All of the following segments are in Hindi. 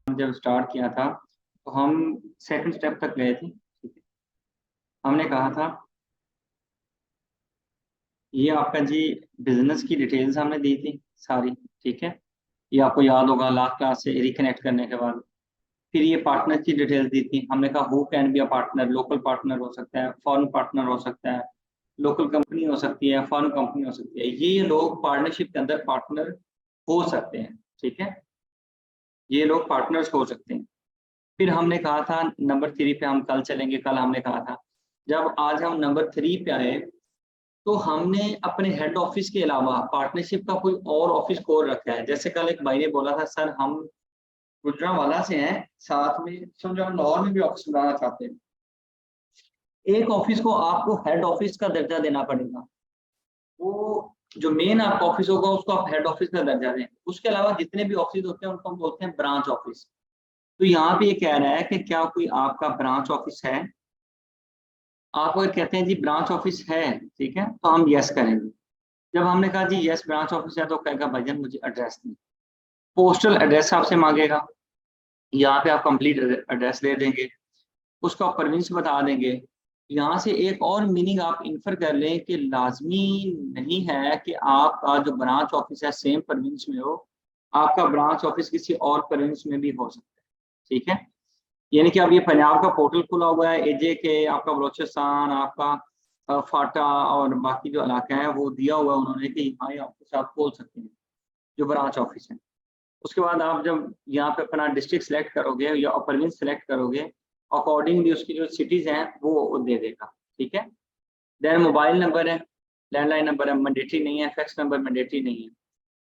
जब स्टार्ट किया था तो हम सेकंड स्टेप तक गए थे। ठीक है, हमने कहा था ये आपका जी बिजनेस की डिटेल्स हमने दी थी सारी। ठीक है, ये आपको याद होगा लास्ट क्लास से रिकनेक्ट करने के बाद। फिर ये पार्टनर की डिटेल्स दी थी, हमने कहा who can be a partner, local partner हो सकता है, फॉरेन पार्टनर हो सकता है, लोकल कंपनी हो सकती है, फॉरेन कंपनी हो सकती है, ये लोग पार्टनरशिप के अंदर पार्टनर हो सकते हैं। ठीक है, ये लोग पार्टनर्स हो सकते हैं। फिर हमने कहा था नंबर 3 पे हम कल चलेंगे। कल हमने कहा था जब आज हम नंबर 3 पे आए तो हमने अपने हेड ऑफिस के अलावा पार्टनरशिप का कोई और ऑफिस खोल रखा है। जैसे कल एक भाई ने बोला था सर हम गुजरांवाला से हैं, साथ में समझो हम लाहौर में भी ऑफिस बनाना चाहते हैं। एक ऑफिस को आपको हेड ऑफिस का दर्जा देना पड़ेगा। वो जो मेन आपका ऑफिस होगा उसको आप हेड ऑफिस का दर्जा दें। उसके अलावा जितने भी ऑफिस होते हैं उनको हम बोलते हैं ब्रांच ऑफिस। तो यहाँ पे ये कह रहा है कि क्या कोई आपका ब्रांच ऑफिस है। आप अगर कहते हैं जी ब्रांच ऑफिस है, ठीक है, तो हम यस करेंगे। जब हमने कहा जी यस ब्रांच ऑफिस है तो कहेगा भाईजान मुझे एड्रेस दें। पोस्टल एड्रेस आपसे मांगेगा, यहाँ पे आप कंप्लीट एड्रेस दे देंगे, उसको आप प्रोविंस बता देंगे। यहाँ से एक और मीनिंग आप इन्फर कर लें कि लाजमी नहीं है कि आपका जो ब्रांच ऑफिस है सेम प्रोविंस में हो, आपका ब्रांच ऑफिस किसी और प्रोविंस में भी हो सकता है। ठीक है, यानी कि अब ये पंजाब का पोर्टल खुला हुआ है, एजे के आपका बलोचिस्तान, आपका फाटा और बाकी जो इलाका है वो दिया हुआ है उन्होंने कि यहाँ ये ऑफिस आप खोल सकते हैं जो ब्रांच ऑफिस है। उसके बाद आप जब यहाँ पे अपना डिस्ट्रिक्ट सेलेक्ट करोगे या प्रोविंस सेलेक्ट करोगे, अकॉर्डिंगली उसकी जो सिटीज हैं वो दे देगा। ठीक है, देन मोबाइल नंबर है, लैंडलाइन नंबर है, मैंडेटरी नहीं है, फैक्स नंबर मैंडेटरी नहीं है।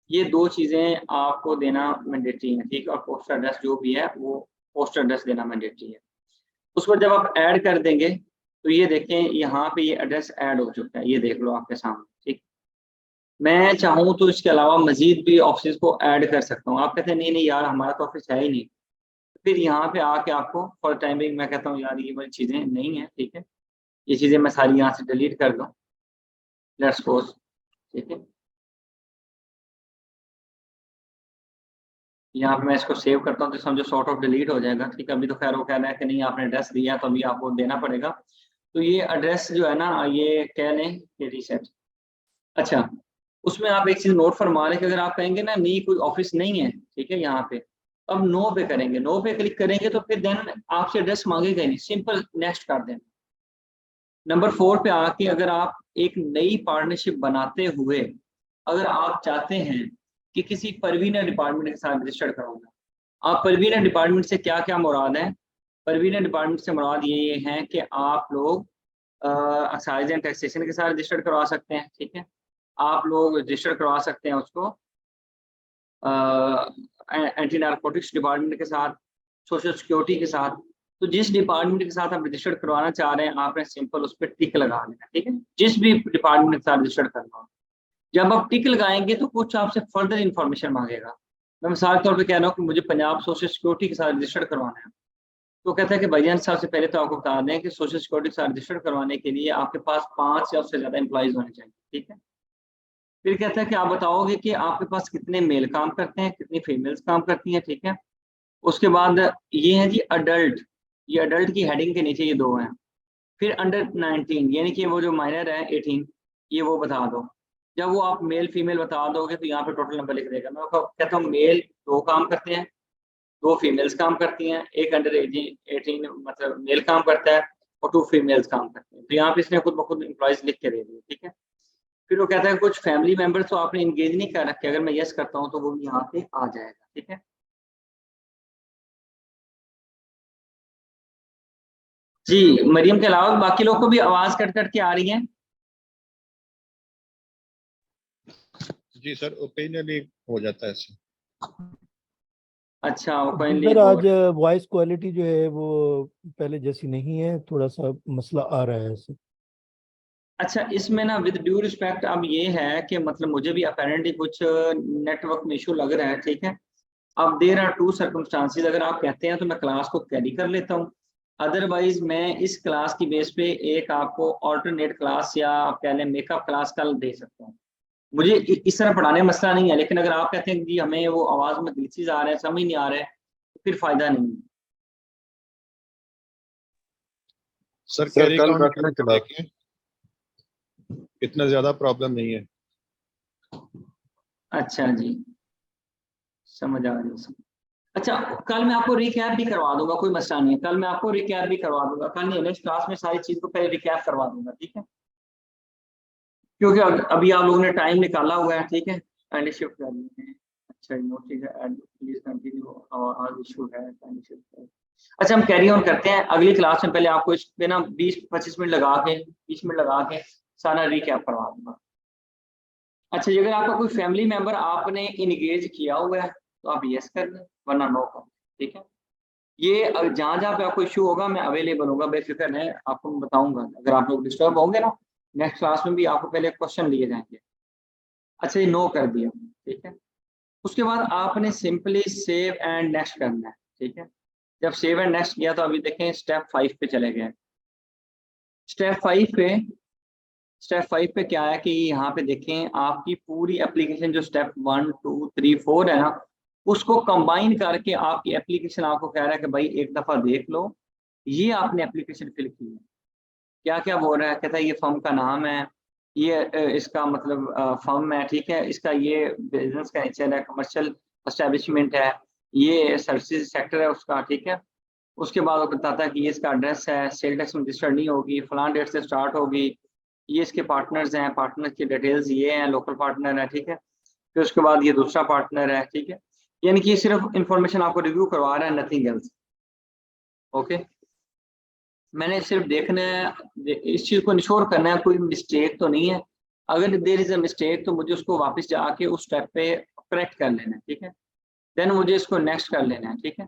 ये दो चीज़ें आपको देना मैंडेटरी है। ठीक है, और पोस्ट एड्रेस जो भी है वो पोस्ट एड्रेस देना मैंडेटरी है। उसको जब आप ऐड कर देंगे तो ये देखें यहाँ पे ये एड्रेस ऐड हो चुका है, ये देख लो आपके सामने। ठीक, मैं चाहूँ तो इसके अलावा मजीद भी ऑफिस को ऐड कर सकता हूँ। आप कहते हैं नहीं नहीं यार हमारा तो ऑफिस है ही नहीं, फिर यहाँ पे आके आपको फॉर टाइमिंग मैं कहता हूँ यार ये वाली चीज़ें नहीं है। ठीक है, ये चीज़ें मैं सारी यहाँ से डिलीट कर दूँ, लेट्स सपोज। ठीक है, यहाँ पे मैं इसको सेव करता हूँ तो समझो सॉर्ट ऑफ डिलीट हो जाएगा। ठीक है, अभी तो खैर वो कह रहा है कि नहीं आपने एड्रेस दिया तो अभी आपको देना पड़ेगा। तो ये एड्रेस जो है ना ये कह लें कि रीसेट। अच्छा, उसमें आप एक चीज नोट फरमा लें कि अगर आप कहेंगे ना नहीं कोई ऑफिस नहीं है, ठीक है, यहाँ पे अब नो पे करेंगे, नो पे क्लिक करेंगे तो फिर देन आपसे एड्रेस मांगेगा ही नहीं, सिंपल नेक्स्ट कर दें। नंबर 4 पे आके अगर आप एक नई पार्टनरशिप बनाते हुए अगर आप चाहते हैं कि किसी परवीन डिपार्टमेंट के साथ रजिस्टर्ड करवाना, आप परवीन डिपार्टमेंट से क्या क्या मुराद है। परवीन डिपार्टमेंट से मुराद ये है कि आप लोग एक्साइज एंड टैक्सेशन के साथ रजिस्टर्ड करवा सकते हैं। ठीक है, आप लोग रजिस्टर करवा सकते हैं उसको एंटी नारकोटिक्स डिपार्टमेंट के साथ, सोशल सिक्योरिटी के साथ। तो जिस डिपार्टमेंट के साथ आप रजिस्टर्ड करवाना चाह रहे हैं आपने सिंपल उस पर टिक लगा देना। ठीक है, जिस भी डिपार्टमेंट के साथ रजिस्टर्ड करना हो, जब आप टिक लगाएंगे तो कुछ आपसे फर्दर इन्फॉर्मेशन मांगेगा। मैं मिसाल के तौर पे कह रहा हूँ कि मुझे पंजाब सोशल सिक्योरिटी के साथ रजिस्टर्ड करवाना है, तो कहता है कि भाईजान साहब से पहले तो आपको बता दें कि सोशल सिक्योरिटी के साथ रजिस्टर्ड करवाने के लिए आपके पास 5 या उससे ज्यादा एम्प्लॉइज होने चाहिए। ठीक है, फिर कहता है कि आप बताओगे कि आपके पास कितने मेल काम करते हैं, कितनी फीमेल्स काम करती हैं। ठीक है, उसके बाद ये है जी अडल्ट, ये अडल्ट की हेडिंग के नीचे ये दो हैं। फिर अंडर 19 यानी कि वो जो माइनर है 18, ये वो बता दो। जब वो आप मेल फीमेल बता दोगे तो यहाँ पे टोटल नंबर लिख देगा। मैं कहता हूँ मेल 2 काम करते हैं, 2 फीमेल्स काम करती हैं, एक अंडर 18 मतलब मेल काम करता है और 2 फीमेल्स काम करती हैं। तो यहाँ पे इसने खुद ब खुद एम्प्लॉयज लिख के दे दिए। ठीक है, फिर वो कहता है कुछ फैमिली मेंबर्स तो आपने इंगेज नहीं कर रखे, अगर मैं यस करता हूँ तो वो भी यहाँ पे आ जाएगा। ठीक है जी, मरियम के अलावा बाकी लोग को भी आवाज कट कट के आ रही है। जी सर, ओपिनियनली हो जाता है ऐसे। अच्छा, वो जी फाइनली सर, वो आज वॉइस क्वालिटी जो है वो पहले जैसी नहीं है, थोड़ा सा मसला आ रहा है सर। अच्छा, इसमें ना विद ड्यू रिस्पेक्ट अब ये है कि मतलब मुझे भी अपेरेंटली कुछ नेटवर्क में इशू लग रहा है। ठीक है, अब देर आर टू सर्कमस्टांसिस, अगर आप कहते हैं तो मैं क्लास को कैरी कर लेता हूँ, अदरवाइज मैं इस क्लास की बेस पे एक आपको ऑल्टरनेट क्लास या आप कह लें मेकअप क्लास कल दे सकता हूँ। मुझे इस तरह पढ़ाने में मसला नहीं है, लेकिन अगर आप कहते हैं कि हमें वो आवाज में ग्लिचेस आ रहे हैं, समझ नहीं आ रहा है, तो फिर फायदा नहीं है। सर सर कैरी कल काउंट रखने के करके बाद देखिए, इतना ज्यादा प्रॉब्लम नहीं है। अच्छा जी, समझ आ रही है। अच्छा, कल मैं आपको रिकैप भी करवा दूंगा, कोई मसला नहीं है, कल मैं आपको रिकैप भी करवा दूंगा, कल नहीं नेक्स्ट क्लास में सारी चीज को पहले रिकैप करवा दूंगा, ठीक है, क्योंकि अभी आप लोगों ने टाइम निकाला हुआ है, ठीक है। एंड शिफ्ट कर लेते हैं। अच्छा नो, ठीक है, प्लीज कंटिन्यू आवर इशू है एंड शिफ्ट। अच्छा, हम कैरी ऑन करते हैं अगली क्लास में। पहले आपको इस पे ना 20-25 मिनट लगा के, 20 मिनट लगा के सारा रिकैप करवा दूंगा। अच्छा, अगर आपका कोई फैमिली मेंबर आपने इनगेज किया हुआ है तो आप यस कर लें, वरना नो कर, ठीक है। ये जहाँ जहाँ पे आपको इशू होगा मैं अवेलेबल होगा, बेफिक्र है, आपको मैं बताऊंगा। अगर आप लोग डिस्टर्ब होंगे ना, नेक्स्ट क्लास में भी आपको पहले क्वेश्चन लिए जाएंगे। अच्छा, ये नो कर दिया, ठीक है। उसके बाद आपने सिंपली सेव एंड नेक्स्ट करना है, ठीक है। जब सेव एंड नेक्स्ट किया तो अभी देखें स्टेप 5 पे चले गए। स्टेप 5 पे, स्टेप 5 पे क्या है कि यहाँ पे देखें आपकी पूरी एप्लीकेशन जो स्टेप 1 2 3 4 है ना, उसको कंबाइन करके आपकी एप्लीकेशन आपको कह रहा है कि भाई एक दफा देख लो, ये आपने एप्लीकेशन फिल की है। क्या क्या बोल रहा है, कहता है ये फर्म का नाम है, ये इसका मतलब फर्म है, ठीक है, इसका ये बिजनेस का नेचर है, कमर्शियल एस्टेब्लिशमेंट है, ये सर्विसेज सेक्टर है उसका, ठीक है। उसके बाद वो बताता है कि ये इसका एड्रेस है, सेल टैक्स में रजिस्टर्ड नहीं होगी, फलान डेट से स्टार्ट होगी, ये इसके पार्टनर्स हैं, पार्टनर की डिटेल्स ये हैं, लोकल पार्टनर है, ठीक है। फिर उसके बाद ये दूसरा पार्टनर है, ठीक है। यानी कि ये सिर्फ इंफॉर्मेशन आपको रिव्यू करवा रहा है, नथिंग एल्स। ओके, मैंने सिर्फ देखना है, इस चीज को इंश्योर करना है कोई मिस्टेक तो नहीं है। अगर देर इज अ मिस्टेक तो मुझे उसको वापस जाके उस स्टेप पे करेक्ट कर लेना है, ठीक है। देन मुझे इसको नेक्स्ट कर लेना है, ठीक है।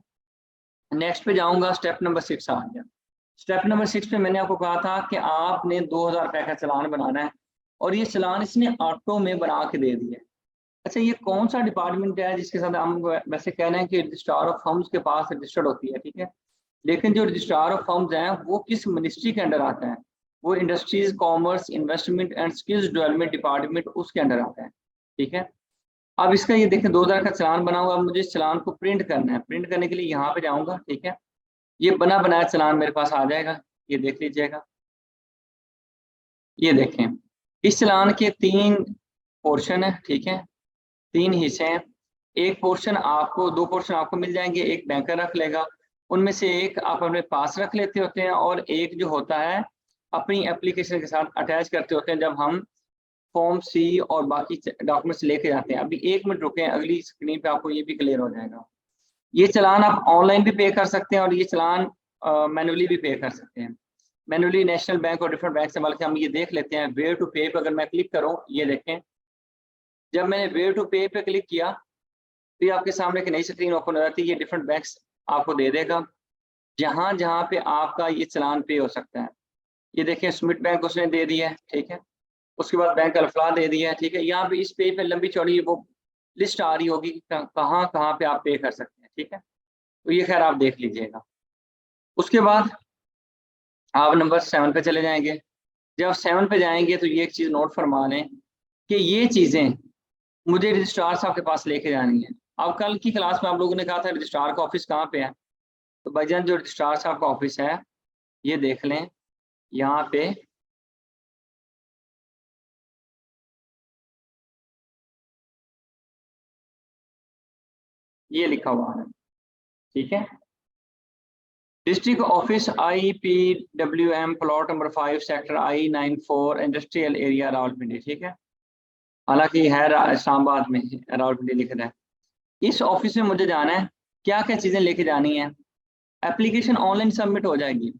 नेक्स्ट पे जाऊंगा, स्टेप नंबर 6 आ गया। स्टेप नंबर 6 पे मैंने आपको कहा था कि आपने 2000 रुपए का चालान बनाना है, और ये चालान इसने ऑटो में बना के दे दिया है। अच्छा, ये कौन सा डिपार्टमेंट है जिसके साथ हम वैसे कह रहे हैं कि रजिस्ट्रार ऑफ फर्म्स के पास रजिस्टर्ड होती है, ठीक है। लेकिन जो रजिस्ट्रार ऑफ फर्म्स हैं वो किस मिनिस्ट्री के अंडर आते हैं, वो industries commerce investment and skills development department उसके अंडर आता है, ठीक है। अब इसका ये देखें 2000 का चालान बना हुआ, मुझे इस चालान को प्रिंट करना है। प्रिंट करने के लिए यहाँ पे जाऊंगा, ठीक है। ये बना बनाया चालान मेरे पास आ जाएगा, ये देख लीजिएगा। ये देखें, इस चालान के 3 पोर्शन है, ठीक है, 3 हिस्से हैं। एक पोर्शन आपको, 2 पोर्शन आपको मिल जाएंगे, एक बैंकर रख लेगा, उनमें से एक आप अपने पास रख लेते होते हैं, और एक जो होता है अपनी एप्लीकेशन के साथ अटैच करते होते हैं जब हम फॉर्म सी और बाकी डॉक्यूमेंट्स लेके जाते हैं। अभी 1 मिनट रुकें, अगली स्क्रीन पे आपको ये भी क्लियर हो जाएगा। ये चालान आप ऑनलाइन भी पे कर सकते हैं, और ये चालान मैनुअली भी पे कर सकते हैं। मैनुअली नेशनल बैंक और डिफरेंट बैंक से, बल्कि हम ये देख लेते हैं वेयर टू पे पे अगर मैं क्लिक करूँ, ये देखें, जब मैंने वेयर टू पे पे क्लिक किया तो ये आपके सामने एक नई स्क्रीन ओपन हो जाती है। ये डिफरेंट बैंक्स आपको दे देगा जहां जहां पे आपका ये चालान पे हो सकता है। ये देखें, स्मिथ बैंक उसने दे दिया है, ठीक है। उसके बाद बैंक अल्फला दे दिया है, ठीक है। यहाँ पे इस पेज पे लंबी चौड़ी वो लिस्ट आ रही होगी कहाँ कहाँ पे आप पे कर सकते हैं, ठीक है। तो ये खैर आप देख लीजिएगा। उसके बाद आप नंबर 7 पे चले जाएंगे। जब आप 7 पे जाएंगे तो ये एक चीज़ नोट फरमा लें कि ये चीज़ें मुझे रजिस्ट्रार साहब के पास लेके जानी है। अब कल की क्लास में आप लोगों ने कहा था रजिस्ट्रार का ऑफिस कहाँ पे है, तो भाईजान जो रजिस्ट्रार साहब का ऑफिस है ये देख लें, यहाँ पे ये लिखा हुआ है, ठीक है। District office IPWM plot number 5 sector I94 industrial area Rawalpindi, ठीक है। हालांकि है इस्लामाबाद में, रावलपिंडी लिख रहा है। इस ऑफिस में मुझे जाना है, क्या क्या चीज़ें लेके जानी है। एप्लीकेशन ऑनलाइन सबमिट हो जाएगी।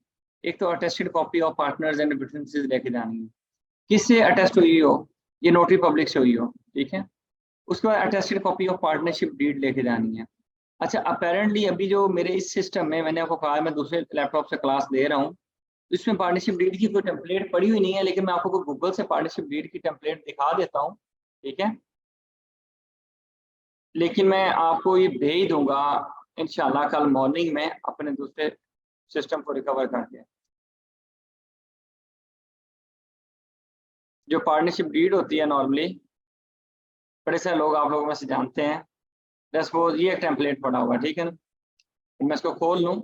एक तो attested copy of partners and differences लेके जानी है, किससे अटेस्ट हुई हो, ये नोटरी पब्लिक से हुई हो, ठीक है। उसके बाद attested copy of partnership deed लेके जानी है। अच्छा, अपेरेंटली अभी जो मेरे इस सिस्टम में, मैंने आपको कहा मैं दूसरे लैपटॉप से क्लास दे रहा हूँ, इसमें पार्टनरशिप डीड की कोई टेम्पलेट पड़ी हुई नहीं है, लेकिन मैं आपको गूगल से पार्टनरशिप डीड की टेम्पलेट दिखा देता हूँ, ठीक है। लेकिन मैं आपको ये भेज दूंगा इंशाल्लाह कल मॉर्निंग में अपने दूसरे सिस्टम को रिकवर करके। जो पार्टनरशिप डीड होती है नॉर्मली बड़े सारे लोग आप लोगों में से जानते हैं। सपोज ये एक टेम्पलेट पड़ा हुआ है, ठीक है ना, मैं इसको खोल लूँ,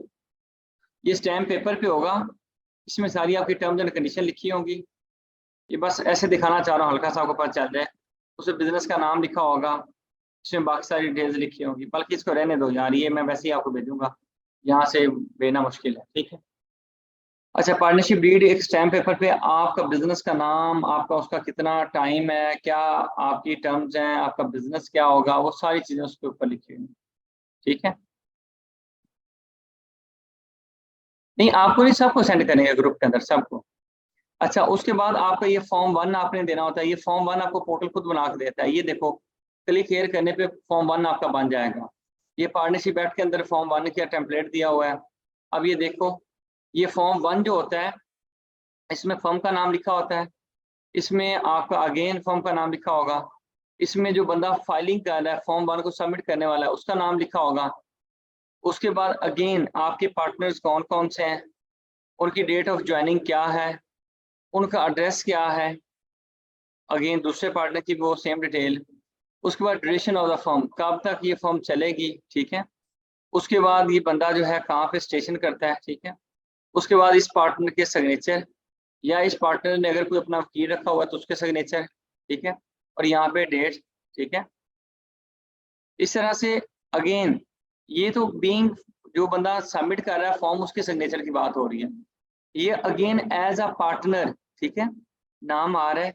ये स्टैम्प पेपर पे होगा, इसमें सारी आपकी टर्म्स एंड कंडीशन लिखी होंगी। ये बस ऐसे दिखाना चाह रहा हूँ, हल्का सा आपको पता चल जाए। उसमें बिजनेस का नाम लिखा होगा, इसमें बाकी सारी डिटेल्स लिखी होंगी, बल्कि इसको रहने दो यार, ये मैं वैसे ही आपको भेजूंगा, यहाँ से भेजना मुश्किल है, ठीक है। अच्छा, पार्टनरशिप डीड एक स्टैम्प पेपर पे आपका बिजनेस का नाम, आपका उसका कितना टाइम है, क्या आपकी टर्म्स हैं, आपका बिजनेस क्या होगा, वो सारी चीजें उसके ऊपर लिखी हुई, ठीक है। नहीं, आपको नहीं, सबको सेंड करेंगे ग्रुप के अंदर, सबको। अच्छा, उसके बाद आपका ये फॉर्म 1 आपने देना होता है। ये फॉर्म 1 आपको पोर्टल खुद बना के देता है। ये देखो, क्लिक हियर करने पे फॉर्म 1 आपका बन जाएगा। ये पार्टनरशिप एक्ट के अंदर फॉर्म 1 का टेम्पलेट दिया हुआ है। अब ये देखो, ये फॉर्म 1 जो होता है, इसमें फर्म का नाम लिखा होता है, इसमें आपका अगेन फर्म का नाम लिखा होगा, इसमें जो बंदा फाइलिंग कर रहा है, फॉर्म 1 को सबमिट करने वाला है, उसका नाम लिखा होगा। उसके बाद अगेन आपके पार्टनर्स कौन कौन से हैं, उनकी डेट ऑफ ज्वाइनिंग क्या है, उनका एड्रेस क्या है, अगेन दूसरे पार्टनर की वो सेम डिटेल। उसके बाद ड्यूरेशन ऑफ द फर्म, कब तक ये फर्म चलेगी, ठीक है। उसके बाद ये बंदा जो है कहाँ पे स्टेशन करता है, ठीक है। उसके बाद इस पार्टनर के सिग्नेचर, या इस पार्टनर ने अगर कोई अपना वकील रखा हुआ है तो उसके सिग्नेचर, ठीक है। और यहाँ पे डेट, ठीक है। इस तरह से अगेन ये तो बीइंग जो बंदा सबमिट कर रहा है फॉर्म, उसके सिग्नेचर की बात हो रही है। ये अगेन एज अ पार्टनर, ठीक है, नाम आ रहा है,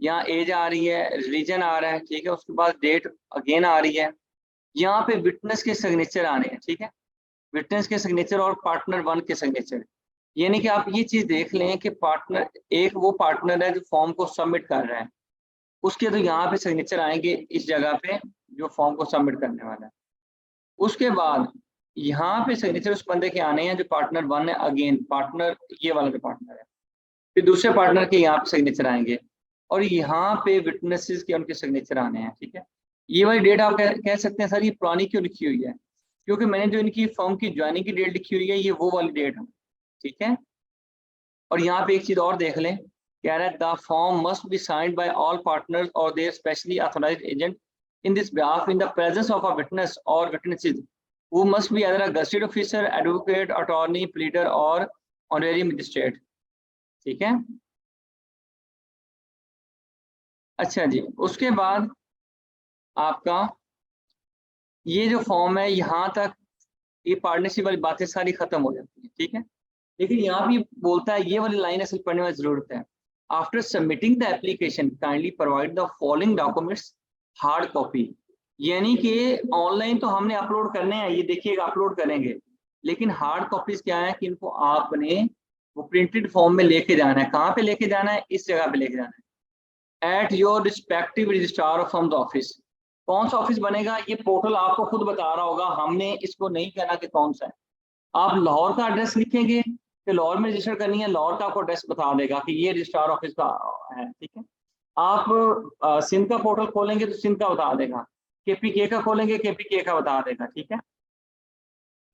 यहाँ एज आ रही है, रिलीजन आ रहा है, ठीक है। उसके बाद डेट अगेन आ रही है, यहाँ पे विटनेस के सिग्नेचर आने हैं, ठीक है। विटनेस के सिग्नेचर और पार्टनर 1 के सिग्नेचर, यानी कि आप ये चीज देख लें कि पार्टनर एक वो पार्टनर है जो फॉर्म को सबमिट कर रहा है, उसके तो यहाँ पे सिग्नेचर आएंगे इस जगह पे जो फॉर्म को सबमिट करने वाला है। उसके बाद यहाँ पे सिग्नेचर उस बंदे के आने हैं जो पार्टनर 1 है, अगेन पार्टनर ये वाला जो पार्टनर है। फिर दूसरे पार्टनर के यहाँ पे सिग्नेचर आएंगे, और यहाँ पे विटनेसेस के उनके सिग्नेचर आने हैं, ठीक है। ये वाली डेट आप कह सकते हैं सर ये पुरानी क्यों लिखी हुई है, क्योंकि मैंने जो इनकी फर्म की ज्वाइनिंग की डेट लिखी हुई है ये वो वाली डेट है, ठीक है। और यहाँ पे एक चीज और देख लें, कह रहा है the form must be signed by all partners or their specially authorised agent in this behalf in the presence of a witness or witnesses who must be either a gazetted officer, advocate, attorney, pleader or honorary magistrate, ठीक है। अच्छा जी, उसके बाद आपका ये जो फॉर्म है यहाँ तक ये पार्टनरशिप वाली बातें सारी खत्म हो जाती है, ठीक है। लेकिन यहाँ भी बोलता है, ये वाली लाइन असल पढ़ने में जरूरत है, after submitting the application kindly provide the following documents hard copy, यानी कि ऑनलाइन तो हमने अपलोड करने हैं, ये देखिएगा अपलोड करेंगे, लेकिन हार्ड कॉपीज क्या है कि इनको आपने वो प्रिंटेड फॉर्म में लेके जाना है। कहाँ पे लेके जाना है, इस जगह पे लेके जाना है, at your respective registrar from the office. कौन सा ऑफिस बनेगा ये पोर्टल आपको खुद बता रहा होगा, हमने इसको नहीं कहना कि कौन सा है। आप लाहौर का एड्रेस लिखेंगे कि लाहौर में रजिस्टर करनी है, लाहौर का आपको एड्रेस बता देगा कि ये रजिस्ट्रार ऑफिस का है, ठीक है। आप सिंध का पोर्टल खोलेंगे तो सिंध का बता देगा, केपीके का खोलेंगे केपीके का बता देगा, ठीक है।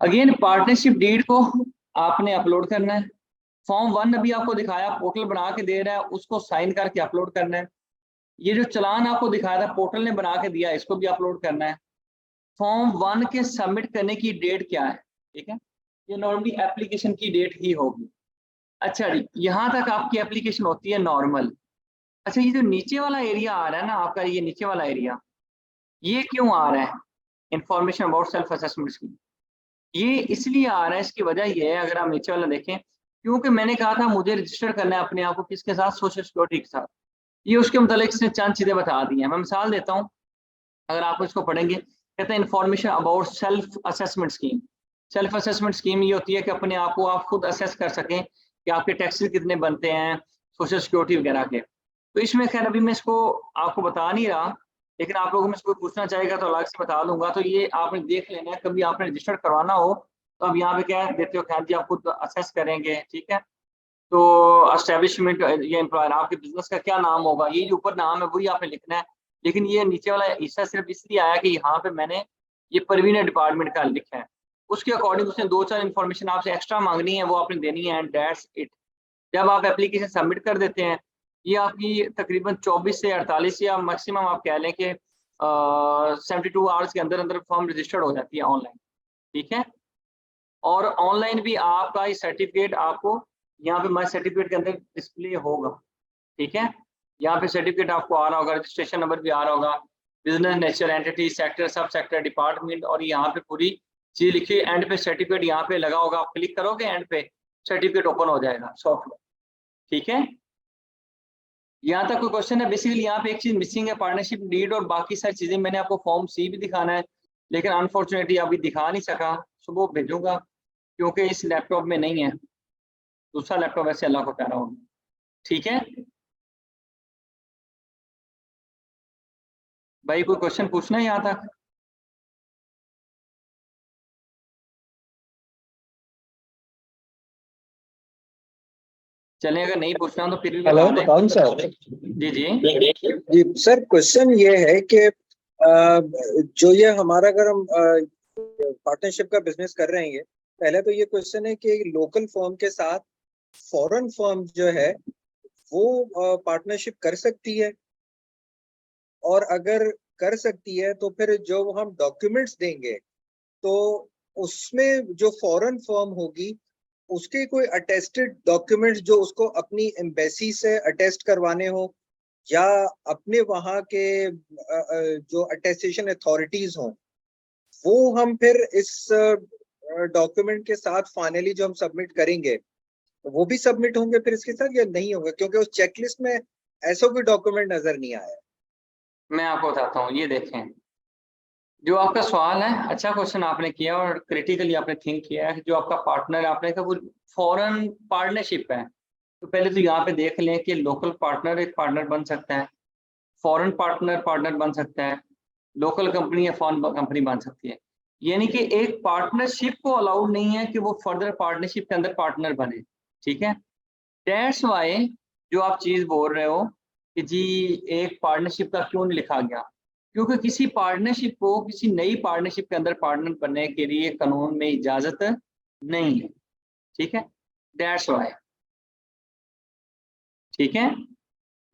अगेन पार्टनरशिप डीड को आपने अपलोड करना है। फॉर्म 1 अभी आपको दिखाया, पोर्टल बना के दे रहा है, उसको साइन करके अपलोड करना है। ये जो चलान आपको दिखाया था पोर्टल ने बना के दिया, इसको भी अपलोड करना है। फॉर्म 1 के सबमिट करने की डेट क्या है, ठीक है, ये नॉर्मली एप्लीकेशन की डेट ही होगी। अच्छा जी, यहाँ तक आपकी एप्लीकेशन होती है नॉर्मल। अच्छा, ये जो नीचे वाला एरिया आ रहा है ना आपका, ये नीचे वाला एरिया ये क्यों आ रहा है, information about self assessment scheme, ये इसलिए आ रहा है, इसकी वजह ये है, अगर आप नीचे वाला देखें, क्योंकि मैंने कहा था मुझे रजिस्टर करना है अपने आप को किसके साथ, सोशल सिक्योरिटी के साथ। ये उसके मतलब इसने चंद चीजें बता दी हैं, मैं मिसाल देता हूँ, अगर आप इसको पढ़ेंगे, कहते हैं information about self assessment scheme. Self assessment scheme ये होती है कि अपने आप को आप खुद असेस कर सकें कि आपके टैक्सेस कितने बनते हैं, सोशल सिक्योरिटी वगैरह के। तो इसमें खैर अभी मैं इसको आपको बता नहीं रहा, लेकिन आप लोगों में इसको पूछना चाहेगा तो अलग से बता दूंगा। तो ये आपने देख लेना है, कभी आपने रजिस्टर करवाना हो तो अब यहाँ पे क्या देते हो, खैर जी आप खुद असेस करेंगे, ठीक है। तो एस्टेब्लिशमेंट ये एम्प्लॉयर, आपके बिजनेस का क्या नाम होगा, ये जो ऊपर नाम है वही आपने लिखना है। लेकिन ये नीचे वाला हिस्सा सिर्फ इसलिए आया कि यहाँ पे मैंने ये परवीन डिपार्टमेंट का लिखा है, उसके अकॉर्डिंग उसने 2-4 इन्फॉर्मेशन आपसे एक्स्ट्रा मांगनी है, वो आपने देनी है, एंड दैट्स इट। जब आप एप्लीकेशन सबमिट कर देते हैं, ये आपकी तकरीबन 24 से 48 या मैक्सिमम आप कह लें कि 72 आवर्स के अंदर अंदर फॉर्म रजिस्टर्ड हो जाती है ऑनलाइन, ठीक है। और ऑनलाइन भी आपका ये सर्टिफिकेट आपको यहाँ पे माई सर्टिफिकेट के अंदर डिस्प्ले होगा, ठीक है। यहाँ पे सर्टिफिकेट आपको आ रहा होगा, रजिस्ट्रेशन नंबर भी आ रहा होगा, बिजनेस नेचर, एंटिटी, सेक्टर, सब सेक्टर, डिपार्टमेंट, और यहाँ पे पूरी चीज लिखी। एंड पे सर्टिफिकेट यहाँ पे लगा होगा, आप क्लिक करोगे एंड पे सर्टिफिकेट ओपन हो जाएगा सॉफ्टवेयर, ठीक है। यहाँ तक कोई क्वेश्चन है? बेसिकली यहाँ पे एक चीज मिसिंग है, पार्टनरशिप डीड, और बाकी सारी चीजें मैंने आपको फॉर्म सी भी दिखाना है, लेकिन अनफॉर्चुनेटली अभी दिखा नहीं सका, सुबह भेजूंगा क्योंकि इस लैपटॉप में नहीं है, दूसरा लैपटॉप ऐसे अल्लाह को प्यारा होगा, ठीक है भाई। कोई क्वेश्चन पूछना है यहाँ तक? चले, अगर नहीं पूछना तो फिर भी हेलो बता दें। सर। जी जी जी सर, क्वेश्चन ये है कि जो ये हमारा अगर हम पार्टनरशिप का बिजनेस कर रहे हैं, पहले तो ये क्वेश्चन है कि लोकल फर्म के साथ फॉरेन फर्म जो है वो पार्टनरशिप कर सकती है, और अगर कर सकती है तो फिर जो हम डॉक्यूमेंट्स देंगे तो उसमें जो फॉरेन फर्म होगी उसके कोई अटेस्टेड डॉक्यूमेंट्स जो उसको अपनी एम्बेसी से अटेस्ट करवाने हो, या अपने वहाँ के जो अटेस्टेशन अथॉरिटीज हों, वो हम फिर इस डॉक्यूमेंट के साथ फाइनली जो हम सबमिट करेंगे वो भी सबमिट होंगे फिर इसके साथ, या नहीं होंगे? क्योंकि उस चेकलिस्ट में ऐसा कोई डॉक्यूमेंट नजर नहीं आया। मैं आपको बताता हूँ, ये देखें, जो आपका सवाल है, अच्छा क्वेश्चन आपने किया और क्रिटिकली आपने थिंक किया है। जो आपका पार्टनर आपने कहा वो फॉरेन पार्टनरशिप है, तो पहले तो यहाँ पे देख लें कि लोकल पार्टनर एक पार्टनर बन सकता है, फॉरेन पार्टनर बन सकता है, लोकल कंपनी या फॉरेन कंपनी बन सकती है। यानी कि एक पार्टनरशिप को अलाउड नहीं है कि वो फर्दर पार्टनरशिप के अंदर पार्टनर बने, ठीक है। दैट्स वाई जो आप चीज बोल रहे हो कि जी एक पार्टनरशिप का क्यों नहीं लिखा गया, क्योंकि किसी पार्टनरशिप को किसी नई पार्टनरशिप के अंदर पार्टनर बनने के लिए कानून में इजाजत नहीं है, ठीक है। दैट्स वाई, ठीक है।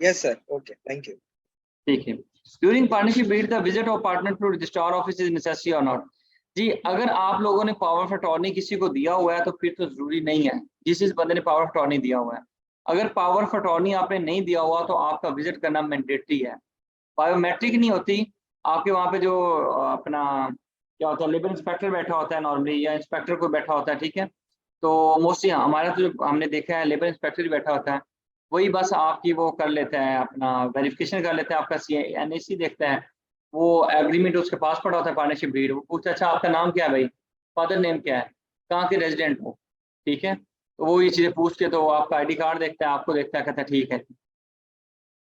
Yes sir, okay, thank you. ठीक है। During partnership beat the visit of partner to registrar office is necessary और नॉट। जी अगर आप लोगों ने पावर ऑफ अटॉर्नी किसी को दिया हुआ है तो फिर तो जरूरी नहीं है, जिस बंदे ने पावर ऑफ अटॉर्नी दिया हुआ है। अगर पावर ऑफ अटॉर्नी आपने नहीं दिया हुआ तो आपका विजिट करना मैंडेटरी है। बायोमेट्रिक नहीं होती, आपके वहाँ पे जो अपना क्या होता है, लेबर इंस्पेक्टर बैठा होता है नॉर्मली, या इंस्पेक्टर कोई बैठा होता है, ठीक है। तो मोस्टली हमारा तो जो हमने देखा है लेबर इंस्पेक्टर ही बैठा होता है, वही बस आपकी वो कर लेता है, अपना वेरिफिकेशन कर लेता है, आपका NAC देखता है, वो एग्रीमेंट उसके पास पड़ा होता है पार्टनरशिप डीड, वो पूछता है अच्छा आपका नाम क्या है भाई, फादर नेम क्या है, कहाँ के रेजिडेंट हो, ठीक है। तो वो ये चीज़ें पूछ के तो वो आपका ID कार्ड देखता है, आपको देखता है, कहता है ठीक है।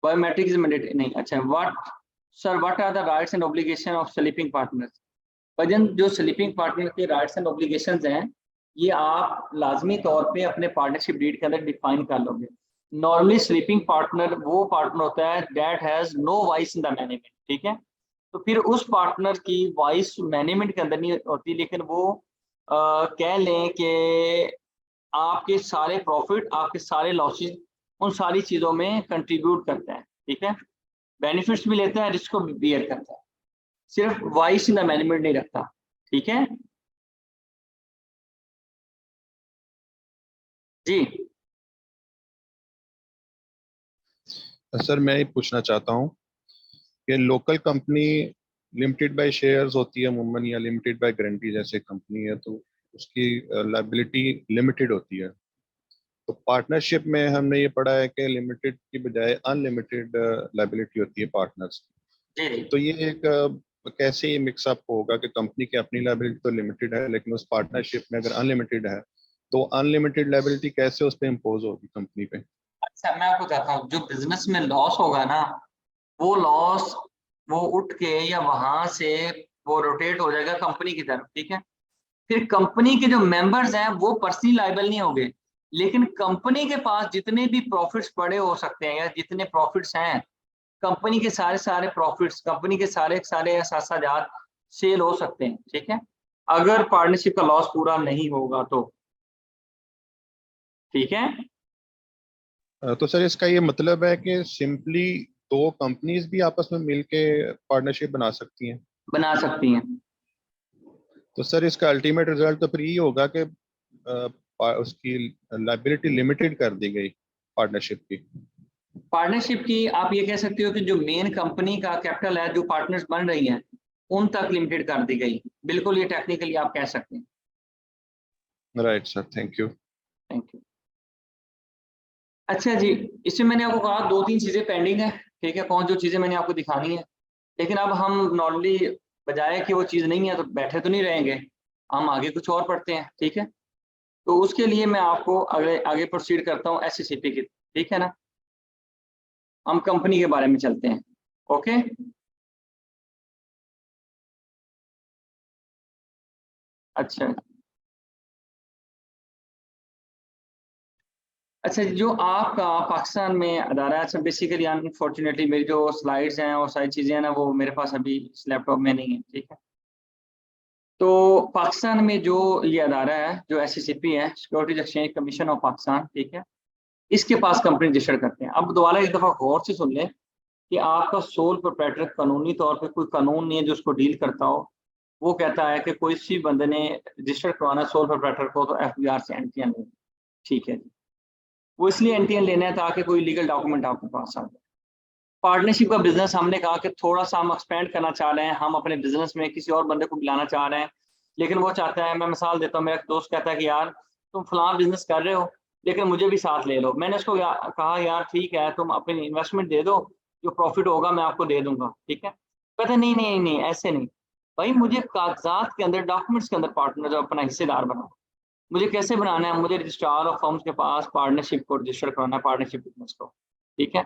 बायोमेट्रिक इज मैंडेटरी नहीं। अच्छा, what are the rights and obligation of sleeping partners. भजन, जो स्लीपिंग पार्टनर के राइट्स एंड ऑब्लिगेशंस हैं ये आप लाजमी तौर पे अपने पार्टनरशिप डीड के अंदर डिफाइन कर लोगे। नॉर्मली स्लीपिंग पार्टनर वो पार्टनर होता है that has no voice in the management, ठीक है। तो फिर उस पार्टनर की वॉइस मैनेजमेंट के अंदर नहीं होती, लेकिन वो कह लें कि आपके सारे प्रॉफिट, आपके सारे लॉसेस, उन सारी चीज़ों में कंट्रीब्यूट करता है, ठीक है। बेनिफिट्स भी लेता है, रिस्क को भी बियर करता है, सिर्फ वॉइस इन द मैनेजमेंट नहीं रखता, ठीक है जी। सर मैं ये पूछना चाहता हूँ कि local company limited by shares होती है अमूमन, या लिमिटेड बाय गारंटी जैसे कंपनी है, तो उसकी लायबिलिटी लिमिटेड होती है। तो पार्टनरशिप में हमने ये पढ़ा है कि लिमिटेड की बजाय अनलिमिटेड लायबिलिटी होती है पार्टनर्स। जी तो ये एक कैसे ये मिक्सअप होगा कि कंपनी की अपनी लायबिलिटी तो लिमिटेड है, लेकिन उस पार्टनरशिप में अगर अनलिमिटेड है तो अनलिमिटेड लायबिलिटी कैसे उस पर इम्पोज होगी कंपनी पे? अच्छा, मैं आपको बताता हूँ, जो बिजनेस में लॉस होगा ना, वो लॉस वो उठ के या वहां से वो रोटेट हो जाएगा कंपनी की तरफ, ठीक है। फिर कंपनी के जो मेंबर्स हैं वो पर्सनली लायबल नहीं होंगे, लेकिन कंपनी के पास जितने भी प्रॉफिट्स पड़े हो सकते हैं या जितने प्रॉफिट्स हैं, कंपनी के सारे सारे प्रॉफिट्स, कंपनी के सारे सारे असासाजात सेल हो सकते हैं, ठीक है, अगर पार्टनरशिप का लॉस पूरा नहीं होगा तो, ठीक है। तो सर इसका ये मतलब है कि सिंपली दो कंपनीज भी आपस में मिलके पार्टनरशिप बना सकती हैं? बना सकती हैं। तो सर इसका अल्टीमेट रिजल्ट तो फिर ये होगा कि उसकी लायबिलिटी लिमिटेड कर दी गई पार्टनरशिप की। पार्टनरशिप की आप ये कह सकते हो कि जो मेन कंपनी का कैपिटल है, जो पार्टनर्स बन रही हैं, उन तक लिमिटेड कर दी गई। बिल्कुल, ये टेक्निकली आप कह सकते हैं। Right sir, thank you. Thank you. अच्छा जी, इसमें मैंने आपको कहा 2-3 चीजें पेंडिंग है, ठीक है, कौन जो चीजें मैंने आपको दिखानी है। लेकिन अब हम नॉर्मली बजाय कि वो चीज नहीं है तो बैठे तो नहीं रहेंगे, हम आगे कुछ और पढ़ते हैं, ठीक है। तो उसके लिए मैं आपको आगे प्रोसीड करता हूँ SCCP की, ठीक है ना। हम कंपनी के बारे में चलते हैं। ओके, अच्छा अच्छा, जो आपका पाकिस्तान में अदारा है, अच्छा बेसिकली अनफॉर्चुनेटली मेरी जो स्लाइड्स हैं और सारी चीज़ें हैं ना, वो मेरे पास अभी इस लैपटॉप में नहीं है, ठीक है। तो पाकिस्तान में जो ये अदारा है, जो SCCP है, securities exchange commission of Pakistan, ठीक है, इसके पास कंपनी रजिस्टर करते हैं। अब दोबारा एक दफ़ा गौर से सुन लें कि आपका सोल प्रोप्राइटर कानूनी तौर पे कोई कानून नहीं है जो उसको डील करता हो। वो कहता है कि कोई सी बंदे ने रजिस्टर करवाना सोल प्रोप्राइटर को तो FBR से NTN लेना, ठीक है जी। वो इसलिए NTN लेना है ताकि कोई लीगल डॉक्यूमेंट आपके पास आ जाए। पार्टनरशिप का बिजनेस हमने कहा कि थोड़ा सा हम एक्सपेंड करना चाह रहे हैं, हम अपने बिजनेस में किसी और बंदे को बुलाना चाह रहे हैं, लेकिन वो चाहता है, मैं मिसाल देता हूँ, मेरा दोस्त कहता है कि यार तुम फलां बिजनेस कर रहे हो लेकिन मुझे भी साथ ले लो। मैंने उसको कहा यार ठीक है, तुम अपनी इन्वेस्टमेंट दे दो, जो प्रॉफिट होगा मैं आपको दे दूंगा, ठीक है। कहते नहीं नहीं नहीं, ऐसे नहीं भाई, मुझे कागजात के अंदर, डॉक्यूमेंट्स के अंदर पार्टनर जो अपना हिस्सेदार बना। मुझे कैसे बनाना है, मुझे रजिस्ट्रार ऑफ फर्म्स के पास पार्टनरशिप को रजिस्टर कराना है, पार्टनरशिप बिजनेस को, ठीक है।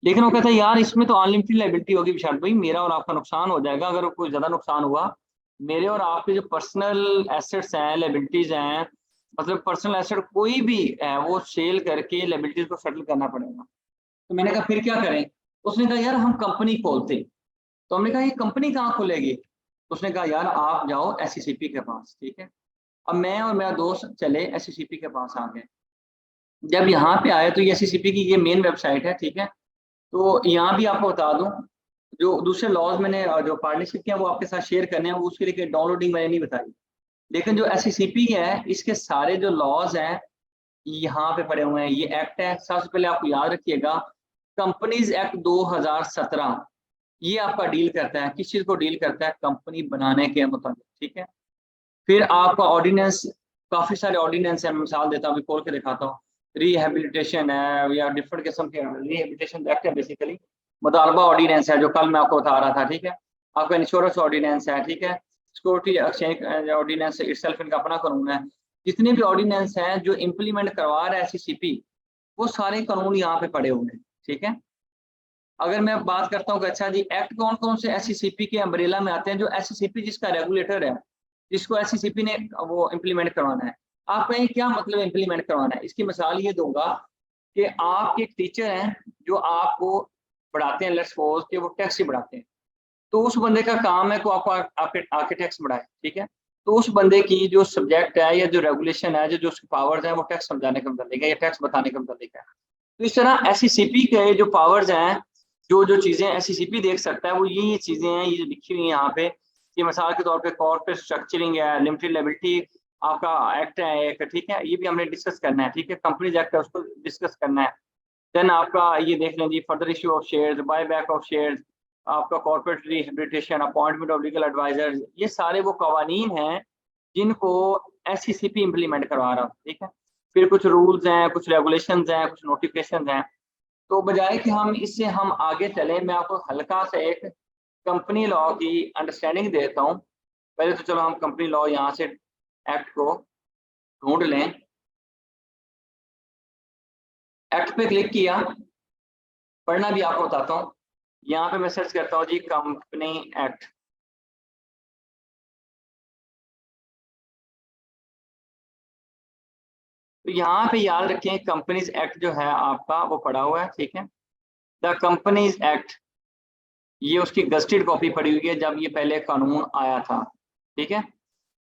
लेकिन वो कहता है यार इसमें तो अनलिमिटेड लायबिलिटी होगी विशाल भाई, मेरा और आपका नुकसान हो जाएगा। अगर कोई ज्यादा नुकसान हुआ, मेरे और आपके जो पर्सनल एसेट्स हैं, लायबिलिटीज हैं, मतलब पर्सनल एसेट कोई भी है, वो सेल करके लायबिलिटीज को सेटल करना पड़ेगा। तो मैंने कहा फिर क्या करें। उसने कहा यार हम कंपनी खोलते। तो हमने कहा ये कंपनी कहाँ खुलेगी। उसने कहा यार आप जाओ SCCP के पास, ठीक है। अब मैं और मेरा दोस्त चले SCCP के पास आ गए। जब यहाँ पे आए तो ये SCCP की ये मेन वेबसाइट है, ठीक है। तो यहाँ भी आपको बता दूं, जो दूसरे लॉज मैंने जो पार्टनरशिप किया वो आपके साथ शेयर करने हैं, वो उसके लिए डाउनलोडिंग मैंने नहीं बताई। लेकिन जो SCCP है, इसके सारे जो लॉज हैं यहाँ पे पड़े हुए हैं। ये एक्ट है, सबसे पहले आपको याद रखिएगा, कंपनीज एक्ट 2017, ये आपका डील करता है, किस चीज को डील करता है, कंपनी बनाने के मुताबिक, ठीक है। फिर आपका ऑर्डिनेंस, काफी सारे ऑर्डिनेंस है, मैं मिसाल देता हूँ, अभी खोल के दिखाता हूँ। रिहेबिलिटेशन है या डिफरेंट किस्म के रिहेबिलिटेशन एक्ट है बेसिकली। मुतालबा ऑर्डिनेंस है जो कल मैं आपको बता रहा था, ठीक है। आपका इंश्योरेंस ऑर्डिनेंस है, ठीक है। सिक्योरिटी एक्सचेंज ऑर्डिनेंस इटसेल्फ इनका अपना कानून है। जितने भी ऑर्डिनेंस हैं जो इम्प्लीमेंट करवा रहा है SCCP, वो सारे कानून यहाँ पे पड़े हुए हैं, ठीक है। अगर मैं बात करता हूँ कि अच्छा जी एक्ट कौन कौन से SCCP के अम्ब्रेला में आते हैं, जो SCCP जिसका रेगुलेटर है, जिसको SCCP ने वो इम्प्लीमेंट करवाना है। आप कहें क्या मतलब इम्प्लीमेंट करवाना है, इसकी मिसाल ये दूंगा कि आपके एक टीचर हैं जो आपको पढ़ाते हैं, लेट्स सपोज कि वो टैक्स ही पढ़ाते हैं। तो उस बंदे का काम है कि आपको आपके टैक्स बढ़ाए, ठीक है। तो उस बंदे की जो सब्जेक्ट है या जो रेगुलेशन है, जो उसकी पावर्स है, वो टैक्स समझाने का मतलब है या टैक्स बताने का मतलब है। तो इस तरह SCCP के जो पावर्स हैं, जो चीजें SCCP देख सकता है, वो ये चीजें हैं, ये लिखी हुई है यहाँ पे। ये मिसाल के तौर पे कॉर्पोरेट स्ट्रक्चरिंग है, लिमिटेड लायबिलिटी आपका एक्ट है एक, ठीक है, ये भी हमने डिस्कस करना है, ठीक है। कंपनीज एक्ट है, उसको डिस्कस करना है। देन आपका ये देख लें जी, further issue of shares, buy back of shares, आपका corporate rehabilitation, appointment of legal advisor, ये सारे वो कवानीन हैं जिनको SCCP इम्प्लीमेंट करवा रहा है, ठीक है। फिर कुछ रूल्स हैं, कुछ रेगुलेशंस हैं, कुछ नोटिफिकेशंस हैं। तो बजाय कि हम इससे हम आगे चलें, मैं आपको हल्का सा एक कंपनी लॉ की अंडरस्टैंडिंग देता हूँ। पहले तो चलो हम कंपनी लॉ यहाँ से एक्ट को ढूंढ लें। एक्ट पे क्लिक किया, पढ़ना भी आपको बताता हूँ। यहाँ पे मैं सर्च करता हूँ जी कंपनी एक्ट। तो यहाँ पे याद रखें कंपनीज एक्ट जो है आपका वो पड़ा हुआ है, ठीक है। द कंपनीज एक्ट, ये उसकी गस्टेड कॉपी पड़ी हुई है जब ये पहले कानून आया था, ठीक है।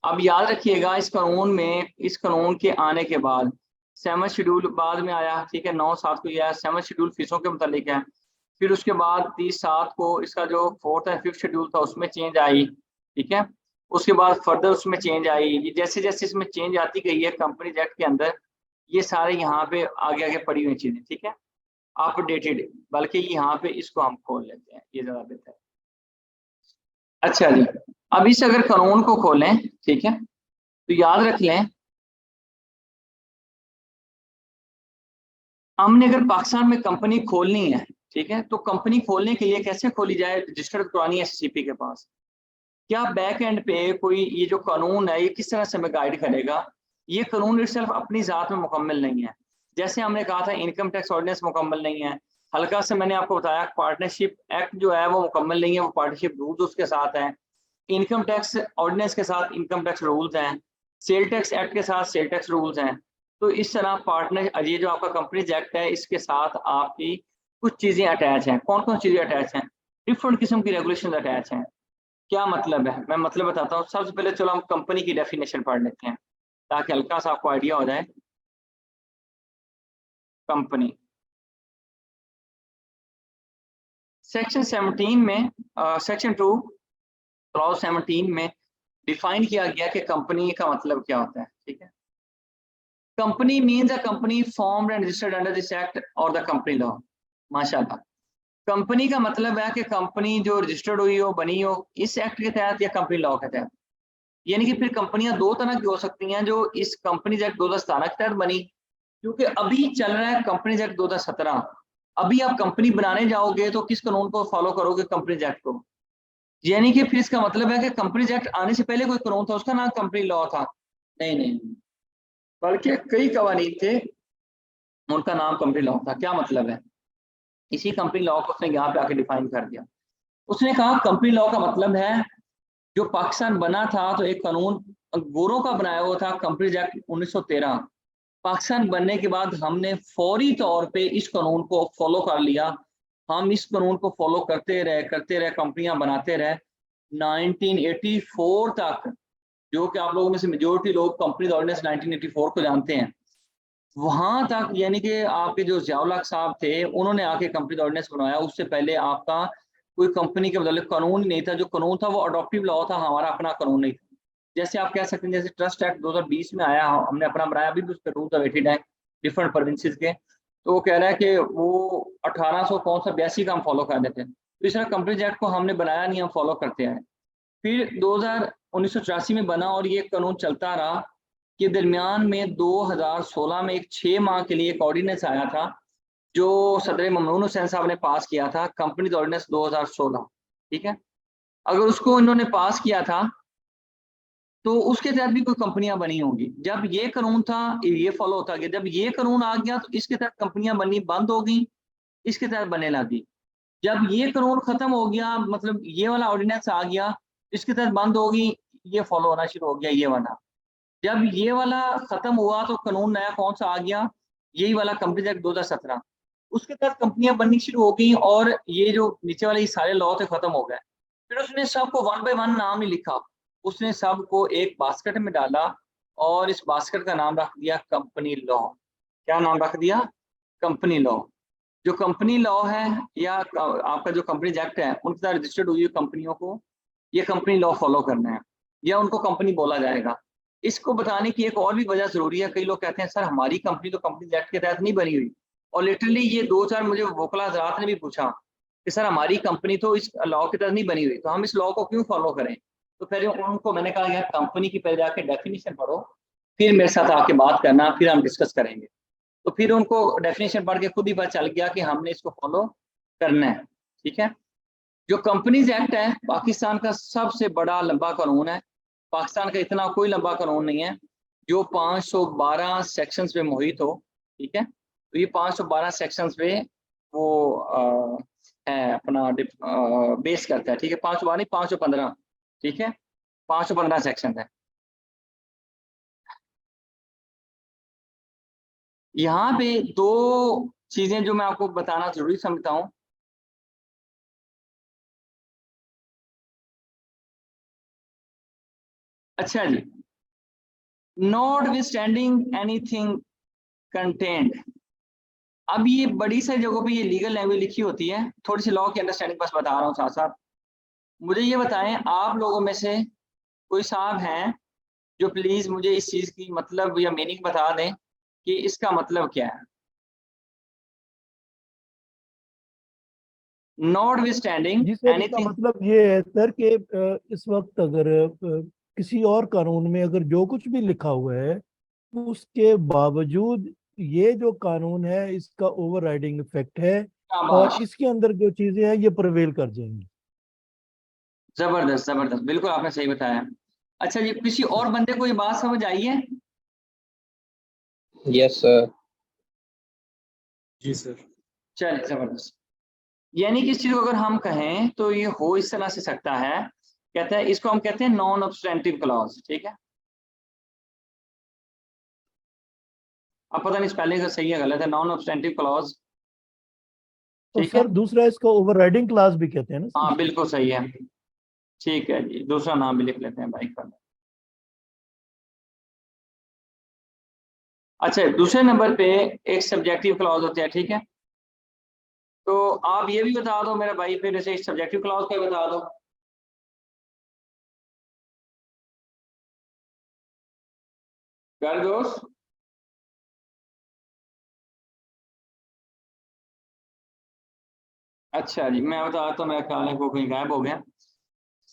अब याद रखिएगा इस कानून में, इस कानून के आने के बाद 7 शेड्यूल बाद में आया, ठीक है, 9/7 को यह 7 शेड्यूल फीसों के मुतालिक है। फिर उसके बाद 30/7 को इसका जो 4th एंड 5th शेड्यूल था उसमें चेंज आई, ठीक है। उसके बाद फर्दर उसमें चेंज आई। ये जैसे जैसे इसमें चेंज आती गई है कंपनीज एक्ट के अंदर, ये सारे यहाँ पे आगे आगे पड़ी हुई चीजें, ठीक है, अपडेटेड। बल्कि यहाँ पे इसको हम खोल लेते हैं, ये ज्यादा बेहतर है। अच्छा जी, अब इस अगर कानून को खोलें, ठीक है, तो याद रख लें हमने अगर पाकिस्तान में कंपनी खोलनी है, ठीक है, तो कंपनी खोलने के लिए कैसे खोली जाए, रजिस्टर्ड करवानी है एससीपी के पास। क्या बैक एंड पे कोई ये जो कानून है ये किस तरह से हमें गाइड करेगा? ये कानून इटसेल्फ अपनी जात में मुकम्मल नहीं है। जैसे हमने कहा था इनकम टैक्स ऑर्डिनेंस मुकम्मल नहीं है, हल्का से मैंने आपको बताया पार्टनरशिप एक्ट जो है वो मुकम्मल नहीं है, वो पार्टनरशिप रूल्स उसके साथ हैं, इनकम टैक्स ऑर्डिनेंस के साथ इनकम टैक्स रूल्स हैं, सेल टैक्स एक्ट के साथ सेल टैक्स रूल्स हैं। तो इस तरह पार्टनर ये जो आपका कंपनीज एक्ट है इसके साथ आपकी कुछ चीज़ें अटैच हैं। कौन कौन चीज़ें अटैच हैं? डिफरेंट किस्म की रेगुलेशन अटैच हैं। क्या मतलब है, मैं मतलब बताता हूँ। सबसे पहले चलो हम कंपनी की डेफिनेशन पढ़ लेते हैं ताकि हल्का सा आपको आइडिया हो जाए। कंपनी सेक्शन 17 में सेक्शन 2 क्लॉज 17 में डिफाइन किया गया कि कंपनी का मतलब क्या होता है, ठीक है। Company means a company formed and registered under this act और द कंपनी लॉ। माशाल्लाह, कंपनी का मतलब है कि कंपनी जो रजिस्टर्ड हुई हो, बनी हो इस एक्ट के तहत या कंपनी लॉ के तहत। यानी कि फिर कंपनियां दो तरह की हो सकती हैं, जो इस कंपनीज एक्ट 2017 के तहत बनी, क्योंकि अभी चल रहा है कंपनीज एक्ट 2017। अभी आप कंपनी बनाने जाओगे तो किस कानून को फॉलो करोगे? कंपनीज एक्ट को। यानी कि फिर इसका मतलब है कि कंपनीज एक्ट आने से पहले कोई कानून था उसका नाम कंपनी लॉ था? नहीं नहीं, बल्कि कई कवानीन थे उनका नाम कंपनी लॉ था। क्या मतलब है? इसी कंपनी लॉ को उसने यहाँ पे आके डिफाइन कर दिया। उसने कहा कंपनी लॉ का मतलब है जो पाकिस्तान बना था तो एक कानून गोरों का बनाया हुआ था, कंपनीज एक्ट 1913। पाकिस्तान बनने के बाद हमने फौरी तौर पे इस कानून को फॉलो कर लिया। हम इस कानून को फॉलो करते रहे, कंपनियां बनाते रहे 1984 तक, जो कि आप लोगों में से मेजोरिटी लोग कंपनी ऑर्डिनेंस 1984 को जानते हैं, वहां तक। यानी कि आपके जो ज़ियाउल हक साहब थे उन्होंने आके कंपनी ऑर्डिनेंस बनवाया। उससे पहले आपका कोई कंपनी के मतलब कानून नहीं था। जो कानून था वो अडॉप्टिव लॉ था, हमारा अपना कानून नहीं था। जैसे आप कह सकते हैं जैसे ट्रस्ट एक्ट 2020 में आया, हमने अपना बनाया, अभी भी उस पर रूल्स अवेटेड है डिफरेंट प्रोविंसेस के। तो वो कह रहा है कि वो 1800 कौन सा 82 का हम फॉलो कर देते हैं। तो इस तरह कंपनीज एक्ट को हमने बनाया नहीं, हम फॉलो करते हैं। फिर 1984 में बना और ये कानून चलता रहा के दरमियान में 2016 में एक 6 माह के लिए एक ऑर्डिनेंस आया था जो सदर ममनून हुसैन साहब ने पास किया था, कंपनीज ऑर्डिनेंस 2016, ठीक है। अगर उसको इन्होंने पास किया था तो उसके तहत भी कोई कंपनियां बनी होंगी। जब ये कानून था ये फॉलो होता गया, जब ये कानून आ गया तो इसके तहत कंपनियां बननी बंद हो गई, इसके तहत बनने लगी। जब ये कानून खत्म हो गया, मतलब ये वाला ऑर्डिनेंस आ गया, इसके तहत बंद होगी, ये फॉलो होना शुरू हो गया ये वाला। जब ये वाला खत्म हुआ तो कानून नया कौन सा आ गया? यही वाला कंपनीज एक्ट 2017। उसके तहत कंपनियां बननी शुरू हो गई और ये जो नीचे वाले सारे लॉ थे खत्म हो गए। फिर उसने सबको वन बाय वन नाम ही लिखा, उसने सबको एक बास्केट में डाला और इस बास्केट का नाम रख दिया कंपनी लॉ। क्या नाम रख दिया? Company law. जो कंपनी लॉ है या आपका जो कंपनीज एक्ट है उनके साथ रजिस्टर्ड हुई कंपनियों को ये कंपनी लॉ फॉलो करना है या उनको कंपनी बोला जाएगा। इसको बताने की एक और भी वजह जरूरी है। कई लोग कहते हैं सर हमारी कंपनी तो कंपनी एक्ट के तहत नहीं बनी हुई, और लिटरली ये 2-4 मुझे वोकला हजरात ने भी पूछा कि सर हमारी कंपनी तो इस लॉ के तहत नहीं बनी हुई, तो हम इस लॉ को क्यों फॉलो करें? तो फिर उनको मैंने कहा यार कंपनी की पहले जाके डेफिनेशन पढ़ो, फिर मेरे साथ आके बात करना, फिर हम डिस्कस करेंगे। तो फिर उनको डेफिनेशन पढ़ के खुद ही पता चल गया कि हमने इसको फॉलो करना है, ठीक है। जो कंपनीज एक्ट है पाकिस्तान का सबसे बड़ा लंबा कानून है। पाकिस्तान का इतना कोई लंबा कानून नहीं है जो 512 सेक्शंस पे मोहित हो, ठीक है। तो ये 512 सेक्शंस पे वो है अपना बेस करता है, ठीक है। 512 नहीं 515, ठीक है, 515 सेक्शन है। यहाँ पे दो चीजें जो मैं आपको बताना जरूरी समझता हूँ। अच्छा जी, notwithstanding anything contained, अब ये बड़ी सारी जगहों पे ये लीगल लैंग्वेज लिखी होती है, थोड़ी सी लॉ की अंडरस्टैंडिंग बस बता रहा हूँ साथ साथ। मुझे ये बताएं, आप लोगों में से कोई साहब हैं जो प्लीज मुझे इस चीज की मतलब या मीनिंग बता दें कि इसका मतलब क्या है। नॉट विद स्टैंडिंग जी सर, इसका एनीथिंग। मतलब ये है सर कि इस वक्त अगर किसी और कानून में अगर जो कुछ भी लिखा हुआ है, उसके बावजूद ये जो कानून है इसका ओवरराइडिंग इफेक्ट है और शाबाश, इसके अंदर जो चीजें हैं ये प्रिवेल कर जाएंगी। जबरदस्त जबरदस्त, बिल्कुल आपने सही बताया। अच्छा जी, किसी और बंदे को ये बात समझ आई है? Yes sir. जी सर। चलिए जबरदस्त। यानी कि इस चीज को अगर हम कहें तो ये हो इस तरह से सकता है, कहते हैं इसको हम कहते हैं नॉन ऑब्स्टेंटिव क्लॉज, ठीक है। अब पता नहीं स्पेलिंग सही है गलत है, नॉन ऑब्स्टेंटिव क्लॉज, और ठीक है। सर दूसरा इसका ओवरराइडिंग क्लास भी कहते हैं ना सर? हाँ बिल्कुल सही है, ठीक है जी, दूसरा नाम भी लिख लेते हैं बाइक पर। अच्छा, दूसरे नंबर पे एक सब्जेक्टिव क्लॉज होता है, ठीक है। तो आप ये भी बता दो मेरा भाई, फिर इसे सब्जेक्टिव क्लॉज का बता दो। कर दोस्त। अच्छा जी, मैं बताता हूँ, मेरा ख्याल है वो कहीं गायब हो गया।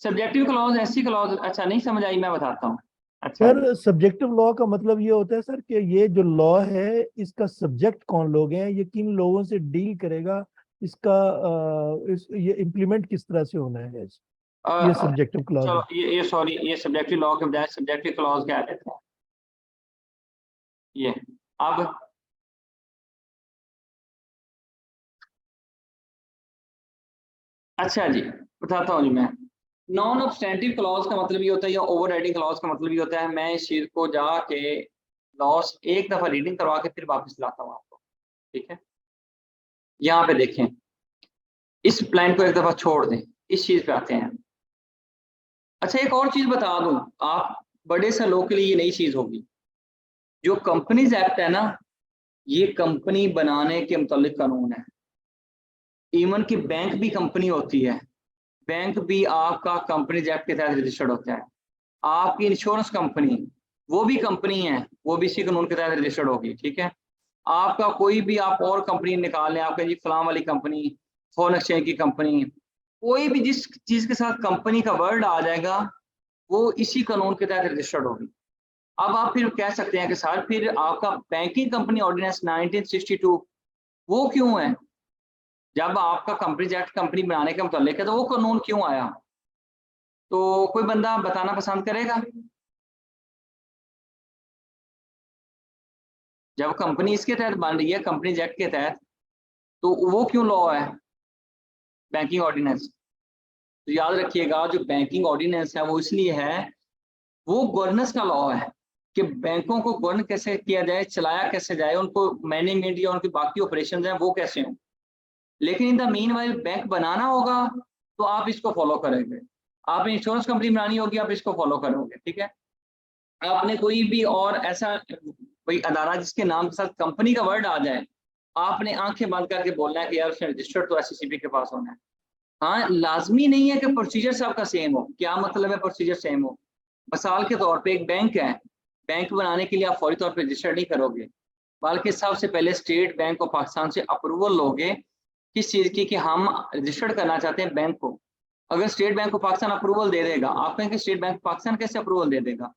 सब्जेक्टिव क्लॉज ऐसी क्लॉज, अच्छा नहीं समझ आई, मैं बताता हूँ। अच्छा जी, सर सब्जेक्टिव लॉ का मतलब ये होता है सर कि ये जो लॉ है इसका सब्जेक्ट कौन लोग हैं, ये किन लोगों से डील करेगा, इसका ये इम्प्लीमेंट किस तरह से होना है, ये सब्जेक्टिव क्लॉज चलो है। ये सॉरी, ये सब्जेक्टिव लॉ के बजाय सब्जेक्टिव क्लॉज क्या कहते हैं ये। अब अच्छा जी, बताता हूँ जी मैं। नॉन ऑब्स्टेंटिव क्लॉज का मतलब ये होता है, या ओवरराइडिंग क्लॉज का मतलब ये होता है, मैं इस चीज को जाके लॉस एक दफा रीडिंग करवा के फिर वापस लाता हूँ आपको, ठीक है। यहाँ पे देखें, इस प्लान को एक दफा छोड़ दें, इस चीज पे आते हैं। अच्छा एक और चीज बता दूं, आप बड़े से लोग के लिए ये नई चीज होगी, जो कंपनीज एक्ट है ना, ये कंपनी बनाने के मुतालिक कानून है। इवन की बैंक भी कंपनी होती है, बैंक भी आपका कंपनीज एक्ट के तहत रजिस्टर्ड होता है। आपकी इंश्योरेंस कंपनी, वो भी कंपनी है, वो भी इसी कानून के तहत रजिस्टर्ड होगी, ठीक है। आपका कोई भी आप और कंपनी निकाल लें, आपका जी फलां वाली कंपनी, फॉरेन एक्सचेंज की कंपनी, कोई भी जिस चीज के साथ कंपनी का वर्ड आ जाएगा वो इसी कानून के तहत रजिस्टर्ड होगी। अब आप फिर कह सकते हैं कि सर फिर आपका बैंकिंग कंपनी ऑर्डिनेंस 1962 वो क्यों है? जब आपका कंपनी एक्ट कंपनी बनाने के मुतालिक है तो वो कानून क्यों आया? तो कोई बंदा बताना पसंद करेगा? जब कंपनी इसके तहत बन रही है, कंपनी एक्ट के तहत, तो वो क्यों लॉ है, बैंकिंग ऑर्डिनेंस? तो याद रखिएगा, जो बैंकिंग ऑर्डिनेंस है वो इसलिए है, वो गवर्नेंस का लॉ है कि बैंकों को गवर्न कैसे किया जाए, चलाया कैसे जाए, उनको मैनेजमेंट या उनकी बाकी ऑपरेशन है वो कैसे हों। लेकिन in the meanwhile bank बनाना होगा तो आप इसको फॉलो करेंगे, आपने इंश्योरेंस कंपनी बनानी होगी आप इसको फॉलो करोगे, ठीक है। आपने कोई भी और ऐसा कोई अदारा जिसके नाम के साथ कंपनी का वर्ड आ जाए, आपने आंखें बंद करके बोलना है कि यार उसने रजिस्टर्ड तो एससीसीपी के पास होना है। हाँ, लाजमी नहीं है कि प्रोसीजर सबका सेम हो। क्या मतलब है प्रोसीजर सेम हो? मिसाल के तौर पे एक बैंक है, बैंक बनाने के लिए आप फौरी तौर पे रजिस्टर नहीं करोगे, बल्कि सबसे पहले स्टेट बैंक ऑफ पाकिस्तान से अप्रूवल लोगे। किस चीज़ की? कि हम रजिस्टर्ड करना चाहते हैं बैंक को। अगर State Bank of Pakistan approval दे देगा, आप कहेंगे स्टेट बैंक ऑफ पाकिस्तान कैसे अप्रूवल दे देगा?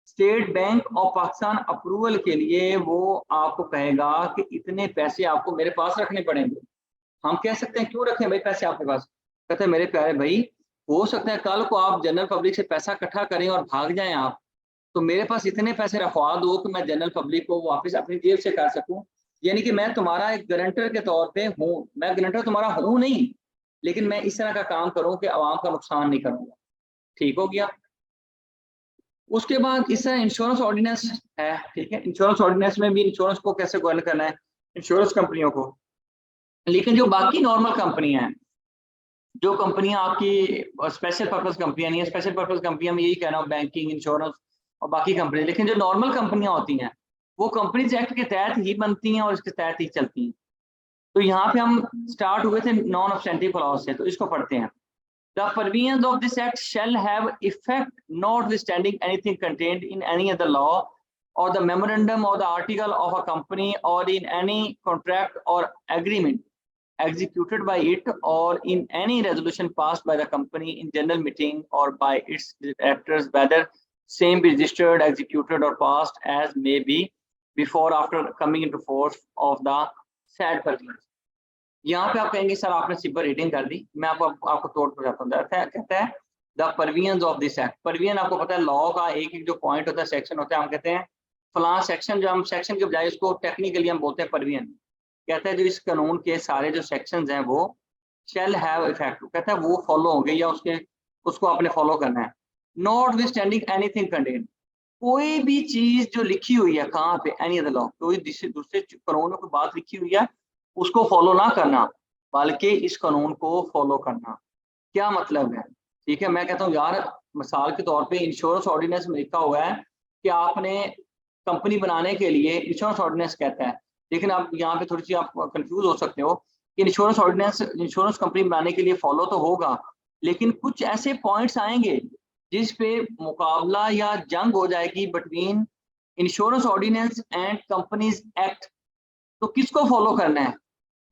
State Bank of Pakistan approval के लिए वो आपको कहेगा कि इतने पैसे आपको मेरे पास रखने पड़ेंगे। हम कह सकते हैं क्यों रखें भाई पैसे आपके पास? कहते हैं मेरे प्यारे भाई, हो सकता है कल को आप जनरल पब्लिक से पैसा इकट्ठा करें और भाग जाएं आप, तो मेरे पास इतने पैसे रखवा दो कि मैं जनरल पब्लिक को वापस अपनी जेब से कर सकूं। यानी कि मैं तुम्हारा एक गारंटर के तौर पे हूँ, मैं गारंटर तुम्हारा हूँ नहीं, लेकिन मैं इस तरह का काम करूं कि आवाम का नुकसान नहीं करूंगा। ठीक हो गया। उसके बाद इस तरह इंश्योरेंस ऑर्डिनेंस है, ठीक है। इंश्योरेंस ऑर्डिनेंस में भी इंश्योरेंस को कैसे गवर्न करना है, इंश्योरेंस कंपनियों को। लेकिन जो बाकी नॉर्मल कंपनियां हैं, जो कंपनियां आपकी स्पेशल पर्पस कंपनियां नहीं है, स्पेशल पर्पस कंपनियां में यही कह रहा हूँ, बैंकिंग, इंश्योरेंस और बाकी कंपनी, लेकिन जो नॉर्मल कंपनियां होती हैं वो कंपनीज एक्ट के तहत ही बनती हैं और इसके तहत ही चलती हैं। तो यहाँ पे हम स्टार्ट हुए थे नॉन ऑब्स्टेंटिव क्लॉज से, तो इसको पढ़ते हैं। The provisions of this act shall have effect notwithstanding anything contained in any other law or the memorandum or the article of a company or in any contract or agreement executed by it or in any resolution passed by the company in general meeting or by its directors, whether same be registered, executed or passed as may be before after coming into force of the said provisions। यहाँ पे आप कहेंगे सर आपने सिंपल रीडिंग कर दी, मैं आपको तोड़ कर जाता हूँ। कहता है द परवियंस ऑफ दिस एक्ट। परवियन आपको पता है लॉ का एक एक जो पॉइंट होता है, सेक्शन होता है, हम कहते हैं फलां सेक्शन, जो हम सेक्शन के बजाय उसको टेक्निकली हम बोलते हैं परवियन। कहता है जो इस कानून के सारे जो सेक्शंस हैं वो शैल हैव इफेक्ट, कहता है वो फॉलो होंगे या उसको आपने फॉलो करना है। Not with standing anything contain, कोई भी चीज जो लिखी हुई है कहाँ पे, एनी अदर लॉ, कोई दूसरे कानून में कोई बात लिखी हुई है उसको फॉलो ना करना, बल्कि इस कानून को फॉलो करना। क्या मतलब है? ठीक है, मैं कहता हूँ यार मिसाल के तौर पे इंश्योरेंस ऑर्डिनेंस में लिखा हुआ है कि आपने कंपनी बनाने के लिए इंश्योरेंस ऑर्डिनेंस कहता है, लेकिन आप यहाँ पे थोड़ी सी आप कंफ्यूज हो सकते हो कि इंश्योरेंस ऑर्डिनेंस इंश्योरेंस कंपनी बनाने के लिए फॉलो तो होगा, लेकिन कुछ ऐसे पॉइंट्स आएंगे जिस पे मुकाबला या जंग हो जाएगी between insurance ordinance and companies act. तो किसको फॉलो करना है?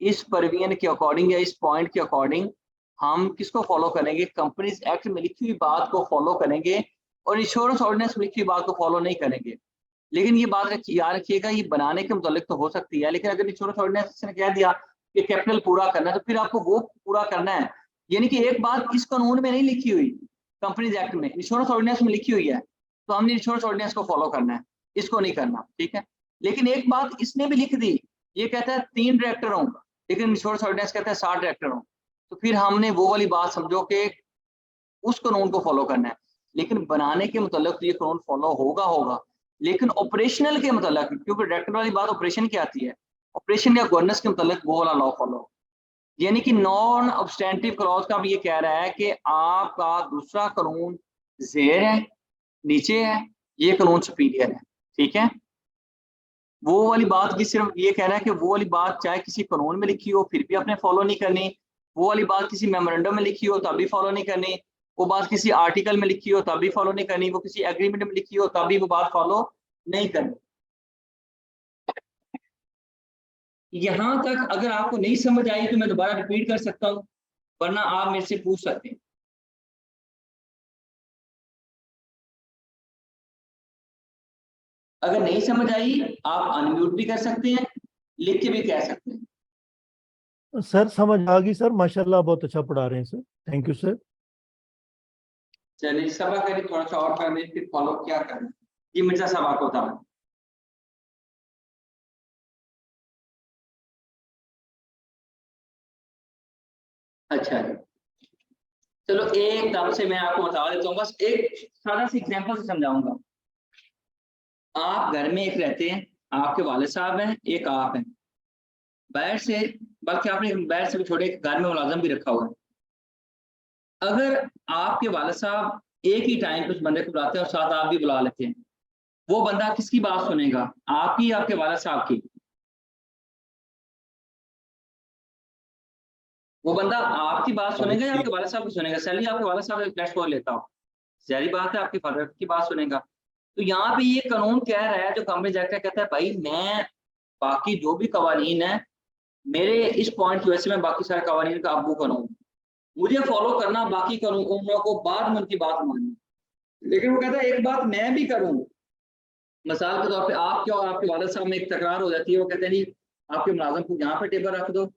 इस परवियन के अकॉर्डिंग या इस पॉइंट के अकॉर्डिंग हम किसको फॉलो करेंगे? कंपनीज एक्ट में लिखी हुई बात को फॉलो करेंगे और इंश्योरेंस ऑर्डिनेंस में लिखी हुई बात को फॉलो नहीं करेंगे। लेकिन ये बात याद रखिएगा, ये बनाने के मुतालिक तो हो सकती है, लेकिन अगर इंश्योरेंस ऑर्डिनेंस ने कह दिया कि कैपिटल पूरा करना है तो फिर आपको वो पूरा करना है। यानी कि एक बात इस कानून में नहीं लिखी हुई, कंपनीज एक्ट में, इंश्योरेंस ऑर्डिनेंस में लिखी हुई है, तो हमने इंश्योरेंस ऑर्डिनेंस को फॉलो करना है, इसको नहीं करना। ठीक है, लेकिन एक बात इसने भी लिख दी, ये कहता है 3 डायरेक्टर हों, लेकिन इंश्योरेंस ऑर्डिनेंस कहता है 60 डायरेक्टर हों, तो फिर हमने वो वाली बात समझो कि उस कानून को फॉलो करना है। लेकिन बनाने के मुतालिक तो ये कानून फॉलो होगा, लेकिन ऑपरेशनल के मुतालिक, क्योंकि डायरेक्टर वाली बात ऑपरेशन की आती है, ऑपरेशन या गवर्नेंस के मुतालिक वो वाला लॉ फॉलो। यानी कि नॉन ऑब्स्टेंटिव क्लॉज का भी ये कह रहा है कि आपका दूसरा कानून ज़ेर है, नीचे है, ये कानून सुपीरियर है। ठीक है, वो वाली बात की सिर्फ ये कह रहा है कि वो वाली बात चाहे किसी कानून में लिखी हो फिर भी आपने फॉलो नहीं करनी, वो वाली बात किसी मेमोरेंडम में लिखी हो तब भी फॉलो नहीं करनी, वो बात किसी आर्टिकल में लिखी हो तब भी फॉलो नहीं करनी, वो किसी एग्रीमेंट में लिखी हो तब भी वो बात फॉलो नहीं करनी। यहाँ तक अगर आपको नहीं समझ आई तो मैं दोबारा रिपीट कर सकता हूँ, वरना आप मेरे से पूछ सकते हैं। अगर नहीं समझ आई आप अनम्यूट भी कर सकते हैं, लिख के भी कह सकते हैं। सर समझ आ गई सर, माशाल्लाह बहुत अच्छा पढ़ा रहे हैं सर, थैंक यू सर। चलिए सभा करें, थोड़ा सा और करने फिर फॉलो क्या करना ये मिर्जा साहब आपको बता। अच्छा चलो एक तरह से मैं आपको बता देता हूँ, बस एक सादा सी एग्जांपल से समझाऊंगा। आप घर में एक रहते हैं, आपके वालिद साहब हैं, एक आप हैं, बाहर से, बल्कि आपने बाहर से भी छोटे घर में मुलाजम भी रखा हुआ है। अगर आपके वालिद साहब एक ही टाइम पे उस बंदे को बुलाते हैं और साथ आप भी बुला लेते हैं, वो बंदा किसकी बात सुनेगा, आपकी या आपके वालिद साहब की? वो बंदा आपकी बात सुनेगा या आपके वालिद साहब की सुनेगा? सैलरी आपके वालिद साहब लेट्स को लेता हो, जाहिर बात है आपके फादर की बात सुनेगा। तो यहाँ पे ये कानून कह रहा है, जो कंपनीज एक्ट कहता है भाई मैं बाकी जो भी कवानीन है मेरे इस पॉइंट की वजह से मैं बाकी सारे कवानीन का अबू करूँ, मुझे फॉलो करना, बाकी कानूनों को बाद में उनकी बात माननी। लेकिन वो कहता है एक बात मैं भी करूँ, मिसाल के तौर पे आपके और आपके वालिद साहब में एक तकरार हो जाती है, वो कहते हैं नहीं आपके मुलाजिम को यहाँ पे टेबल रख दो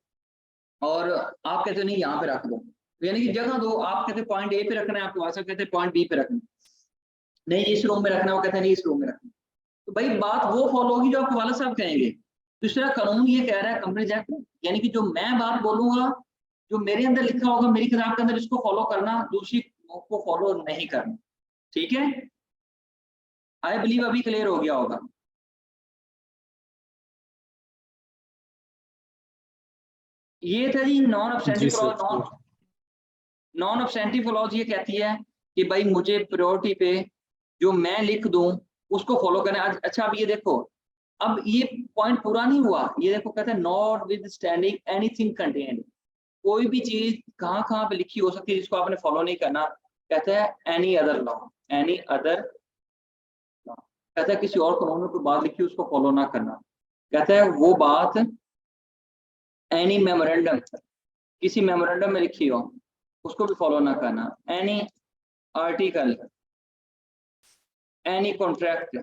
और आप कहते नहीं यहाँ पे रख दो, यानी कि जगह दो, आप कहते पॉइंट ए पे रखना है, आपके वालिद साहब कहते हैं पॉइंट बी पे रखना, नहीं इस रूम में रखना, वो कहते हैं नहीं इस रूम में रखना। तो भाई बात वो फॉलो होगी जो आपके वालिद साहब कहेंगे। दूसरा कानून ये कह रहा है कंपनीज एक्ट, यानी कि जो मैं बात बोलूंगा, जो मेरे अंदर लिखा होगा मेरी किताब के अंदर, इसको फॉलो करना, दूसरी को फॉलो नहीं करना। ठीक है, आई बिलीव अभी क्लियर हो गया होगा। ये था जी नॉन ऑब्स्टेंटिव क्लॉज। नॉन ऑब्स्टेंटिव क्लॉज ये कहती है कि भाई मुझे प्रायोरिटी पे जो मैं लिख दूं उसको फॉलो करना है। अच्छा अब ये देखो, अब ये पॉइंट पूरा नहीं हुआ, ये देखो कहते हैं not with standing anything contained, कोई भी चीज कहाँ पे लिखी हो सकती है जिसको आपने फॉलो नहीं करना, कहते हैं any other law, any other law, कहता है किसी और कानून में कोई बात लिखी उसको फॉलो ना करना, कहता है वो बात एनी मेमोरेंडम, किसी मेमोरेंडम में लिखी हो उसको भी फॉलो ना करना, एनी आर्टिकल, एनी कॉन्ट्रैक्ट,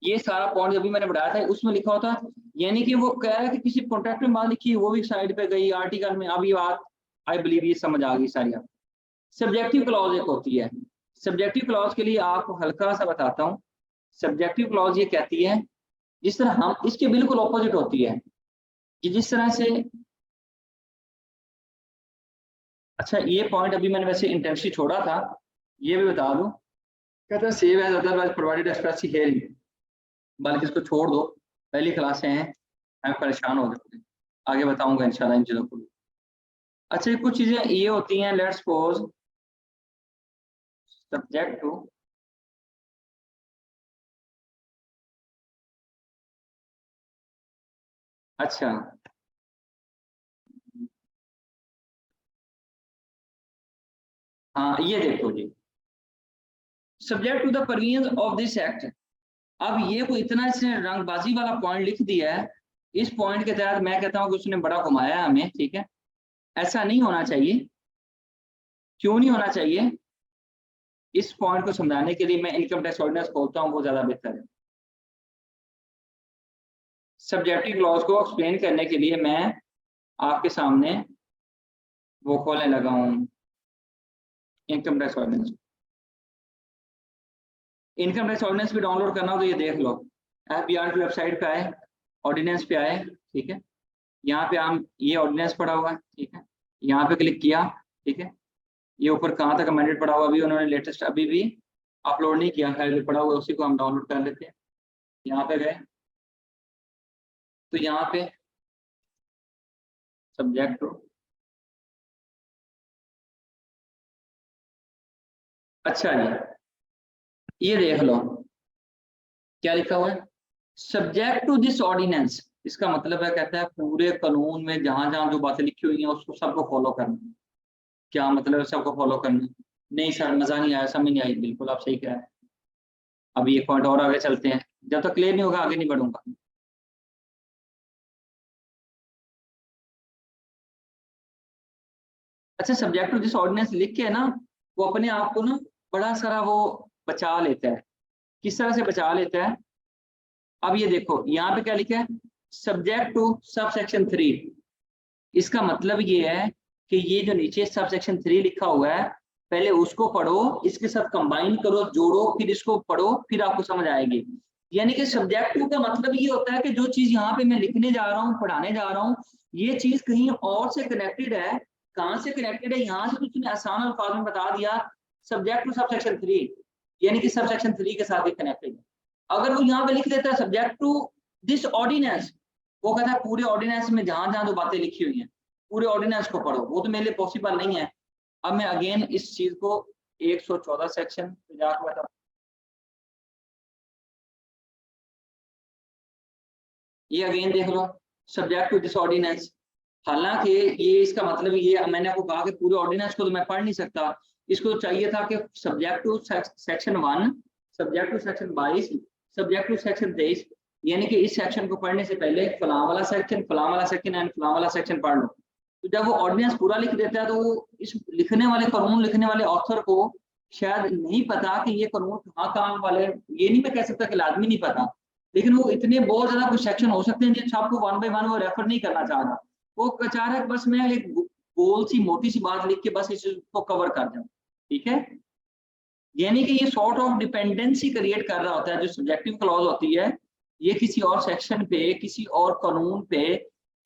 ये सारा पॉइंट जब भी मैंने बढ़ाया था उसमें लिखा होता, यानी कि वो कह रहा है कि किसी कॉन्ट्रैक्ट में बात लिखी वो भी साइड पे गई, आर्टिकल में, अब ये बात आई बिलीव ये समझ आ गई सारी। आप सब्जेक्टिव क्लॉज एक होती है, सब्जेक्टिव क्लॉज के लिए आपको हल्का सा बताता हूँ। सब्जेक्टिव क्लॉज ये कहती है, जिस तरह हम इसके बिल्कुल ऑपोजिट होती है कि जिस तरह से, अच्छा ये पॉइंट अभी मैंने वैसे इंटेंशनली छोड़ा था, ये भी बता दूं, कहता है save as otherwise provided expressly here, बल्कि इसको छोड़ दो, पहली क्लासें हैं, मैं परेशान हो जाऊंगी, आगे बताऊंगा इंशाल्लाह इन चीजों को। अच्छा कुछ चीजें ये होती हैं, लेट्स सपोज सब्जेक्ट टू, अच्छा हाँ ये देखो जी, subject to the provisions of this act, अब ये कोई इतना इसने रंगबाजी वाला पॉइंट लिख दिया है, इस पॉइंट के तहत मैं कहता हूँ कि उसने बड़ा घुमाया है हमें, ठीक है, ऐसा नहीं होना चाहिए। क्यों नहीं होना चाहिए, इस पॉइंट को समझाने के लिए मैं इनकम टैक्स ऑर्डिनेंस खोलता हूँ, वो ज्यादा बेहतर है। सब्जेक्टिव क्लॉज को एक्सप्लेन करने के लिए मैं आपके सामने वो खोलने लगा हूँ income tax ordinance. Income tax ordinance भी डाउनलोड करना हो तो ये देख लो, FBR की वेबसाइट पे आए, ऑर्डिनेंस पे आए, ठीक है, यहाँ पे हम ये ऑर्डिनेंस पड़ा हुआ है, ठीक है, यहाँ पे क्लिक किया, ठीक है, ये ऊपर कहाँ तक अमेंडेड पड़ा हुआ, अभी उन्होंने लेटेस्ट अभी भी अपलोड नहीं किया है, पड़ा हुआ उसी को हम डाउनलोड कर लेते हैं। यहाँ पे गए तो यहाँ पे सब्जेक्ट टू, अच्छा जी ये देख लो क्या लिखा हुआ है, सब्जेक्ट टू दिस ऑर्डिनेंस, इसका मतलब है कहता है पूरे कानून में जहां जहां जो बातें लिखी हुई हैं उसको सबको फॉलो करना। क्या मतलब है सबको फॉलो करना? नहीं सर मजा नहीं आया, समझ नहीं आई, बिल्कुल आप सही कह रहे हैं। अभी एक पॉइंट और आगे चलते हैं, जब तक क्लियर नहीं होगा आगे नहीं बढ़ूंगा। अच्छा सब्जेक्ट टू दिस ऑर्डिनेंस लिख के ना वो अपने आप को ना बड़ा सारा वो बचा लेता है, किस तरह से बचा लेता है, अब ये देखो यहाँ पे क्या लिखा है, सब्जेक्ट टू सब सेक्शन 3, इसका मतलब ये है कि ये जो नीचे सब सेक्शन 3 लिखा हुआ है पहले उसको पढ़ो, इसके साथ कंबाइन करो, जोड़ो, फिर इसको पढ़ो, फिर आपको समझ आएगी। यानी कि सब्जेक्ट टू का मतलब ये होता है कि जो चीज यहाँ पे मैं लिखने जा रहा हूँ, पढ़ाने जा रहा हूँ, ये चीज कहीं और से कनेक्टेड है। कहाँ से कनेक्टेड है, यहाँ से तो तुमने आसान अल्फाज में बता दिया, सब्जेक्ट टू सब सेक्शन 3, यानी कि सब सेक्शन 3 के साथ ही कनेक्टेड है। अगर वो यहाँ पे लिख देता है सब्जेक्ट टू दिस ऑर्डिनेंस, वो कहता है पूरे ऑर्डिनेंस में जहां जहां जो बातें लिखी हुई हैं पूरे ऑर्डिनेंस को पढ़ो, वो तो मेरे लिए पॉसिबल नहीं है। अब मैं अगेन इस चीज को 114 सेक्शन पे जाकर बताऊं, ये अगेन देख लो सब्जेक्ट टू दिस ऑर्डिनेंस, हालांकि ये इसका मतलब ये मैंने आपको कहा कि पूरे ऑर्डिनेंस को तो मैं पढ़ नहीं सकता, इसको तो चाहिए था कि subject to section 1, subject to section 22, subject to section 23, यानी कि इस सेक्शन को पढ़ने से पहले फलां वाला सेक्शन, फलां वाला सेक्शन एंड फलां वाला सेक्शन पढ़ लो। तो जब वो ऑर्डिनेंस पूरा लिख देता है तो वो इस लिखने वाले कानून लिखने वाले ऑथर को शायद नहीं पता कि ये कानून कहाँ कहाँ वाले, ये नहीं मैं कह सकता कि लाजमी नहीं पता, लेकिन वो इतने बहुत ज्यादा कुछ सेक्शन हो सकते हैं जिन आपको 1 बाय 1 वो रेफर नहीं करना चाह रहा, वो चाह रहा है बस मैं एक गोल सी मोटी सी बात लिख के बस इस चीज को कवर कर जाऊं, ठीक है। यानी कि ये सॉर्ट ऑफ डिपेंडेंसी क्रिएट कर रहा होता है, जो सब्जेक्टिव क्लॉज होती है ये किसी और सेक्शन पे, किसी और कानून पे,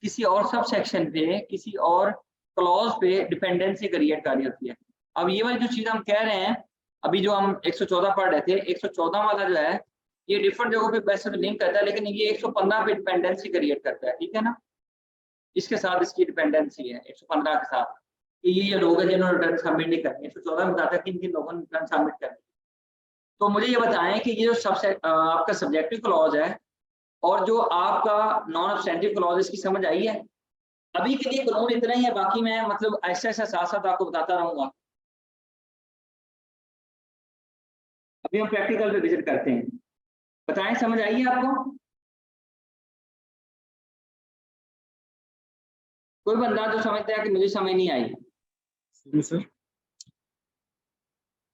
किसी और सब सेक्शन पे, किसी और क्लॉज पे डिपेंडेंसी क्रिएट कर रही होती है। अब ये वाली जो चीज हम कह रहे हैं, अभी जो हम 114 पढ़ रहे थे, 114 वाला जो है ये डिफरेंट जगहों पे वैसे लिंक करता है, लेकिन ये 115 पे डिपेंडेंसी क्रिएट करता है, ठीक है ना, इसके साथ इसकी डिपेंडेंसी है 115 के साथ कि ये लोग हैं जिन्होंने रिटर्न सबमिट नहीं करनी। 114 में बताता है किन किन लोगों ने रिटर्न सबमिट करनी। तो मुझे ये बताएं कि ये जो सबसे आपका सब्जेक्टिव क्लॉज है और जो आपका नॉन सब्सटेंटिव क्लॉज की समझ आई है। अभी के लिए कानून इतना ही है, बाकी मैं मतलब ऐसा ऐसा साथ साथ आपको बताता रहूंगा। अभी हम प्रैक्टिकल पे विजिट करते हैं। बताएं, समझ आई है आपको? कोई बंदा जो समझता है कि मुझे समझ नहीं आई? सर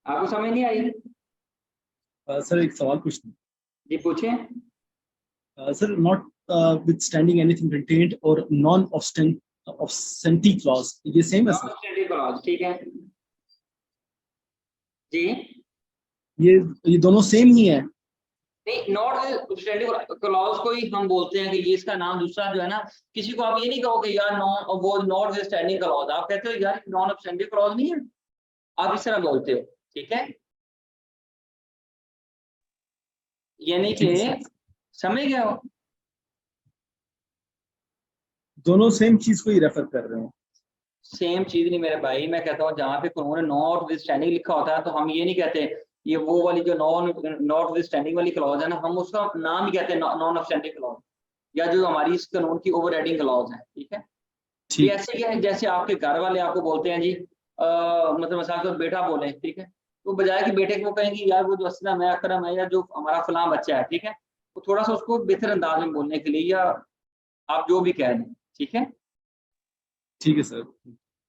आपको समझ नहीं आई? सर एक सवाल पूछना। जी पूछे। Sir not withstanding anything contained और non obscenity clause ये सेम है सर? सब्सटेंटिव क्लॉज, ठीक है जी। ये दोनों सेम ही है? नहीं, नॉट सब्सटेंटिव क्लॉज को ही हम बोलते हैं कि ये इसका नाम दूसरा जो है ना। किसी को आप ये नहीं कहोगे यार नॉन, वो नॉट सब्सटेंटिव क्लॉज, आप कहते हो यार नॉन सब्सटेंटिव क्लॉज नहीं है, आप इस तरह बोलते हो, ठीक है। यानी कि समझ गए हो? दोनों सेम चीज को ही रेफर कर रहे हैं? सेम चीज नहीं मेरे भाई, मैं कहता हूँ जहाँ पे कानून नॉट विथस्टैंडिंग लिखा होता है तो हम ये नहीं कहते ये वो वाली जो नॉट विथस्टैंडिंग वाली क्लॉज है ना, हम उसका नाम ही कहते हैं नॉन अपस्टैंडिंग क्लॉज, या जो हमारी इस कानून की ओवरराइडिंग क्लॉज है, ठीक है। ये ऐसे ही है जैसे आपके घर वाले आपको बोलते हैं जी मतलब मिसाल के बेटा बोले, ठीक है, तो बजाय कि बेटे को कहेंगे यार वो जो असलम है, अकरम है, या जो हमारा फलां बच्चा है, ठीक है, तो थोड़ा सा उसको बेहतर अंदाज में बोलने के लिए या आप जो भी कह दें, ठीक है। ठीक है सर।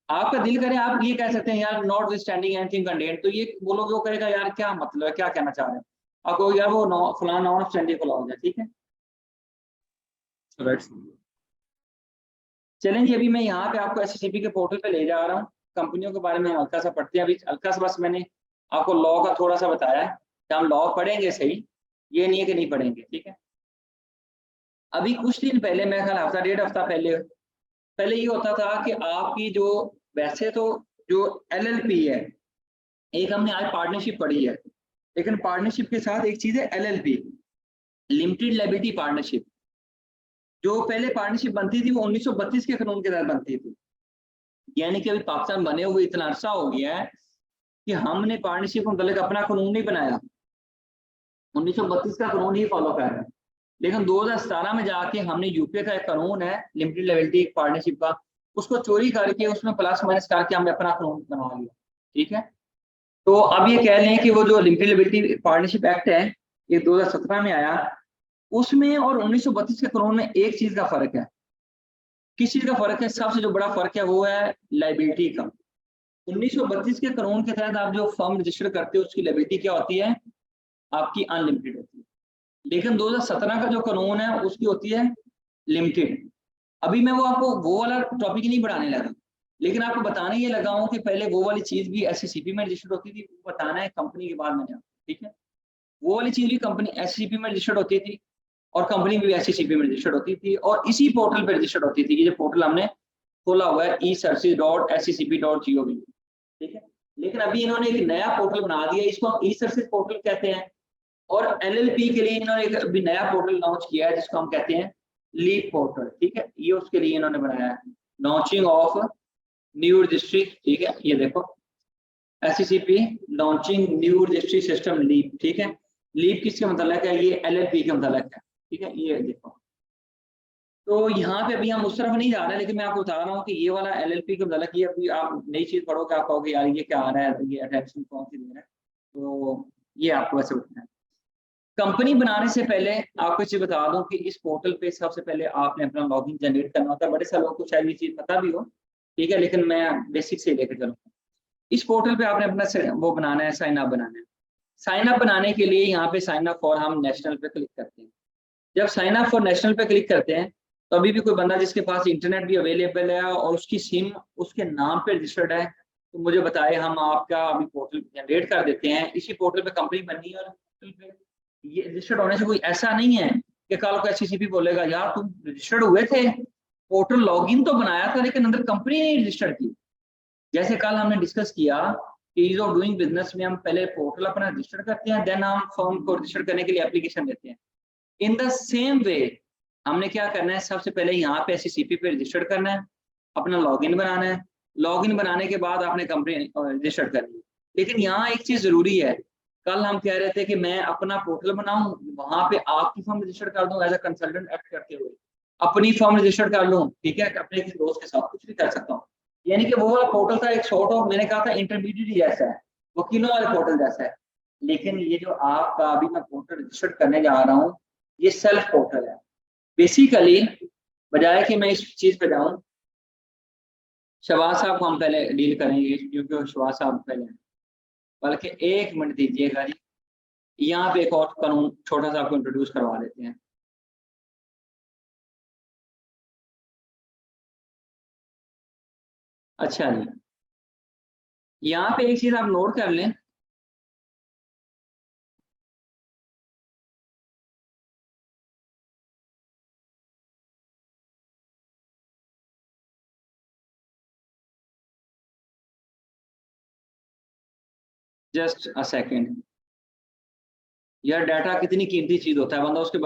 आपका दिल करे आप ये कह सकते हैं यार नॉट विथस्टैंडिंग एनीथिंग कंटेंट, तो ये बोलोगे वो कहेगा यार क्या मतलब है, क्या कहना चाह रहे हैं आप, कहोगे यार वो फलां नॉन स्टैंडिंग क्लॉज है, ठीक है। राइट। चलें जी, अभी मैं यहाँ पे आपको एससीसीपी के पोर्टल पे ले जा रहा हूँ। कंपनियों के बारे में हम हल्का सा पढ़ते हैं अभी, हल्का सा, बस मैंने आपको लॉ का थोड़ा सा बताया है कि हम लॉ पढ़ेंगे सही, ये नहीं है कि नहीं पढ़ेंगे, ठीक है। अभी कुछ दिन पहले, मैं ख्याल हफ्ता डेढ़ हफ्ता पहले ये होता था कि आपकी जो वैसे तो जो एलएलपी है, एक हमने आज पार्टनरशिप पढ़ी है, लेकिन पार्टनरशिप के साथ एक चीज है एलएलपी, लिमिटेड लायबिलिटी पार्टनरशिप। जो पहले पार्टनरशिप बनती थी वो 1932 के कानून के तहत बनती थी, यानी कि अभी पाकिस्तान बने हुए इतना अरसा हो गया है कि हमने पार्टनरशिप को मतलब अपना कानून नहीं बनाया, 1932 का कानून ही फॉलो कर रहे हैं। लेकिन 2017 में जाके हमने यूपीए का एक कानून है लिमिटेड लायबिलिटी पार्टनरशिप का, उसको चोरी करके उसमें प्लस माइनस करके हमने अपना कानून बना लिया, ठीक है। तो अब ये कह लें कि वो जो लिमिटेड लायबिलिटी पार्टनरशिप एक्ट है ये 2017 में आया, उसमें और 1932 के कानून में एक चीज का फर्क है। किस चीज का फर्क है? सबसे जो बड़ा फर्क है वो है लायबिलिटी का। 1932 के कानून के तहत आप जो फर्म रजिस्टर करते हो उसकी लायबिलिटी क्या होती है? आपकी अनलिमिटेड होती है। लेकिन 2017 का जो कानून है उसकी होती है लिमिटेड। अभी मैं वो आपको वो वाला टॉपिक नहीं बढ़ाने लगा, लेकिन आपको बताने ये लगा हूं कि पहले वो वाली चीज भी एससीसीपी में रजिस्टर्ड होती थी, वो बताना है कंपनी के बाद में जाना, ठीक है। वो वाली चीज भी कंपनी एससीसीपी में रजिस्टर्ड होती थी और कंपनी भी एससीसीपी में रजिस्टर्ड होती थी, और इसी पोर्टल पे रजिस्टर्ड होती थी। ये पोर्टल हमने खोला हुआ है eservices.sccp.gov, ठीक है। लेकिन अभी इन्होंने एक नया पोर्टल बना दिया, इसको हम ई-सर्विसेज पोर्टल कहते हैं, और एलएलपी के लिए इन्होंने एक अभी नया पोर्टल लॉन्च किया है जिसको हम कहते हैं लीप पोर्टल, ठीक है। ये उसके लिए इन्होंने बनाया है, लॉन्चिंग ऑफ न्यू रजिस्ट्री, ठीक है। ये देखो SCCP launching new registry system leap, ठीक है। लीप किसके मतलब है? ये एलएलपी के मतलब है, ठीक है। ये देखो, तो यहाँ पे अभी हम उस तरफ नहीं जा रहे हैं, लेकिन मैं आपको बता रहा हूँ कि ये वाला एलएलपी के मतलब ये अभी आप नई चीज पढ़ोगे आप कहोगे यार ये क्या आ रहा है, ये अटेंशन कौन सी दे रहा है, तो ये आपको वैसे उठना है। कंपनी बनाने से पहले आपको चीज बता दूं कि इस पोर्टल पे सबसे पहले आपने अपना लॉगिन जनरेट करना होता है। बड़े सारे लोगों को शायद ये चीज पता भी हो, ठीक है, लेकिन मैं बेसिक से लेकर चलूंगा। इस पोर्टल पे आपने अपना वो बनाना है, साइन अप बनाना है। साइन अप बनाने के लिए यहाँ पे साइन अप फॉर हम नेशनल पे क्लिक करते हैं। जब साइन अप फॉर नेशनल पे क्लिक करते हैं तो अभी भी कोई बंदा जिसके पास इंटरनेट भी अवेलेबल है और उसकी सिम उसके नाम पे रजिस्टर्ड है तो मुझे बताए, हम आपका अभी पोर्टल जनरेट कर देते हैं। इसी पोर्टल पे कंपनी बननी है और पोर्टल पे ये रजिस्टर्ड होने से कोई ऐसा नहीं है कि कल को एससीसीपी बोलेगा यार तुम रजिस्टर्ड हुए थे, पोर्टल लॉगिन तो बनाया था लेकिन अंदर कंपनी नहीं रजिस्टर्ड की। जैसे कल हमने डिस्कस किया कि ईज ऑफ डूइंग बिजनेस में हम पहले पोर्टल अपना रजिस्टर करते हैं, देन हम फर्म को रजिस्टर करने के लिए एप्लीकेशन देते हैं। इन द सेम वे हमने क्या करना है, सबसे पहले यहाँ पे एससीसीपी पे रजिस्टर करना है, अपना लॉगिन बनाना है। लॉगिन बनाने के बाद आपने कंपनी रजिस्टर करनी है। लेकिन यहाँ एक चीज जरूरी है, कल हम कह रहे थे कि मैं अपना पोर्टल बनाऊं, वहां पे आपकी फर्म रजिस्टर कर दूं एज अ कंसल्टेंट एक्ट करते हुए, अपनी फर्म रजिस्टर कर लूं, ठीक है, अपने किसी दोस्त के साथ कुछ भी कर सकता हूँ। यानी कि वो वाला पोर्टल था एक सॉर्ट ऑफ, मैंने कहा था इंटरमीडिएट जैसा है, वकीलों वाले पोर्टल जैसा है। लेकिन ये जो आपका अभी मैं पोर्टल रजिस्टर करने जा रहा हूँ, ये सेल्फ पोर्टल है बेसिकली। बजाय कि मैं इस चीज पे जाऊं, शहबाज साहब को हम पहले डील करेंगे क्योंकि शहबाज साहब पहले हैं। बल्कि 1 मिनट दीजिएगा जी, यहाँ पे एक और कानून छोटा सा आपको इंट्रोड्यूस करवा देते हैं। अच्छा जी, यहाँ पे एक चीज आप नोट कर लें, जस्ट अ सेकेंड। यार डाटा कितनी कीमती चीज होता है, बंदा उसके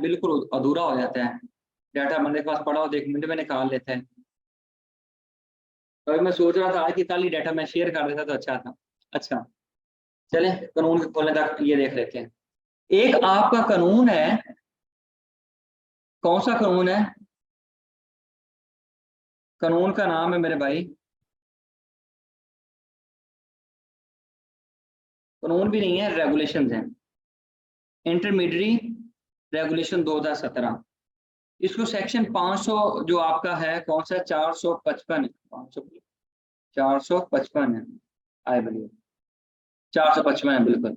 बिल्कुल अधूरा हो जाता है। डाटा बंदे के पास पड़ा हो तो 1 मिनट में निकाल लेता है। तो मैं सोच रहा था आज की कल ही डाटा मैं शेयर कर देता तो अच्छा था। अच्छा चले कानून के खोलने तक ये देख लेते हैं। एक आपका कानून है, कौन सा कानून है? कानून का नाम है मेरे भाई, कानून भी नहीं है, रेगुलेशंस हैं। इंटरमीडियरी रेगुलेशन 2017, इसको सेक्शन 500 जो आपका है कौन सा, 455 455 है आई बिलीव, 455 है बिल्कुल।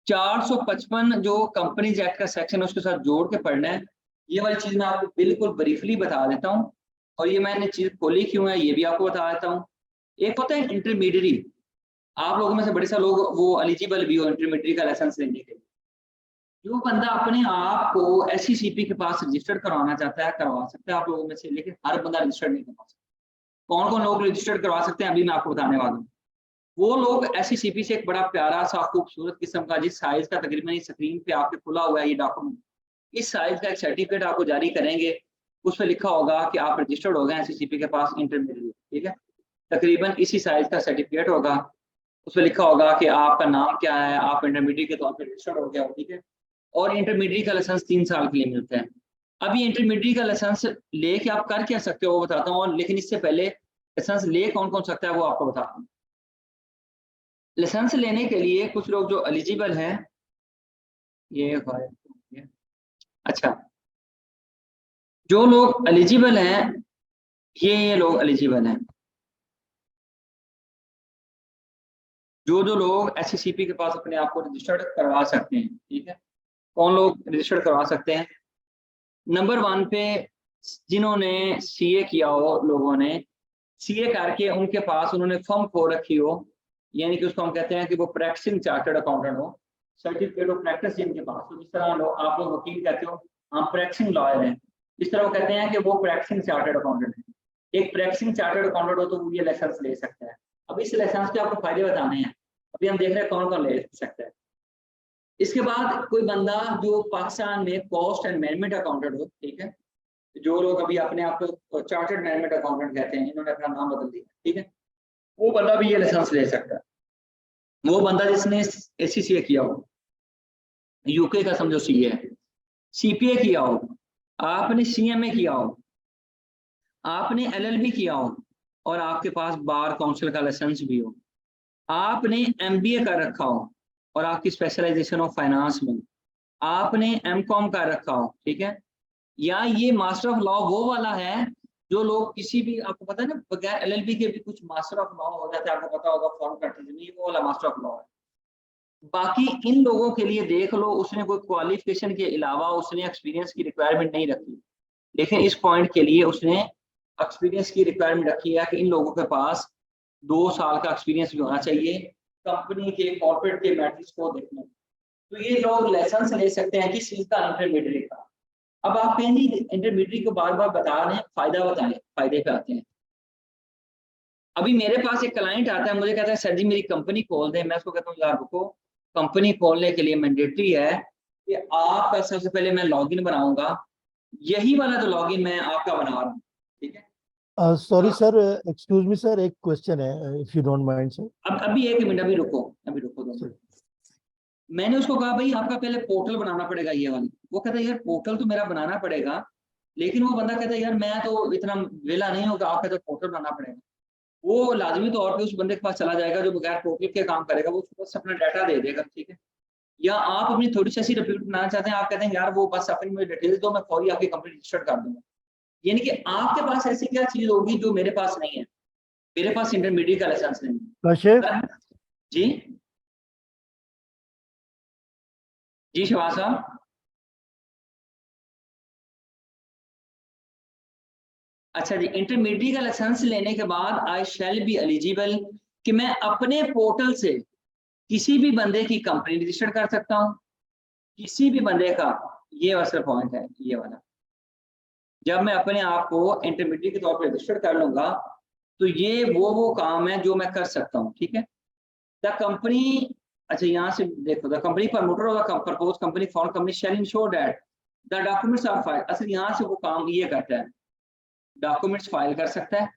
455 जो कंपनीज एक्ट का सेक्शन है उसके साथ जोड़ के पढ़ना है। ये वाली चीज मैं आपको बिल्कुल ब्रीफली बता देता हूँ, और ये मैंने चीज खोली क्यों है ये भी आपको बता देता हूँ। एक होता है इंटरमीडियरी, आप लोगों में से बड़े सारे लोग वो एलिजिबल भी हो इंटरमीडियरी का लाइसेंस लेने के लिए। जो बंदा अपने आप को SCCP के पास रजिस्टर्ड करवाना चाहता है करवा सकता है आप लोगों में से, लेकिन हर बंदा रजिस्टर्ड नहीं करवा सकता। कौन कौन लोग रजिस्टर्ड करवा सकते हैं अभी मैं आपको बताने वाला हूँ। वो लोग SCCP से एक बड़ा प्यारा सा खूबसूरत किस्म का, जिस साइज का तकरीबन इस स्क्रीन पे आपके खुला हुआ है ये डॉक्यूमेंट, इस साइज का एक सर्टिफिकेट आपको जारी करेंगे। उस पर लिखा होगा कि आप रजिस्टर्ड हो गए SCCP के पास इंटरमीडिएट, ठीक है। तकरीबन इसी साइज का सर्टिफिकेट होगा, उस पर लिखा होगा कि आपका नाम क्या है, आप इंटरमीडिएट के तौर पर रजिस्टर्ड हो गया हो, ठीक है। और इंटरमीडिएट का लाइसेंस 3 साल के लिए मिलता है। अब ये इंटरमीडिएट का लाइसेंस लेके आप कर क्या सकते हो वो बताता हूँ, और लेकिन इससे पहले लाइसेंस ले कौन कौन सकता है वो आपको बताता हूँ। लाइसेंस लेने के लिए कुछ लोग जो एलिजिबल हैं, ये अच्छा, जो लोग एलिजिबल हैं ये लोग एलिजिबल हैं, जो लोग SCCP के पास अपने आप को रजिस्टर्ड करवा सकते हैं, ठीक है। कौन लोग रजिस्टर्ड करवा सकते हैं? नंबर 1 पे जिन्होंने CA किया हो, लोगों ने CA करके उनके पास उन्होंने फर्म खो रखी हो, यानी कि उसको हम कहते हैं कि वो प्रैक्टिसिंग चार्टर्ड अकाउंटेंट हो, सर्टिफिकेट ऑफ प्रैक्टिस जिनके पास हो। जिस तरह आप लोग वकील कहते हो हम प्रैक्टिसिंग लॉयर हैं, इस तरह वो कहते हैं कि वो प्रैक्टिसिंग चार्टर्ड अकाउंटेंट है। एक प्रैक्टिसिंग चार्टर्ड अकाउंटेंट हो तो वो ये लाइसेंस ले सकता है। अब इस लाइसेंस के आपको फायदे बताने हैं, अभी हम देख रहे हैं कौन कौन ले सकता है। इसके बाद कोई बंदा जो पाकिस्तान में कॉस्ट एंड मैनेजमेंट अकाउंटेंट हो, ठीक है, जो लोग अभी अपने आप को चार्टर्ड मैनेजमेंट अकाउंटेंट कहते हैं, इन्होंने अपना नाम बदल दिया, ठीक है, वो बंदा भी ये लाइसेंस ले सकता है। वो बंदा जिसने SCCA किया हो, UK का समझो CA है, CPA किया हो, आपने CMA किया हो, आपने LLB किया हो, और आपके पास बार काउंसिल का लाइसेंस भी हो, आपने MBA कर रखा हो और आपकी स्पेशलाइजेशन ऑफ फाइनेंस में, आपने MCOM कर रखा हो, ठीक है, या ये मास्टर ऑफ लॉ वो वाला है जो लोग किसी भी, आपको पता है ना बगैर LLB के भी कुछ मास्टर ऑफ लॉ हो जाता है, आपको पता होगा फॉरेन कंट्रीज में, वो वाला मास्टर ऑफ लॉ है। बाकी इन लोगों के लिए देख लो, उसने कोई क्वालिफिकेशन के अलावा उसने एक्सपीरियंस की रिक्वायरमेंट नहीं रखी, लेकिन इस पॉइंट के लिए उसने एक्सपीरियंस की रिक्वायरमेंट रखी है कि इन लोगों के पास 2 साल का एक्सपीरियंस भी होना चाहिए कंपनी के कॉर्पोरेट के मैट्रिक्स को देखने। तो ये लोग लाइसेंस ले सकते हैं किस चीज का, इंटरमीडिएट का। अब आप कहेंगे इंटरमीडिएट को बार बार बता रहे हैं, फायदा बताएं, फायदे पे आते हैं। अभी मेरे पास एक क्लाइंट आता है, मुझे कहता है सर जी मेरी कंपनी खोल दें। मैं उसको कहता हूँ यार रुको, कंपनी खोलने के लिए मैंडेटरी है कि आपका सबसे पहले मैं लॉगिन बनाऊंगा, यही वाला जो लॉगिन मैं आपका बना रहा हूँ, ठीक है। Sorry sir, excuse me sir, एक क्वेश्चन है if you don't mind sir. अब अभी 1 मिनट, अभी रुको 2 मिनट। मैंने उसको कहा भाई आपका पहले पोर्टल बनाना पड़ेगा ये वाली। वो कहता है यार पोर्टल तो मेरा बनाना पड़ेगा, लेकिन वो बंदा कहता है यार मैं तो इतना वेला नहीं हूँ कि आप कहते हो पोर्टल बनाना पड़ेगा। वो लाजमी तौर पे उस बंदे के पास चला जाएगा जो बगैर पोर्टल के काम करेगा, वो उसको बस अपना डाटा दे देगा, ठीक है। या आप अपनी थोड़ी सी ऐसी रेप्यूट बनाना चाहते हैं, आप कहते हैं यार वो बस अपनी मुझे डिटेल्स दो, मैं फौरी आपकी कंपनी रजिस्टर कर दूंगा। यानी कि आपके पास ऐसी क्या चीज होगी जो मेरे पास नहीं है? मेरे पास इंटरमीडिएट का लाइसेंस नहीं है। काशिफ, जी जी शहबाज साहब। अच्छा जी, इंटरमीडिएट का लाइसेंस लेने के बाद आई शैल बी एलिजिबल कि मैं अपने पोर्टल से किसी भी बंदे की कंपनी रजिस्टर कर सकता हूं, किसी भी बंदे का। ये असर पॉइंट है ये वाला। जब मैं अपने आप को इंटरमीडिएट के तौर पर रजिस्टर कर लूंगा तो ये वो काम है जो मैं कर सकता हूँ, ठीक है। द कंपनी, अच्छा यहाँ से देखो, the company promoter of the propose company form company shall ensure that the documents are file. असल यहाँ से वो काम ये करता है, डॉक्यूमेंट्स फाइल कर सकता है।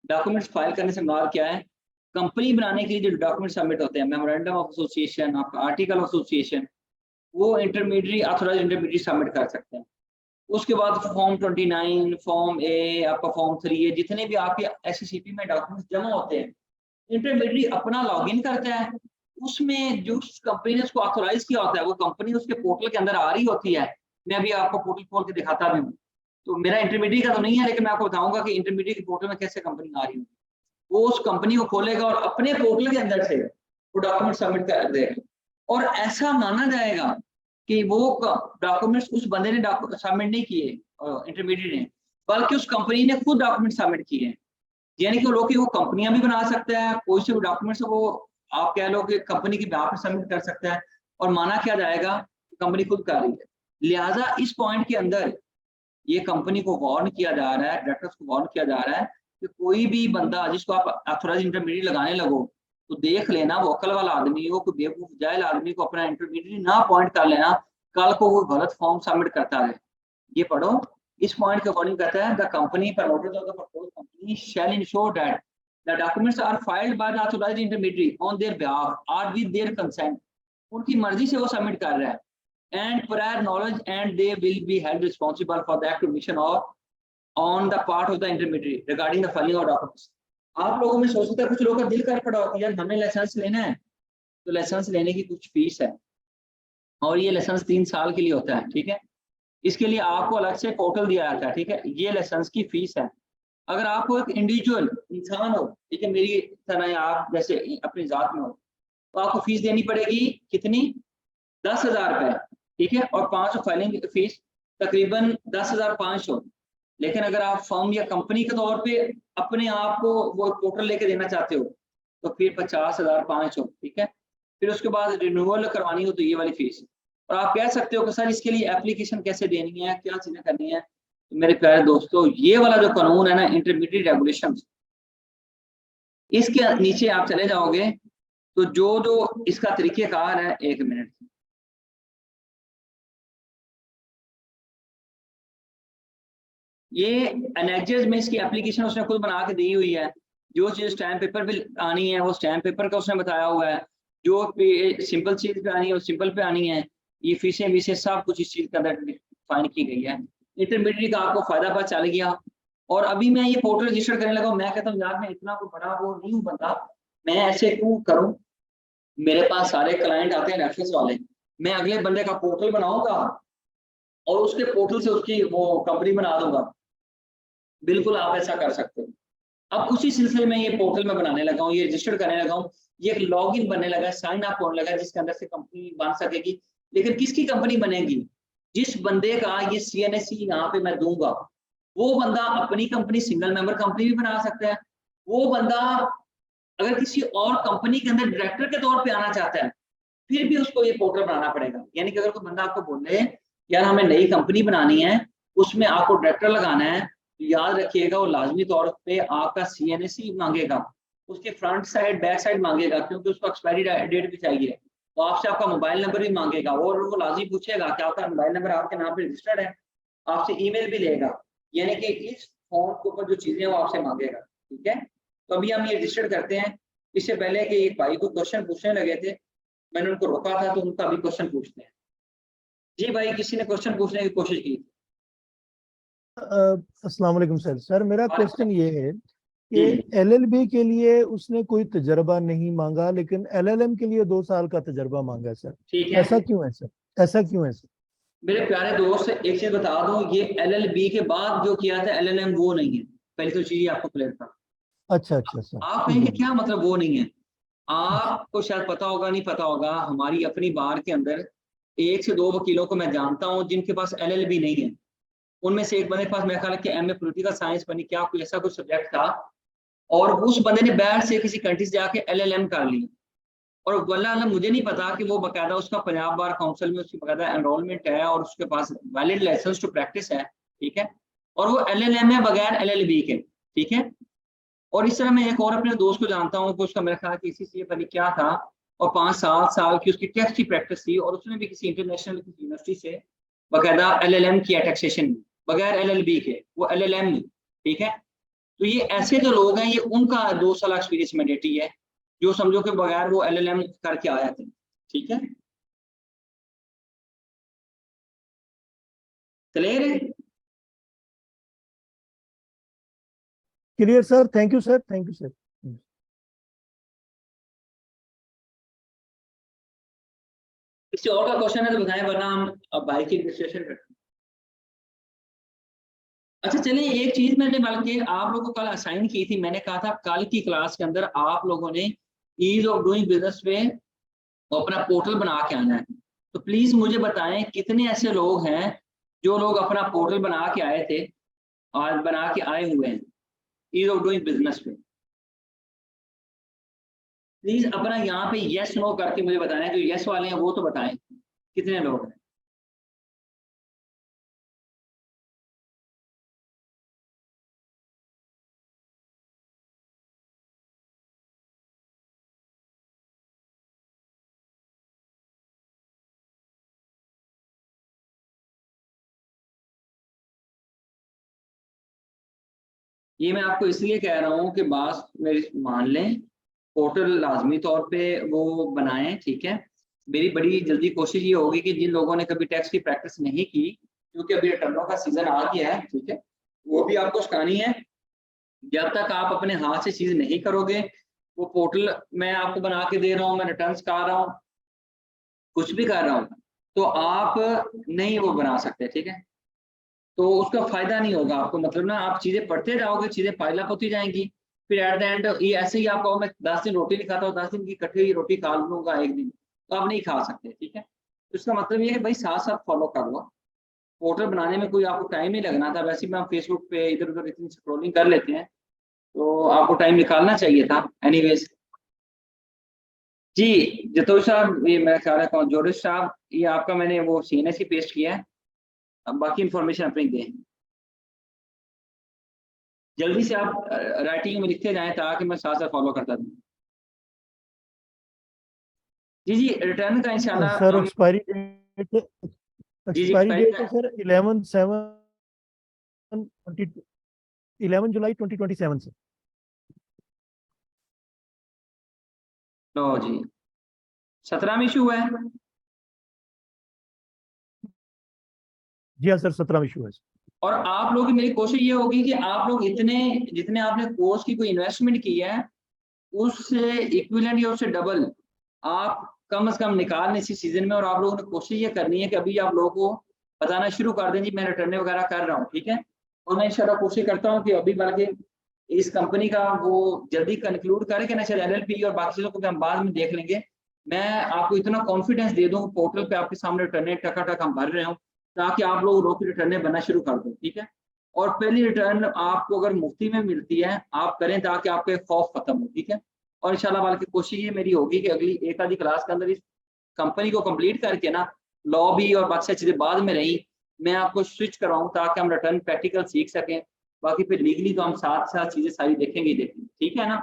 डॉक्यूमेंट्स फाइल करने से मुराद क्या है? कंपनी बनाने के लिए जो डॉक्यूमेंट सबमिट होते हैं, मेमोरेंडम ऑफ एसोसिएशन, आपका आर्टिकल ऑफ एसोसिएशन, वो इंटरमीडिएट ऑथराइज्ड इंटरमीडिएट सबमिट कर सकते हैं। उसके बाद फॉर्म 29, फॉर्म ए, आपका फॉर्म 3 है, जितने भी आपके एससीपी में डॉक्यूमेंट्स जमा होते हैं, इंटरमीडिएट अपना लॉगिन करता है। उसमें जो कंपनी ने उसको ऑथराइज किया होता है वो कंपनी उसके पोर्टल के अंदर आ रही होती है। मैं अभी आपको पोर्टल खोल के दिखाता भी हूँ। तो मेरा इंटरमीडिएट का तो नहीं है, लेकिन मैं आपको बताऊंगा कि इंटरमीडिएट के पोर्टल में कैसे कंपनी आ रही है। वो उस कंपनी को खोलेगा और अपने पोर्टल के अंदर से वो डॉक्यूमेंट सबमिट कर देगा, और ऐसा माना जाएगा कि वो डॉक्यूमेंट्स उस बंदे ने सबमिट नहीं किए इंटरमीडिएट ने, बल्कि उस कंपनी ने खुद डॉक्यूमेंट सबमिट किए हैं। यानी कि लोग वो कंपनियां भी बना सकता है, कोई से भी डॉक्यूमेंट्स वो आप कह लो कि कंपनी की बेहाफ पे सबमिट कर सकता है, और माना क्या जाएगा कंपनी खुद कर रही है। लिहाजा इस पॉइंट के अंदर ये कंपनी को वार्न किया जा रहा है, डायरेक्टर्स को वार्न किया जा रहा है कि कोई भी बंदा जिसको आप ऑथराइज्ड इंटरमीडिएट लगाने लगो तो देख लेना वो अकल वाला आदमी हो, कोई बेवकूफ जाहिल आदमी को अपना इंटरमीडिएट ना अपॉइंट कर लेना, कल को वो गलत फॉर्म सबमिट करता है। ये पढ़ो, इस पॉइंट के अकॉर्डिंग कहता है the company promoters of the proposed company shall ensure that the documents are filed by the authorised intermediate on their behalf or with their consent. उनकी मर्जी से वो सबमिट कर रहा है, and prior knowledge, and they will be held responsible for the acquisition or on the part of the intermediary regarding the filing of documents। आप लोगों में सोच सकते हैं, कुछ लोगों का दिल कर पड़ा होता है यार हमें लाइसेंस लेना है, तो लाइसेंस लेने की कुछ फीस है, और ये लाइसेंस 3 साल के लिए होता है, ठीक है। इसके लिए आपको अलग से पोर्टल दिया जाता है, ठीक है। ये लाइसेंस की फीस है। अगर आपको एक इंडिविजुअल इंसान हो, ठीक है, मेरी तरह आप जैसे अपनी जात में हो, तो आपको फीस देनी पड़ेगी कितनी? 10,000 रुपए, ठीक है, और 500 फाइलिंग फीस, तकरीबन 10,500। लेकिन अगर आप फर्म या कंपनी के तौर पे अपने आप को वो पोर्टल लेके देना चाहते हो तो फिर 50,500, ठीक है। फिर उसके बाद रिन्यूअल करवानी हो तो ये वाली फीस। और आप कह सकते हो कि सर इसके लिए एप्लीकेशन कैसे देनी है, क्या चीजें करनी है। तो मेरे प्यारे दोस्तों, ये वाला जो कानून है ना, इंटरमीडिएट रेगुलेशन, इसके नीचे आप चले जाओगे तो जो इसका तरीकेकार है, 1 मिनट, ये एनेक्सेस में इसकी एप्लीकेशन उसने खुद बना के दी हुई है। जो चीज स्टैम्प पेपर पे आनी है वो स्टैम्प पेपर का उसने बताया हुआ है, जो सिंपल चीज पे आनी है वो सिंपल पे आनी है। ये फीसें वीसें सब कुछ इस चीज के अंदर डिफाइन की गई है। इंटरमीडिएट का आपको फायदा पता चल गया। और अभी मैं ये पोर्टल रजिस्टर करने लगा, मैं कहता हूँ यार मैं इतना कोई बड़ा वो नहीं हूँ बंदा, मैं ऐसे क्यों करूँ। मेरे पास सारे क्लाइंट आते हैं रेफरेंस वाले, मैं अगले बंदे का पोर्टल बनाऊंगा और उसके पोर्टल से उसकी वो कंपनी बना दूंगा। बिल्कुल आप ऐसा कर सकते हो। अब उसी सिलसिले में ये पोर्टल में बनाने लगा हूँ, ये रजिस्टर करने लगा हूँ, ये एक लॉगिन बनने लगा है, साइन अप होने लगा है, जिसके अंदर से कंपनी बन सकेगी। लेकिन किसकी कंपनी बनेगी? जिस बंदे का ये CNSE यहाँ पे मैं दूंगा, वो बंदा अपनी कंपनी सिंगल मेंबर कंपनी भी बना सकता है। वो बंदा अगर किसी और कंपनी के अंदर डायरेक्टर के तौर पे आना चाहता है, फिर भी उसको ये पोर्टल बनाना पड़ेगा। यानी कि अगर कोई बंदा आपको बोले यार हमें नई कंपनी बनानी है, उसमें आपको डायरेक्टर लगाना है, याद रखिएगा वो लाजमी तौर पे आपका CNSE मांगेगा, उसके फ्रंट साइड बैक साइड मांगेगा, क्योंकि उसको एक्सपायरी डेट भी चाहिए। तो आपसे आपका मोबाइल नंबर भी मांगेगा, और वो लाजमी पूछेगा कि आपका मोबाइल नंबर आपके नाम पे रजिस्टर्ड है, आपसे ईमेल भी लेगा। यानी कि इस फॉर्म के ऊपर जो चीजें वो आपसे मांगेगा, ठीक है। तो अभी हम ये रजिस्टर करते हैं। इससे पहले कि एक भाई को क्वेश्चन पूछने लगे थे, मैंने उनको रोका था, तो उनका अभी क्वेश्चन पूछते हैं। जी भाई, किसी ने क्वेश्चन पूछने की कोशिश की? अस्सलाम वालेकुम सर। सर मेरा क्वेश्चन ये है जी कि एलएलबी के लिए उसने कोई तजर्बा नहीं मांगा, लेकिन एलएलएम के लिए 2 साल का तजर्बा मांगा सर। ठीक है। ऐसा क्यों है सर? ऐसा क्यों है सर? मेरे प्यारे दोस्त, एक चीज बता दूं, ये एलएलबी के बाद जो किया था एलएलएम वो नहीं है। पहले तो चीज आपको क्लियर था। अच्छा अच्छा सर, आप ठीक कहेंगे है। क्या मतलब वो नहीं है? अच्छा आपको शायद पता होगा, नहीं पता होगा, हमारी अपनी बार के अंदर 1 से 2 वकीलों को मैं जानता हूं जिनके पास एलएलबी नहीं है। उनमें से एक बंदे के पास मेरे ख्याल है कि एमए पॉलिटिकल साइंस बनी क्या कोई ऐसा कुछ सब्जेक्ट था, और उस बंदे ने बैर से किसी कंट्री से जाके एलएलएम कर ली। और वल्लाह मुझे नहीं पता कि वो बकायदा उसका पंजाब बार काउंसिल में उसकी बकायदा एनरोलमेंट है और उसके पास वैलिड लाइसेंस टू प्रैक्टिस है, ठीक है, और वो एलएलएम है बगैर एलएलबी के, ठीक है। और इस तरह मैं एक और अपने दोस्त को जानता हूँ कि उसका मेरे ख्याल कि इसी से बनी क्या था, और 5-7 साल की उसकी टैक्स की प्रैक्टिस थी, और उसने भी किसी इंटरनेशनल किसी यूनिवर्सिटी से बकायदा एलएलएम किया टैक्सेशन में बगैर एलएलबी के, वो एलएलएम, ठीक है। तो ये ऐसे जो लोग हैं, ये उनका 2 साल एक्सपीरियंस मैंडेटरी है, जो समझो कि बगैर वो एलएलएम करके आया थे, ठीक है। क्लियर है? Clear sir, thank you sir, thank you sir. किसी और का क्वेश्चन है तो बताएं, वरना हम अब बाइक की रजिस्ट्रेशन करते हैं। अच्छा चलिए, एक चीज मैंने बल्कि आप लोगों को कल असाइन की थी, मैंने कहा था कल की क्लास के अंदर आप लोगों ने ईज ऑफ डूइंग बिजनेस पे अपना पोर्टल बना के आना है। तो प्लीज मुझे बताएं कितने ऐसे लोग हैं जो लोग अपना पोर्टल बना के आए थे और बना के आए हुए हैं ईज ऑफ डूइंग बिजनेस पे। प्लीज अपना यहाँ पे यस नो करके मुझे बताएं, जो यस वाले हैं वो तो बताएं कितने लोग हैं। ये मैं आपको इसलिए कह रहा हूँ कि बात मेरी मान लें, पोर्टल लाजमी तौर पे वो बनाएं, ठीक है। मेरी बड़ी जल्दी कोशिश ये होगी कि जिन लोगों ने कभी टैक्स की प्रैक्टिस नहीं की, क्योंकि अभी रिटर्नों का सीजन आ गया है, ठीक है, वो भी आपको सिखानी है। जब तक आप अपने हाथ से चीज नहीं करोगे, वो पोर्टल मैं आपको बना के दे रहा हूँ, मैं रिटर्न कर रहा हूँ, कुछ भी कर रहा हूँ, तो आप नहीं वो बना सकते, ठीक है। तो उसका फायदा नहीं होगा आपको, मतलब ना आप चीजें पढ़ते जाओगे, चीजें पाइल अप होती जाएंगी, फिर एट द एंड ये ऐसे ही आपको मैं 10 दिन रोटी नहीं खाता हूँ, 10 दिन की इकट्ठी ही रोटी खा लूंगा एक दिन, तो आप नहीं खा सकते, ठीक है। तो इसका मतलब ये है कि भाई साथ साथ फॉलो कर लो। पोर्टल बनाने में कोई आपको टाइम ही लगना था, वैसे भी हम फेसबुक पे इधर उधर इतनी स्क्रोलिंग कर लेते हैं, तो आपको टाइम निकालना चाहिए था। एनीवेज जी, जतोई साहब, ये मेरा ख्याल है जोरिस साहब, ये आपका मैंने वो सीएनएस की पेस्ट किया है, अब बाकी इंफॉर्मेशन अपनी दें। जल्दी से आप राइटिंग में लिखते जाएं ताकि मैं साथ साथ फॉलो करता रहूं। जी जी, रिटर्न का इंशाल्लाह सर हम। एक्सपायरी डेट, जी जी, एक्सपायरी डेट है सर 11 जुलाई 2027 से। लो जी, 17 में इशू हुआ है। जी हाँ सर, 17 इशू है। और आप लोग की मेरी कोशिश ये होगी कि आप लोग इतने जितने आपने कोर्स की कोई इन्वेस्टमेंट की है, उससे इक्विवेलेंट या उससे डबल आप कम से कम निकालने इसी सीजन में। और आप लोगों ने कोशिश ये करनी है कि अभी आप लोगों को बताना शुरू कर दें जी मैं रिटर्न वगैरह कर रहा हूँ, ठीक है। और मैं इंशाल्लाह कोशिश करता हूँ कि अभी बल्कि इस कंपनी का वो जल्दी कंक्लूड करे कि ना, शायद एलएलपी और बाकी चीजों को भी हम बाद में देख लेंगे। मैं आपको इतना कॉन्फिडेंस दे दूँ पोर्टल पे आपके सामने रिटर्न टका हम भर रहे हो, ताकि आप लोग रोज रिटर्न बनना शुरू कर दो, ठीक है। और पहली रिटर्न आपको अगर मुफ्ती में मिलती है आप करें, ताकि आपके खौफ खत्म हो, ठीक है। और इंशाल्लाह बल्कि कोशिश ये मेरी होगी कि अगली एक आधी क्लास के अंदर इस कंपनी को कंप्लीट करके ना, लॉ भी और बाकी चीजें बाद में रही, मैं आपको स्विच करवाऊं ताकि हम रिटर्न प्रैक्टिकल सीख सकें। बाकी फिर लीगली तो हम साथ साथ चीजें सारी देखेंगे ही देखेंगे, ठीक है ना।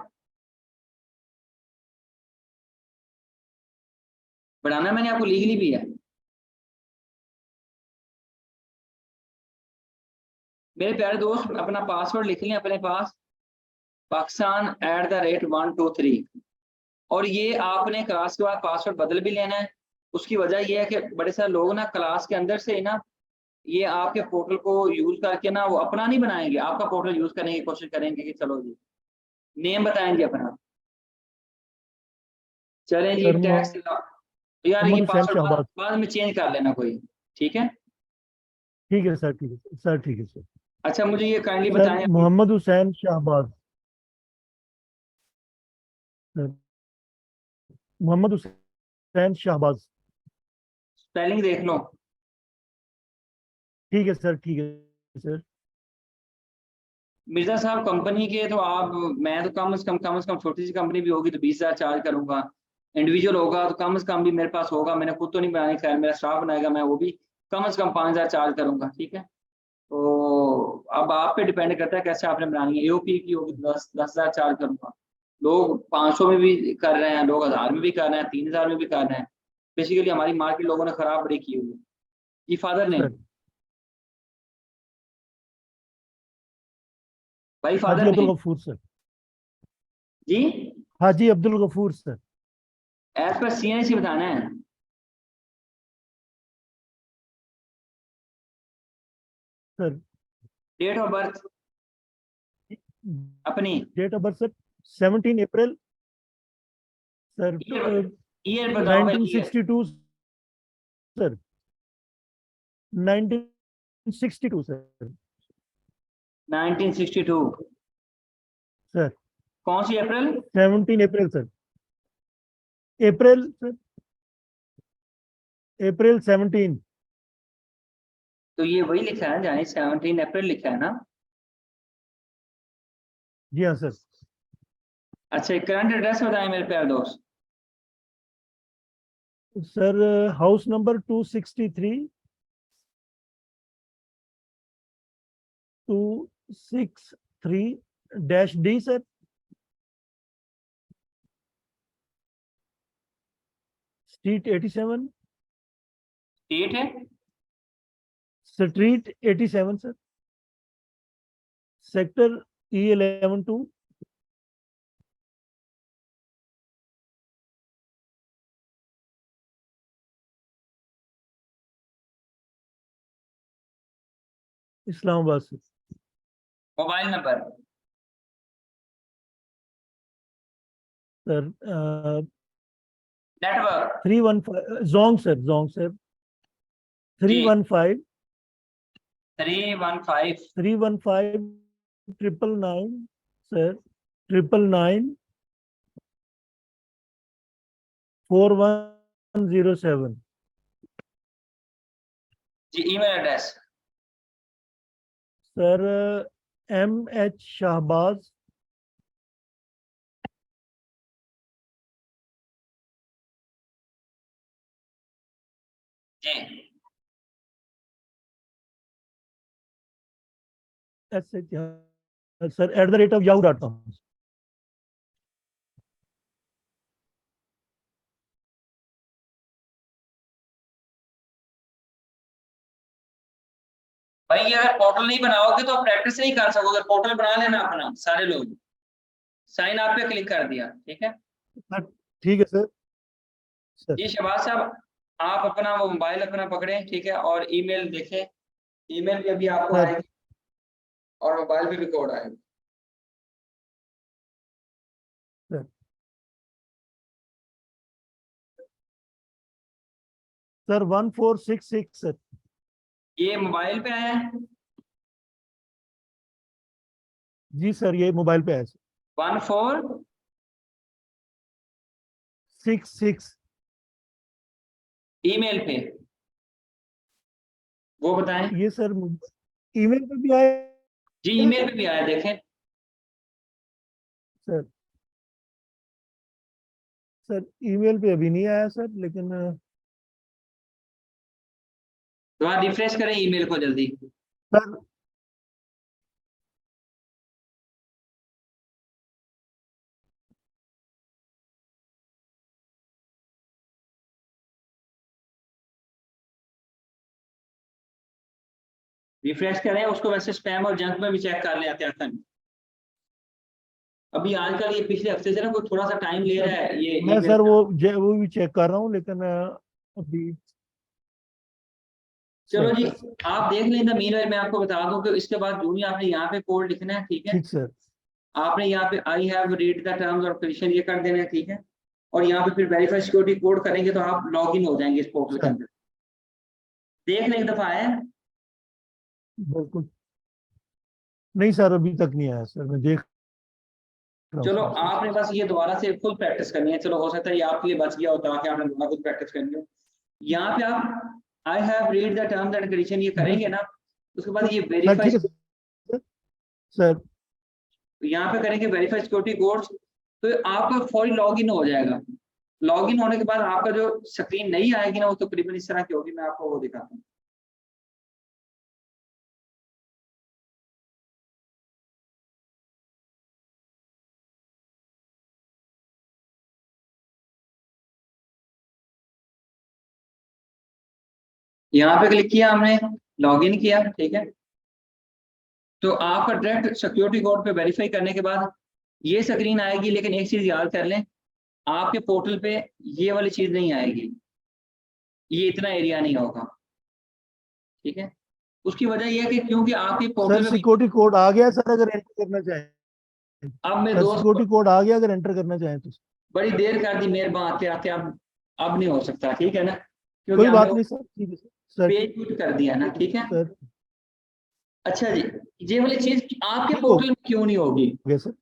बढ़ाना मैंने आपको लीगली भी है। मेरे प्यारे दोस्त, अपना पासवर्ड लिख लें अपने पास, Pakistan@123। और ये आपने क्लास के बाद पासवर्ड बदल भी लेना है। उसकी वजह ये है कि बड़े सारे लोग ना क्लास के अंदर से ही ना ये आपके पोर्टल को यूज करके ना वो अपना नहीं बनाएंगे, आपका पोर्टल यूज करने की कोशिश करेंगे कि चलो जी नेम बताएंगे अपना। चलें जी, सर टैक्स यार ये मोहम्मद हुसैन पासवर्ड शहबाज। बाद में चेंज कर लेना कोई, ठीक है। ठीक है सर, ठीक है सर, ठीक है सर। अच्छा मुझे ये काइंडली सर बताएं, मोहम्मद हुसैन शहबाज। सर मोहम्मद हुसैन शहबाज। स्पेलिंग देख लो। ठीक है सर, ठीक है सर। मिर्जा साहब कंपनी के तो आप, मैं तो कम से कम छोटी सी कंपनी भी होगी तो 20,000 चार्ज करूंगा। इंडिविजुअल होगा तो कम से कम भी मेरे पास होगा, मैंने खुद तो नहीं बनानी, खैर मेरा स्टाफ बनाएगा, मैं वो भी कम से कम 5,000 चार्ज करूंगा, ठीक है। तो अब आप पे डिपेंड करता है कैसे आपने बनानी है। एओपी की होगी तो 10,000 चार्ज करूंगा। लोग 500 में भी कर रहे हैं, लोग 1,000 में भी कर रहे हैं, 3,000 में भी कर रहे हैं। बेसिकली हमारी मार्केट लोगों ने खराब बड़ी की हुई है। जी फादर ने, सर भाई हाजी फादर ने। अब्दुल गफूर सर। जी हाजी अब्दुल गफूर सर। एज पर सीएनसी बताना है। सर डेट ऑफ बर्थ अपनी, date of birth sir 17 April sir year year बताओ भाई, ईयर 1962 सर। 1962 सर। 1962। सर कौन सी अप्रैल? 17 अप्रैल सर। अप्रैल सर, अप्रैल 17। तो ये वही लिखा है जानी, 17 अप्रैल लिखा है ना। जी हाँ सर। अच्छा करंट एड्रेस बताएं मेरे प्यारे दोस्त। Sir house number 263, 263-D sir. Street 87। डेट है street 87 sir. Sector E11-2। Islamabad sir. Mobile number. Sir network. 315 Zong sir, Zong sir. जी 315 315 315 999 सर। 999 4107 जी। Email address. Sir MH Shahbaz ji sir @yahoo.com। भाई ये अगर पोर्टल नहीं बनाओगे तो आप प्रैक्टिस नहीं कर सकोगे। पोर्टल बना लेना अपना सारे लोग, साइन आप पे क्लिक कर दिया, ठीक है। सर ठीक है सर। सर जी शहबाज साहब, आप अपना वो मोबाइल अपना पकड़ें, ठीक है, और ईमेल देखें। ईमेल भी अभी आपको सर आएगी और मोबाइल पे भी कोड आएगा। Sir sir 1466 sir. ये मोबाइल पे आया है। जी सर ये मोबाइल पे है सर। 1466 66 ईमेल पे, वो बताएं। ये सर ईमेल पे भी आया जी है ईमेल सर। पे भी आया, देखें। सर सर ईमेल पे अभी नहीं आया सर, लेकिन तो आप रिफ्रेश करें ईमेल को जल्दी। सर रिफ्रेश करें उसको, वैसे स्पैम और जंक में भी चेक कर लें आते हैं। अभी आजकल ये पिछले हफ्ते से ना कोई थोड़ा सा टाइम ले रहा है ये मैं email सर का। वो भी चेक कर रहा हूँ, लेकिन अभी चलो जी, सर आप देख लें। द मीनवाइल मैं आपको बता दूं कि इसके बाद जो भी आपने यहाँ पे कोड लिखना है, ठीक है, ठीक सर। आपने यहाँ पे I have read the terms और कंडीशन ये कर देना है, ठीक है। और यहाँ पे फिर वेरीफाई सिक्योरिटी कोड करेंगे तो आप लॉग इन हो जाएंगे इस पोर्टल के सर अंदर। देख लें एक दफा है। बिल्कुल। नहीं सर, अभी तक नहीं आया सर, मैं देख रहा हूँ चलो सर। आपने बस ये दोबारा से फुल प्रैक्टिस करनी है। चलो हो सकता है ये आपके लिए बच गया होता है कि आपने दोबारा खुद प्रैक्टिस करनी हो। यहाँ पे आप I have read the terms and condition ये करेंगे ना, उसके बाद ये सर वेरीफाई, ठीक है सर। सर यहाँ पे करेंगे वेरीफाई सिक्योरिटी कोड्स, तो आपका फौरी लॉग इन हो जाएगा। लॉग इन होने के बाद आपका जो स्क्रीन नहीं आएगी ना, वो तकरीबन इस तरह की होगी। मैं आपको वो दिखाता हूँ। यहाँ पे क्लिक किया हमने, लॉग इन किया, ठीक है। तो आपका डायरेक्ट सिक्योरिटी कोड पे वेरीफाई करने के बाद ये स्क्रीन आएगी। लेकिन एक चीज याद कर लें, आपके पोर्टल पे ये वाली चीज नहीं आएगी, ये इतना एरिया नहीं होगा, ठीक है। उसकी वजह यह है कि क्योंकि आपके सर पोर्टल में सिक्योरिटी कोड आ गया सर, अगर एंटर करना चाहें। अब मेरे सर दोस्त सिक्योरिटी कोड आ गया, अगर एंटर करना चाहें तो। बड़ी देर कर दी मेहरबान आते आते, अब नहीं हो सकता, ठीक है ना, क्योंकि कोई बात हमने नहीं सर, ठीक है सर। पेज पुट कर दिया ना, ठीक है। सर अच्छा जी, ये वाली चीज आपके ठीक हो पोर्टल में क्यों नहीं होगी, गया सर।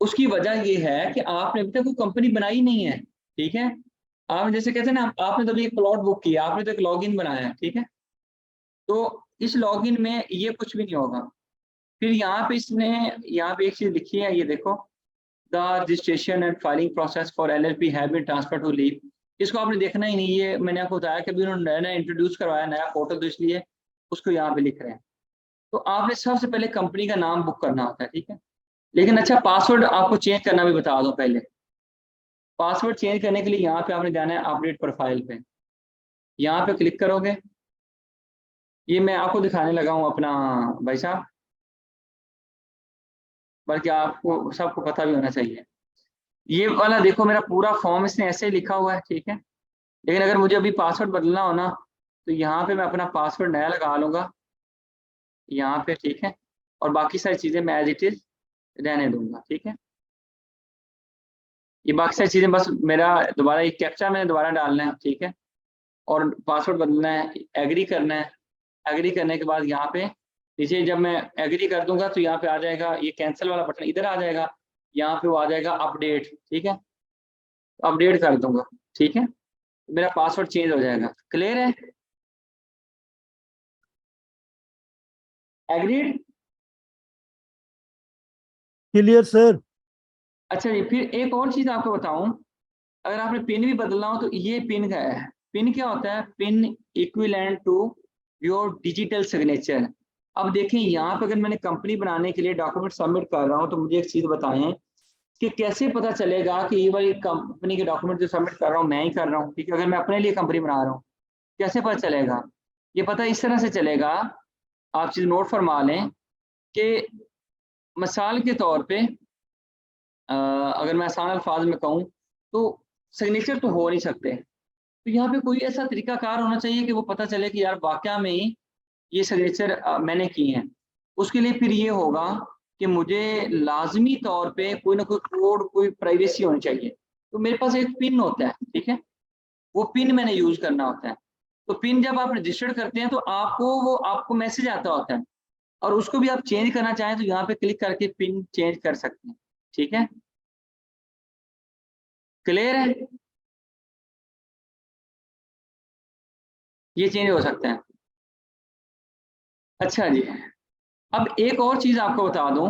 उसकी वजह ये है कि आपने अभी तक कोई कंपनी बनाई नहीं है, ठीक है। आप जैसे कहते हैं ना, आपने तो अभी एक प्लॉट बुक किया, आपने तो एक लॉगिन बनाया है, ठीक है। तो इस लॉगिन में ये कुछ भी नहीं होगा। फिर यहाँ पे इसने यहाँ पे एक चीज लिखी है, ये देखो, the registration and filing process for LLP have been transfer to leave. इसको आपने देखना ही नहीं, ये मैंने आपको बताया कि अभी उन्होंने नया नया इंट्रोड्यूस करवाया नया पोर्टल, तो इसलिए उसको यहाँ पे लिख रहे हैं। तो आपने सबसे पहले कंपनी का नाम बुक करना होता है, ठीक है। लेकिन अच्छा, पासवर्ड आपको चेंज करना भी बता दो पहले। पासवर्ड चेंज करने के लिए यहाँ पे आपने जाना है अपडेट प्रोफाइल पे, यहाँ पे क्लिक करोगे। ये मैं आपको दिखाने लगा हूँ अपना भाई साहब, बल्कि आपको सबको पता भी होना चाहिए। ये वाला देखो, मेरा पूरा फॉर्म इसने ऐसे ही लिखा हुआ है, ठीक है। लेकिन अगर मुझे अभी पासवर्ड बदलना हो ना, तो यहाँ पे मैं अपना पासवर्ड नया लगा लूंगा यहाँ पे, ठीक है। और बाकी सारी चीजें मैं एज इट इज रहने दूंगा, ठीक है। ये बाकी सारी चीजें बस मेरा दोबारा एक कैप्चा मैंने दोबारा डालना है, ठीक है। और पासवर्ड बदलना है, एग्री करना है। एग्री करने के बाद यहाँ पे नीचे जब मैं एग्री कर दूंगा तो यहाँ पे आ जाएगा ये कैंसिल वाला बटन, इधर आ जाएगा। यहाँ पे वो आ जाएगा अपडेट, ठीक है। अपडेट कर दूंगा, ठीक है। मेरा पासवर्ड चेंज हो जाएगा। क्लियर है? एग्रीड? Clear sir. अच्छा जी, फिर एक और चीज आपको बताऊं, अगर आपने पिन भी बदलना हो तो ये पिन का है। पिन क्या होता है? PIN equivalent to your digital signature. अब देखें यहाँ पे, अगर मैंने कंपनी बनाने के लिए डॉक्यूमेंट सबमिट कर रहा हूँ, तो मुझे एक चीज बताएं कि कैसे पता चलेगा कि ये वाली कंपनी के डॉक्यूमेंट जो सबमिट कर रहा हूँ मैं ही कर रहा हूँ, ठीक है। अगर मैं अपने लिए कंपनी बना रहा हूँ, कैसे पता चलेगा? ये पता इस तरह से चलेगा, आप चीज नोट फरमा लें कि मिसाल के तौर पे अगर मैं आसान अल्फाज में कहूँ तो सिग्नेचर तो हो नहीं सकते, तो यहाँ पे कोई ऐसा तरीकाकार होना चाहिए कि वो पता चले कि यार वाकया में ही ये सिग्नेचर मैंने की हैं। उसके लिए फिर ये होगा कि मुझे लाजमी तौर पे कोई ना कोई कोड, कोई प्राइवेसी होनी चाहिए। तो मेरे पास एक पिन होता है, ठीक है, वो पिन मैंने यूज करना होता है। तो पिन जब आप रजिस्टर्ड करते हैं तो आपको मैसेज आता होता है, और उसको भी आप चेंज करना चाहें तो यहाँ पे क्लिक करके पिन चेंज कर सकते हैं, ठीक है। क्लियर है? ये चेंज हो सकते हैं। अच्छा जी, अब एक और चीज आपको बता दूं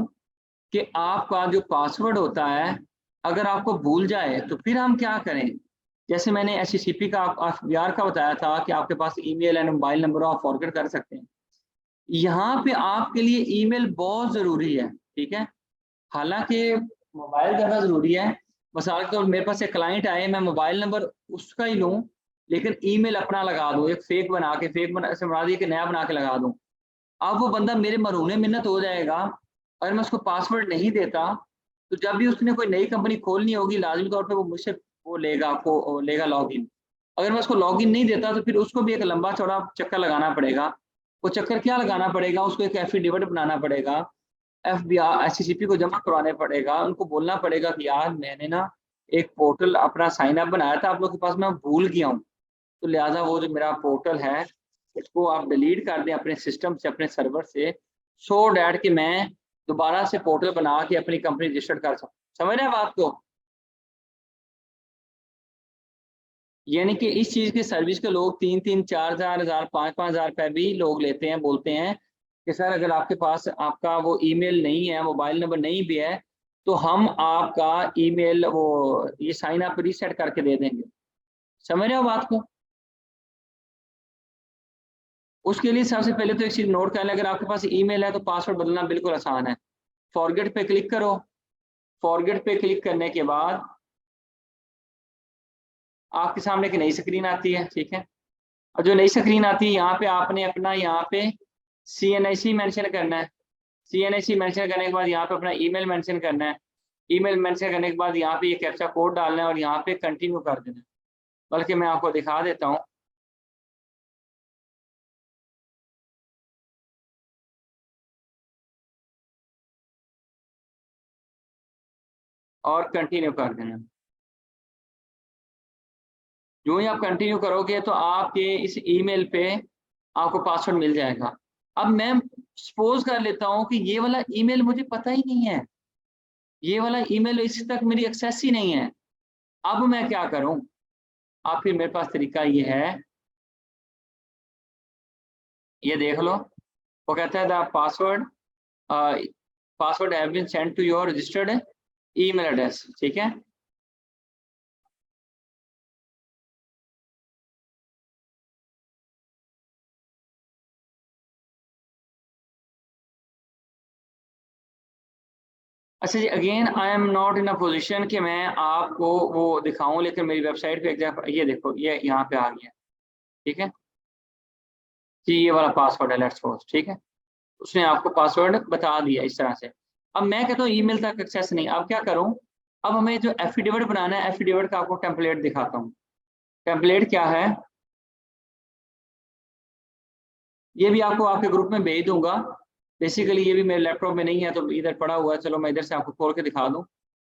कि आपका जो पासवर्ड होता है, अगर आपको भूल जाए तो फिर हम क्या करें। जैसे मैंने SCCP का FBR का बताया था कि आपके पास ईमेल एंड मोबाइल नंबर आप फॉरवर्ड कर सकते हैं। यहाँ पे आपके लिए ईमेल बहुत जरूरी है, ठीक है। हालांकि मोबाइल ज़्यादा जरूरी है। मिसाल के तौर मेरे पास एक क्लाइंट आए, मैं मोबाइल नंबर उसका ही लूँ लेकिन ईमेल अपना लगा दूँ, एक फेक बना के, फेक बना से बना दिए कि नया बना के लगा दूँ। अब वो बंदा मेरे मरहूने मिन्नत हो जाएगा। अगर मैं उसको पासवर्ड नहीं देता तो जब भी उसने कोई नई कंपनी खोलनी होगी लाजमी तौर पे वो मुझसे वो लेगा लॉगिन। अगर मैं उसको लॉगिन नहीं देता तो फिर उसको भी एक लंबा चौड़ा चक्कर लगाना पड़ेगा। वो चक्कर क्या लगाना पड़ेगा, उसको एक एफिडेविट बनाना पड़ेगा, FBI SCCP को जमा करवाने पड़ेगा, उनको बोलना पड़ेगा कि यार मैंने ना एक पोर्टल अपना साइन अप बनाया था आप लोग के पास, मैं भूल गया हूँ, तो लिहाजा वो जो मेरा पोर्टल है उसको आप डिलीट कर दें अपने सिस्टम से, अपने सर्वर से, सो डैट कि मैं दोबारा से पोर्टल बना के अपनी कंपनी रजिस्टर्ड कर सकूँ। समझ रहे हैं बात को? यानी कि इस चीज की सर्विस के लोग 3-3, 4,000, 5,000 रुपए भी लोग लेते हैं, बोलते हैं कि सर अगर आपके पास आपका वो ईमेल नहीं है, मोबाइल नंबर नहीं भी है, तो हम आपका ईमेल वो ये साइन अप रीसेट करके दे देंगे। समझ रहे हो बात को? उसके लिए सबसे पहले तो एक चीज नोट कर लें, अगर आपके पास ईमेल है तो पासवर्ड बदलना बिल्कुल आसान है। फॉरगेट पे क्लिक करो। फॉरगेट पे क्लिक करने के बाद आपके सामने एक नई स्क्रीन आती है, ठीक है। और जो नई स्क्रीन आती है यहाँ पे आपने अपना यहाँ पे CNIC मेंशन करना है। CNIC मेंशन करने के बाद यहाँ पे अपना ईमेल मेंशन करना है। ईमेल मेंशन करने के बाद यहाँ पे ये कैप्चा कोड डालना है और यहाँ पे कंटिन्यू कर देना है। बल्कि मैं आपको दिखा देता हूँ। और कंटिन्यू कर देना। जो ही आप कंटिन्यू करोगे तो आपके इस ईमेल पे आपको पासवर्ड मिल जाएगा। अब मैं सपोज कर लेता हूँ कि ये वाला ईमेल मुझे पता ही नहीं है, ये वाला ईमेल इस तक मेरी एक्सेस ही नहीं है। अब मैं क्या करूं? अब फिर मेरे पास तरीका ये है, ये देख लो। वो कहता है the password have been send to your registered email address, ठीक है। अच्छा जी, again I am not in a position कि मैं आपको वो दिखाऊं, लेकिन मेरी वेबसाइट पे एग्जाम्पल ये देखो, ये यहाँ पे आ गया, ठीक है जी। ये वाला पासवर्ड है, लेट्स सपोज, ठीक है। उसने आपको पासवर्ड बता दिया इस तरह से। अब मैं कहता हूँ ईमेल तक एक्सेस नहीं, अब क्या करूँ? अब हमें जो एफिडेविट बनाना है, एफिडेविट का आपको टेम्पलेट दिखाता हूँ। टेम्पलेट क्या है ये भी आपको आपके ग्रुप में भेज दूंगा। बेसिकली ये भी मेरे लैपटॉप में नहीं है तो इधर पड़ा हुआ है, चलो मैं इधर से आपको खोल के दिखा दूं।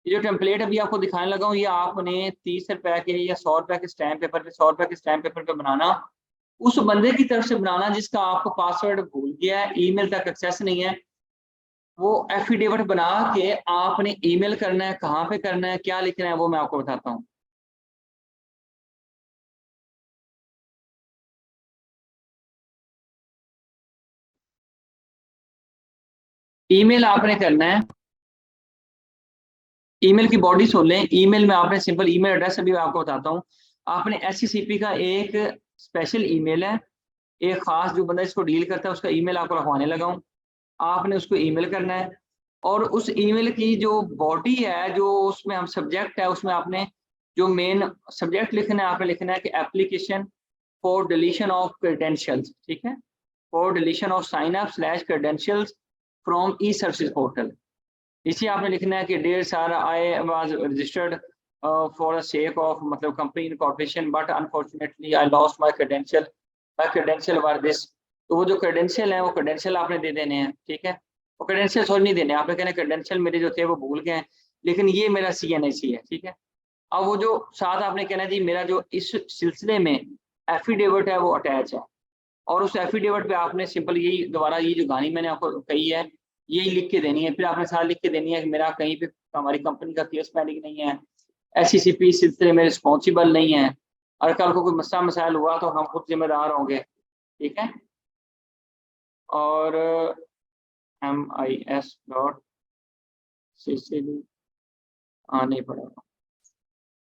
ये जो टेम्पलेट अभी आपको दिखाने लगा हूँ, ये आपने 30 रुपए के या 100 रुपए के स्टैम्प पेपर पे, 100 रुपए के स्टैम्प पेपर पे बनाना। उस बंदे की तरफ से बनाना जिसका आपको पासवर्ड भूल गया है, ईमेल तक एक्सेस नहीं है। वो एफिडेविट बना के आपने ईमेल करना है, कहाँ पे करना है, क्या लिखना है, वो मैं आपको बताता हूँ। ईमेल आपने करना है, ईमेल की बॉडी सुन लें। ईमेल में आपने सिंपल ईमेल एड्रेस अभी मैं आपको बताता हूँ। आपने SCCP का एक स्पेशल ईमेल है, एक खास जो बंदा इसको डील करता है उसका ईमेल आपको रखवाने लगा हूँ। आपने उसको ईमेल करना है और उस ईमेल की जो बॉडी है, जो उसमें हम सब्जेक्ट है, उसमें आपने जो मेन सब्जेक्ट लिखना है, आपने लिखना है कि application for deletion of credentials, ठीक है, for deletion of sign up / credentials from e service portal. इसी आपने लिखना है कि dear sir I was registered for the sake of मतलब company incorporation but unfortunately I lost my credential were this. तो वो जो क्रेडेंशियल है वो क्रेडेंशियल आपने दे देने हैं, ठीक है। वो क्रेडेंशियल सॉरी नहीं देने, आपने कहना क्रेडेंशियल मेरे जो थे वो भूल गए हैं, लेकिन ये मेरा CNIC है, ठीक है। अब वो जो साथ आपने कहना जी मेरा जो इस सिलसिले में एफिडेविट है वो अटैच है, और उस एफिडेविट पे आपने सिंपल यही दोबारा ये जो कहानी मैंने आपको कही है यही लिख के देनी है। फिर आपने साथ लिख के देनी है कि मेरा कहीं पे हमारी कंपनी का केस पेंडिंग नहीं है, SCCP सिलसिले में रिस्पॉन्सिबल नहीं है, और कल को कोई मसला मसाइल हुआ तो हम खुद जिम्मेदार होंगे, ठीक है। और MIS.CCD नहीं पड़ेगा।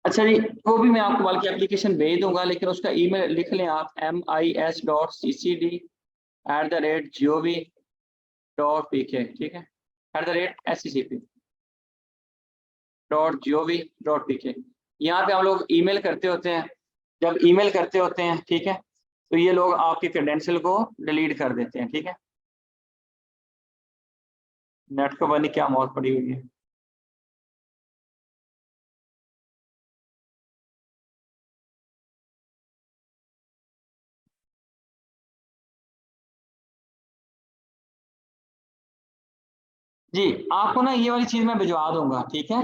अच्छा जी, वो भी मैं आपको बल्कि एप्लीकेशन भेज दूंगा, लेकिन उसका ईमेल लिख लें आप MIS.CCD@gov.pk, ठीक है, @SCCP.gov.pk। यहाँ पे हम लोग ईमेल करते होते हैं। जब ईमेल करते होते हैं, ठीक है, तो ये लोग आपके क्रेडेंशियल को डिलीट कर देते हैं, ठीक है। नेट को बनी क्या मौत पड़ी हुई है। जी आपको ना ये वाली चीज मैं भिजवा दूंगा, ठीक है।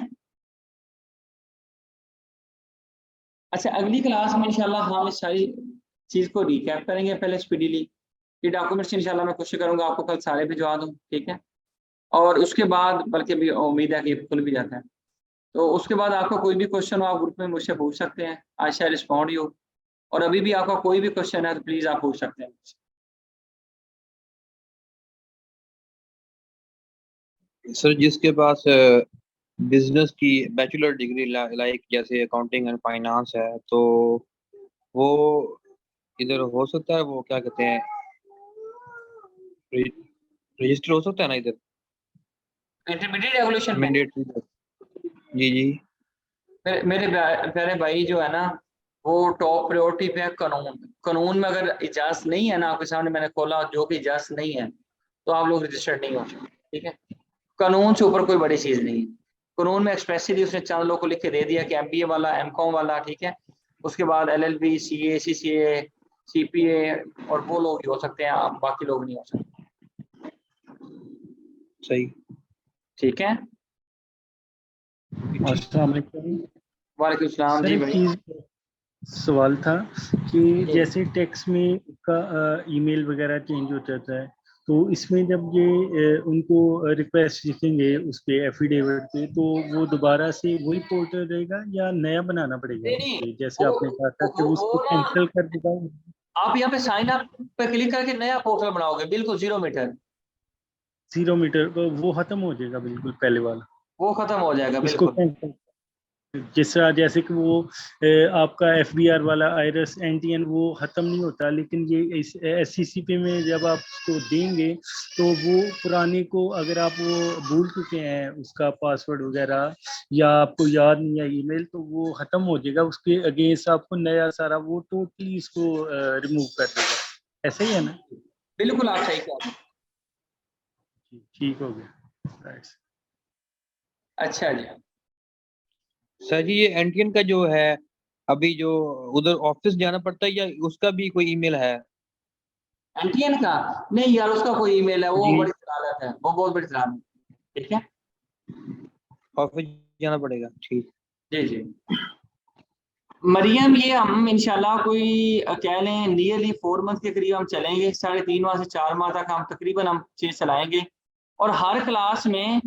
अच्छा अगली क्लास में इंशाल्लाह हम इस सारी चीज को रिकैप करेंगे पहले स्पीडीली। ये डॉक्यूमेंट्स इंशाल्लाह मैं कोशिश करूंगा आपको कल सारे भिजवा दूं, ठीक है। और उसके बाद बल्कि भी उम्मीद है कि खुल भी जाता है, तो उसके बाद आपका कोई भी क्वेश्चन हो आप ग्रुप में मुझसे पूछ सकते हैं, आई शैल रिस्पॉन्ड यू। और अभी भी आपका कोई भी क्वेश्चन है तो प्लीज आप पूछ सकते हैं मुझसे। सर जिसके पास बिजनेस की बैचलर डिग्री लाइक जैसे अकाउंटिंग एंड फाइनेंस है, तो वो इधर हो सकता है, वो क्या कहते हैं, रजिस्टर हो सकता है ना इधर इंटरमीडिएट रेगुलेशन में मैंडेटरी। जी जी। मेरे प्यारे भाई जो है ना, वो टॉप प्रायोरिटी पे है कानून। कानून में अगर इजाजत नहीं है ना, आपके सामने मैंने खोला, जो कि इजाजत नहीं है तो आप लोग रजिस्टर्ड नहीं हो सकते, ठीक है। कानून से ऊपर कोई बड़ी चीज नहीं है। कानून में एक्सप्रेसली उसने चंद लोगों को लिख के दे दिया कि एमबीए वाला, एमकॉम वाला, ठीक है। उसके बाद एलएलबी, सीए, सीसीए, सीपीए, और वो लोग ही हो सकते हैं, आप बाकी लोग नहीं हो सकते, सही। ठीक है। अस्सलाम वालेकुम। वालेकुम सलाम सर जी एक भाई। चीज सवाल था कि जैसे टैक्स में का ईमेल वगैरह चेंज हो जाता है, तो इसमें जब ये उनको रिक्वेस्ट लिखेंगे उस पे एफिडेविट पे, तो वो दोबारा से वही पोर्टल रहेगा या नया बनाना पड़ेगा नहीं उस नहीं, पे? जैसे वो आपने कहा था कि उसको वो ना, कैंसिल कर देगा। आप यहाँ पे साइन अप पे क्लिक करके नया पोर्टल बनाओगे, बिल्कुल 0 मीटर। 0 मीटर वो खत्म हो जाएगा बिल्कुल पहले वाला, वो खत्म हो जाएगा उसको बिल्कुल। कैंसिल। जिस तरह जैसे कि वो आपका एफबीआर वाला आयरस एनटीएन वो खत्म नहीं होता, लेकिन ये एससीसीपी में जब आप उसको देंगे तो वो पुराने को अगर आप वो भूल चुके हैं उसका पासवर्ड वगैरह, या आपको याद नहीं है ईमेल, तो वो खत्म हो जाएगा, उसके अगेंस्ट आपको नया सारा वो टोटली इसको रिमूव कर देगा। ऐसा ही है ना? बिल्कुल आप सही कह रहे हैं। ठीक हो गया, राइट। अच्छा जी। सर जी ये एनटीएन का जो है, अभी जो उधर ऑफिस जाना पड़ता है या उसका भी कोई ईमेल है? एमटीएन का नहीं यार, उसका कोई ईमेल है, वो जी। बड़ी जलालत है, वो बहुत बड़ी जलालत है, ठीक है। ऑफिस जाना पड़ेगा, ठीक। जी जी। मरियम, ये हम इंशाल्लाह कोई कह लें नियरली 4 मंथ के करीब हम चलेंगे, 3.5 माह से 4 माह तक हम तकरीबन हम चीज चलाएंगे। और हर क्लास में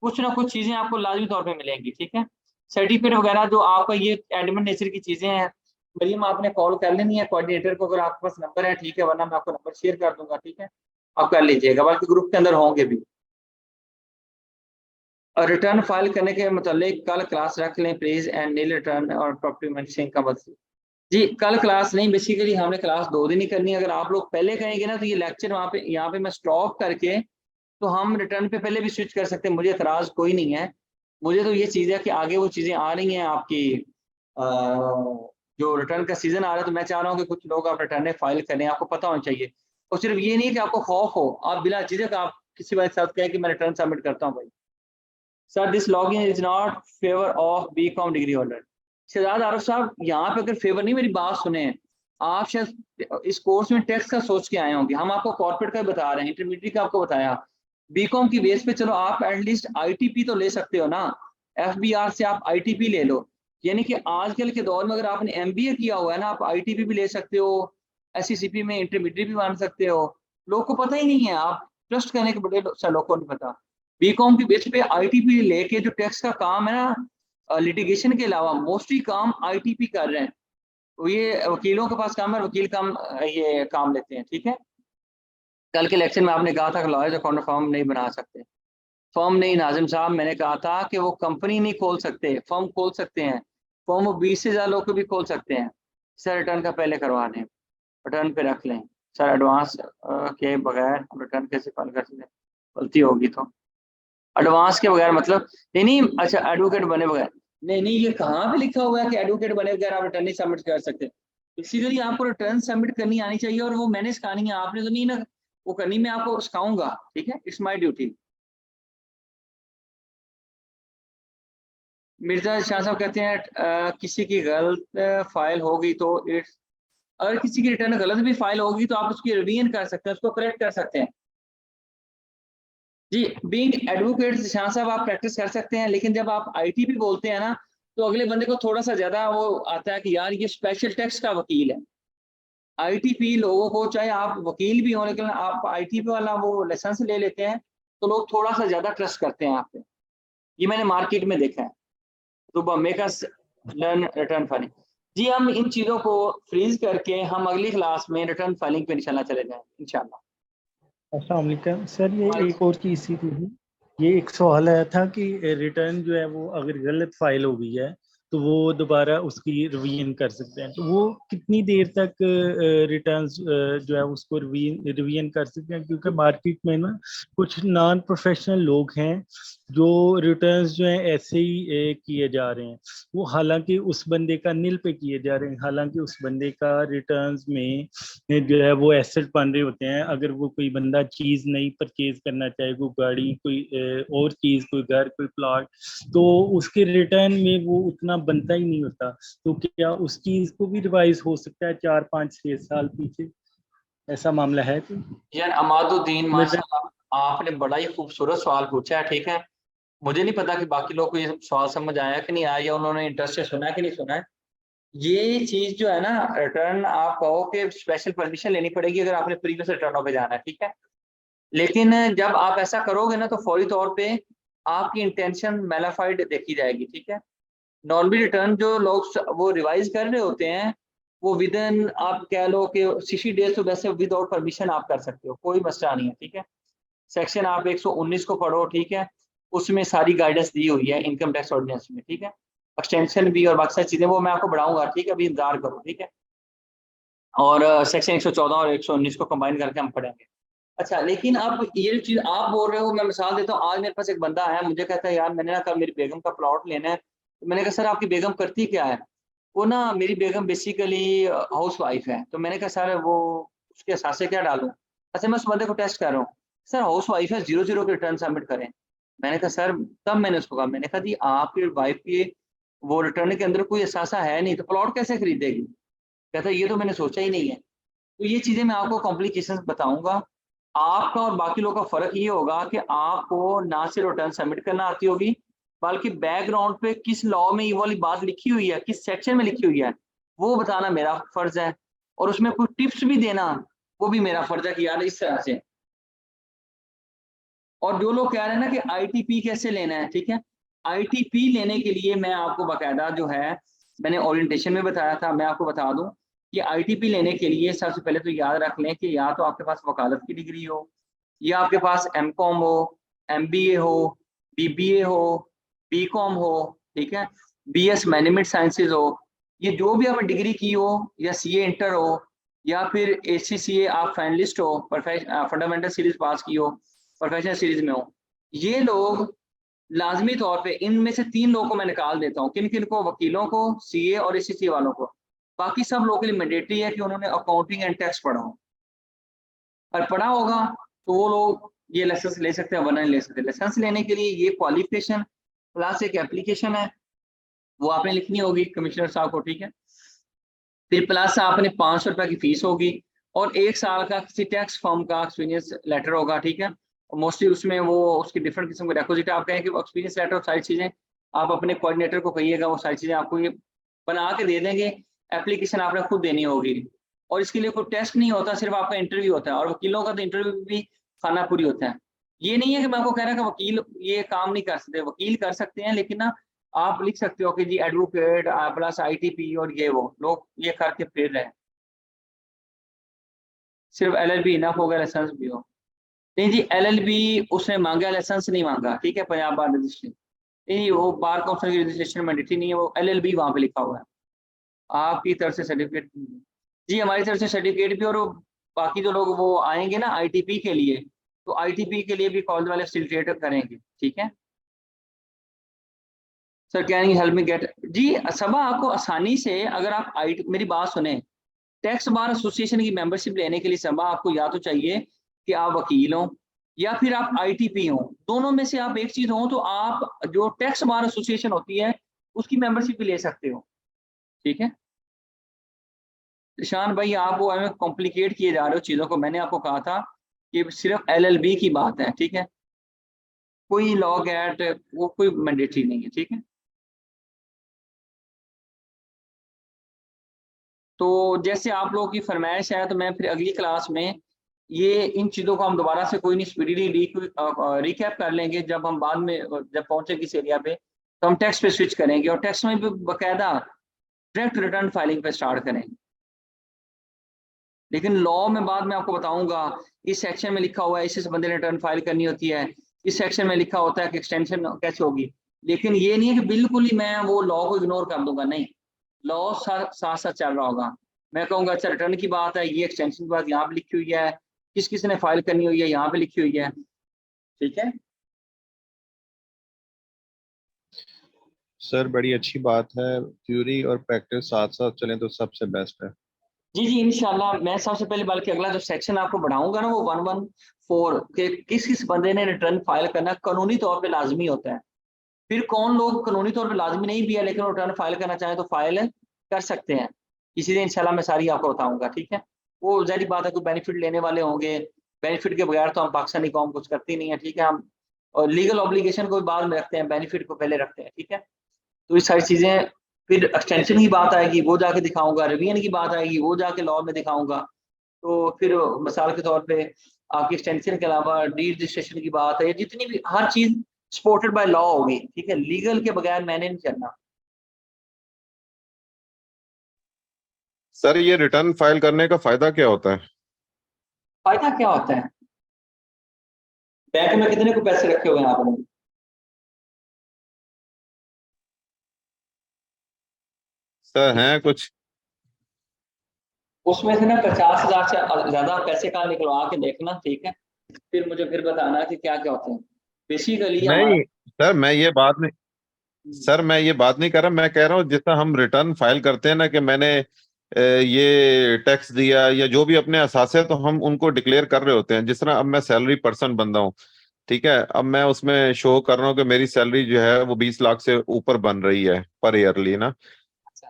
कुछ ना कुछ चीजें आपको लाजमी तौर पे मिलेंगी, ठीक है। सर्टिफिकेट वगैरह जो आपका ये एडमिन नेचर की चीजें हैं, मरियम आपने कॉल कर लेनी है कोऑर्डिनेटर को, अगर आपके पास नंबर है ठीक है, वरना मैं आपको नंबर शेयर कर दूंगा, ठीक है। आप कर लीजिएगा, बल्कि ग्रुप के अंदर होंगे भी। और रिटर्न फाइल करने के मतलब कल क्लास रख लें प्लीज, एंड नील रिटर्न और प्रॉपर्टी मैनेजिंग का बस। जी कल क्लास नहीं, बेसिकली हमने क्लास 2 दिन ही करनी है। अगर आप लोग पहले कहेंगे ना तो ये लेक्चर वहाँ पे यहाँ पे मैं स्टॉप करके तो हम रिटर्न पे पहले भी स्विच कर सकते हैं, मुझे एतराज कोई नहीं है। मुझे तो ये चीज़ है कि आगे वो चीज़ें आ रही हैं आपकी, जो रिटर्न का सीजन आ रहा है, तो मैं चाह रहा हूँ कि कुछ लोग आप रिटर्न फाइल करें, आपको पता होना चाहिए। और सिर्फ ये नहीं कि आपको खौफ हो, आप बिला झिझक आप किसी बात के साथ कहें कि मैं रिटर्न सबमिट करता हूँ भाई। Sir this login is not favour of BCom degree holder. Shahzad Aarif साहब यहाँ पे अगर फेवर नहीं, मेरी बात सुने, आप शायद इस कोर्स में टैक्स का सोच के आए होंगे, हम आपको कॉर्पोरेट का बता रहे हैं, इंटरमीडिएट का आपको बताया। बीकॉम की बेस पे चलो आप एटलीस्ट आईटीपी तो ले सकते हो ना, एफबीआर से आप आईटीपी ले लो। यानी कि आजकल के दौर में अगर आपने एमबीए किया हुआ है ना, आप आईटीपी भी ले सकते हो, एससीसीपी में इंटरमीडिएट भी बन सकते हो। लोग को पता ही नहीं है, आप ट्रस्ट करने के बड़े लोगों को नहीं पता। बीकॉम की बेस पे आईटीपी लेके जो टैक्स का काम है ना, लिटिगेशन के अलावा मोस्टली काम आईटीपी कर रहे हैं। तो ये वकीलों के पास काम है, वकील काम ये काम लेते हैं, ठीक है। कल के लेक्चर में आपने कहा था कि लॉयर्स अकाउंट फर्म नहीं बना सकते। फर्म नहीं नाजिम साहब, मैंने कहा था कि वो कंपनी नहीं खोल सकते, फर्म खोल सकते हैं। फर्म वो 20 से ज़्यादा लोग को भी खोल सकते हैं। सर रिटर्न का पहले करवा दें, रिटर्न पे रख लें। सर एडवांस के बगैर रिटर्न कैसे फाइल कर सकते हैं, गलती होगी तो। एडवांस के बगैर मतलब नहीं नहीं, अच्छा एडवोकेट बने बगैर नहीं नहीं, ये कहाँ पे लिखा हुआ है कि एडवोकेट बने बगैर आप रिटर्न नहीं सबमिट कर सकते। बेसिकली आपको रिटर्न सबमिट करनी आनी चाहिए, और वो मैंने सिखानी है, आपने तो नहीं ना वो करनी, मैं आपको सिखाऊंगा, ठीक है, it's my duty. Mirza Shah साहब कहते हैं किसी की गलत फाइल होगी तो इट्स, अगर किसी की रिटर्न गलत भी फाइल होगी तो आप उसकी रिवीजन कर सकते हैं, उसको करेक्ट कर सकते हैं। जी बीइंग एडवोकेट शाह साहब आप प्रैक्टिस कर सकते हैं, लेकिन जब आप आईटीपी बोलते हैं ना तो अगले बंदे को थोड़ा सा ज्यादा वो आता है कि यार ये स्पेशल टैक्स का वकील है। आईटीपी लोगों को, चाहे आप वकील भी हो लेकिन आप आईटीपी वाला वो लाइसेंस ले लेते हैं तो लोग थोड़ा सा ज्यादा ट्रस्ट करते हैं आप पे। ये मैंने मार्केट में देखा है। तो make us learn return filing. जी हम इन चीजों को फ्रीज करके हम अगली क्लास में रिटर्न फाइलिंग पे इंशाल्लाह चले जाएं इंशाल्लाह। अस्सलाम वालेकुम सर, ये एक और चीज़ सी थी, ये एक सवाल आया था कि रिटर्न जो है वो अगर गलत फाइल हो गई है तो वो दोबारा उसकी रिवीजन कर सकते हैं, तो वो कितनी देर तक रिटर्न्स जो है उसको रिवीजन कर सकते हैं? क्योंकि मार्केट में ना कुछ नॉन प्रोफेशनल लोग हैं जो रिटर्न्स जो है ऐसे ही किए जा रहे हैं, वो हालांकि उस बंदे का नील पे किए जा रहे हैं, हालांकि उस बंदे का रिटर्न्स में जो है वो एसेट बन रहे होते हैं। अगर वो कोई बंदा चीज नहीं परचेज करना चाहे, कोई गाड़ी, कोई और चीज, कोई घर, कोई प्लॉट, तो उसके रिटर्न में वो उतना बनता ही नहीं होता। तो क्या उस चीज को भी रिवाइज हो सकता है 4 5 6 साल पीछे? ऐसा मामला है तो यार अमादुद्दीन मेरा माशाल्लाह आपने बड़ा ही खूबसूरत सवाल पूछा है, ठीक है। मुझे नहीं पता कि बाकी लोग को ये सवाल समझ आया कि नहीं आया, या उन्होंने इंटरेस्ट से सुना है कि नहीं सुना है। ये चीज जो है ना, रिटर्न आप कहो कि स्पेशल परमिशन लेनी पड़ेगी अगर आपने प्रीवियस रिटर्नों पे जाना है, ठीक है। लेकिन जब आप ऐसा करोगे ना तो फौरी तौर पे आपकी इंटेंशन मैलाफाइड देखी जाएगी, ठीक है। नॉर्मली रिटर्न जो लोग वो रिवाइज कर रहे होते हैं वो विद इन आप कह लो कि 60 डेज तो वैसे विदाउट परमिशन आप कर सकते हो, कोई मसला नहीं है, ठीक है। सेक्शन आप 119 को पढ़ो, ठीक है। उसमें सारी गाइडेंस दी हुई है इनकम टैक्स ऑर्डिनेंस में, ठीक है। एक्सटेंशन भी और बाकी सारी चीजें वो मैं आपको बढ़ाऊंगा, ठीक है, अभी इंतजार करो, ठीक है। और सेक्शन 114 और 119 को कंबाइन करके हम पढ़ेंगे। अच्छा, लेकिन अब ये जो चीज आप बोल रहे हो, मैं मिसाल देता हूँ। आज मेरे पास एक बंदा है, मुझे कहता है यार मैंने ना कल मेरी बेगम का प्लॉट लेना है। तो मैंने कहा सर आपकी बेगम करती क्या है? वो ना मेरी बेगम बेसिकली हाउस वाइफ है। तो मैंने कहा सर वो उसके असासे क्या डालूं? अच्छा, मैं उस बंदे को टेस्ट कर रहा हूँ, सर हाउस वाइफ है, 0 0 के रिटर्न सबमिट करें। मैंने कहा सर, तब मैंने उसको कहा, मैंने कहा जी आपकी वाइफ के वो रिटर्न के अंदर कोई असासा है नहीं तो प्लॉट कैसे खरीदेगी? कहता है ये तो मैंने सोचा ही नहीं है। तो ये चीजें मैं आपको कॉम्प्लिकेशंस बताऊंगा। आपका और बाकी लोगों का फर्क ये होगा कि आपको ना सिर्फ रिटर्न सबमिट करना आती होगी, बल्कि बैकग्राउंड पे किस लॉ में ये वाली बात लिखी हुई है, किस सेक्शन में लिखी हुई है, वो बताना मेरा फर्ज है। और उसमें कोई टिप्स भी देना वो भी मेरा फर्ज है कि यार इस तरह से। और जो लोग कह रहे हैं ना कि आईटीपी कैसे लेना है, ठीक है। आईटीपी लेने के लिए मैं आपको बाकायदा जो है मैंने ओरिएंटेशन में बताया था, मैं आपको बता दूं कि आईटीपी लेने के लिए सबसे पहले तो याद रख लें कि या तो आपके पास वकालत की डिग्री हो, या आपके पास एमकॉम हो, एमबीए हो, बीबीए हो, बीकॉम हो, ठीक है, बीएस मैनेजमेंट साइंसेज हो। ये जो भी आपने डिग्री की हो, या सीए इंटर हो, या फिर एसीसीए आप फाइनलिस्ट हो, फंडामेंटल सीरीज पास की हो, प्रोफेशनल सीरीज में हो, ये लोग लाजमी तौर पे इनमें से 3 लोगों को मैं निकाल देता हूँ। किन किन को? वकीलों को, सीए और एसीसी वालों को। बाकी सब लोगों के लिए मैंडेटरी है कि उन्होंने अकाउंटिंग एंड टैक्स पढ़ा हो। और पढ़ा होगा तो वो लोग ये लाइसेंस ले सकते हैं, वरना नहीं ले सकते। लाइसेंस लेने के लिए ये क्वालिफिकेशन प्लस एक एप्लीकेशन है, वो आपने लिखनी होगी कमिश्नर साहब को, ठीक है। फिर प्लस आपने 500 रुपए की फीस होगी, और 1 साल का किसी टैक्स फॉर्म का एक्सपीरियंस लेटर होगा, ठीक है। मोस्टली उसमें वो उसकी डिफरेंट किस्म के रिक्विजिट आप कहें कि एक्सपीरियंस लेटर और सारी चीजें आप अपने कोऑर्डिनेटर को कहिएगा, वो सारी चीजें आपको ये बना के दे देंगे। एप्लीकेशन आपने खुद देनी होगी, और इसके लिए कोई टेस्ट नहीं होता, सिर्फ आपका इंटरव्यू होता है। और वकीलों का तो इंटरव्यू भी खाना पूरी होता है। ये नहीं है कि मैं आपको कह रहा कि वकील ये काम नहीं कर सकते, वकील कर सकते हैं, लेकिन ना आप लिख सकते हो कि जी एडवोकेट प्लस आईटीपी, और ये वो लोग ये करके फिर रहे हैं। सिर्फ एलएलबी इनफ होगा, लाइसेंस भी हो। नहीं जी, एलएलबी उसने मांगा, लाइसेंस नहीं मांगा, ठीक है। पंजाब बार रजिस्ट्रेशन नहीं, वो बार काउंसिल की रजिस्ट्रेशन मैंडेटरी नहीं है, वो एलएलबी वहां पे लिखा हुआ है। आपकी तरफ से सर्टिफिकेट जी, हमारी तरफ से सर्टिफिकेट भी। और बाकी जो लोग वो आएंगे ना आईटीपी के लिए, तो आईटीपी के लिए भी कॉलेज वाले फैसिलिटेट करेंगे, ठीक है। Sir can you help me get? जी सबा आपको आसानी से, अगर आप आई मेरी बात सुने, टैक्स बार एसोसिएशन की मेंबरशिप लेने के लिए सबा आपको या तो चाहिए कि आप वकील हो, या फिर आप आईटीपी हो। दोनों में से आप एक चीज हो तो आप जो टैक्स बार एसोसिएशन होती है उसकी मेंबरशिप भी ले सकते हो, ठीक है। ईशान भाई आप वो कॉम्प्लिकेट किए जा रहे हो चीजों को। मैंने आपको कहा था कि सिर्फ एलएलबी की बात है, ठीक है। कोई लॉग एट वो कोई मैंडेटरी नहीं है, ठीक है। तो जैसे आप लोगों की फरमाइश है, तो मैं फिर अगली क्लास में ये इन चीज़ों को हम दोबारा से कोई नहीं स्पीडली रिकैप कर लेंगे। जब हम बाद में जब पहुंचेंगे इस एरिया पे तो हम टेक्स्ट पे स्विच करेंगे और टेक्स्ट में भी बाकायदा डायरेक्ट रिटर्न फाइलिंग पे स्टार्ट करेंगे। लेकिन लॉ में बाद में आपको बताऊंगा, इस सेक्शन में लिखा हुआ है इस बंदे ने रिटर्न फाइल करनी होती है, इस सेक्शन में लिखा होता है कि एक्सटेंशन कैसे होगी। लेकिन ये नहीं है कि बिल्कुल ही मैं वो लॉ को इग्नोर कर दूंगा, नहीं, लॉ साथ साथ चल रहा होगा। मैं कहूँगा अच्छा रिटर्न की बात है, ये एक्सटेंशन की बात यहाँ पे लिखी हुई है, किस किस ने फाइल करनी हुई है यहाँ पे लिखी हुई है, ठीक है। सर बड़ी अच्छी बात है, थ्योरी और प्रैक्टिस साथ साथ चलें तो सबसे बेस्ट है। जी जी इंशाल्लाह। मैं सबसे पहले बल्कि अगला जो सेक्शन आपको बढ़ाऊंगा ना वो 114 के किस किस बंदे ने रिटर्न फाइल करना कानूनी तौर पे लाजमी होता है। फिर कौन लोग कानूनी तौर पे लाजमी नहीं भी है लेकिन रिटर्न फाइल करना चाहे तो फाइल कर सकते हैं, इसी दिन इंशाल्लाह मैं सारी आपको बताऊंगा, ठीक है। वो जारी बात है, कोई बेनिफिट लेने वाले होंगे, बेनिफिट के बगैर तो हम पाकिस्तानी कौम कुछ करती नहीं है, ठीक है। हम और लीगल ऑब्लिगेशन को भी बाद में रखते हैं, बेनिफिट को पहले रखते हैं, ठीक है। तो ये सारी चीजें, फिर एक्सटेंशन की बात आएगी वो जाके दिखाऊंगा, रिवीजन की बात आएगी वो जाके लॉ में दिखाऊंगा। तो फिर मिसाल के तौर पे आपकी एक्सटेंशन के अलावा डीड रजिस्ट्रेशन की बात है, जितनी भी हर चीज सपोर्टेड बाय लॉ होगी, ठीक है। लीगल के बगैर मैंने नहीं चलना। सर ये रिटर्न फाइल करने का फायदा क्या होता है? फायदा क्या होता है? बैंक में कितने को पैसे रखे हुए हैं आपने? सर हैं कुछ। उसमें से ना 50,000 से ज्यादा पैसे का निकलवा के देखना, ठीक है। फिर मुझे फिर बताना कि क्या क्या होते हैं बेसिकली हमारा। नहीं सर मैं ये बात नहीं, सर मैं ये बात नहीं कर रहा, मैं कह रहा हूँ जितना हम रिटर्न फाइल करते हैं ना कि मैंने ये टैक्स दिया या जो भी अपने असासे तो हम उनको डिक्लेयर कर रहे होते हैं। जिस तरह अब मैं सैलरी पर्सन बंदा हूँ, ठीक है, अब मैं उसमें शो कर रहा हूँ कि मेरी सैलरी जो है वो 20 लाख से ऊपर बन रही है पर ईयरली ना।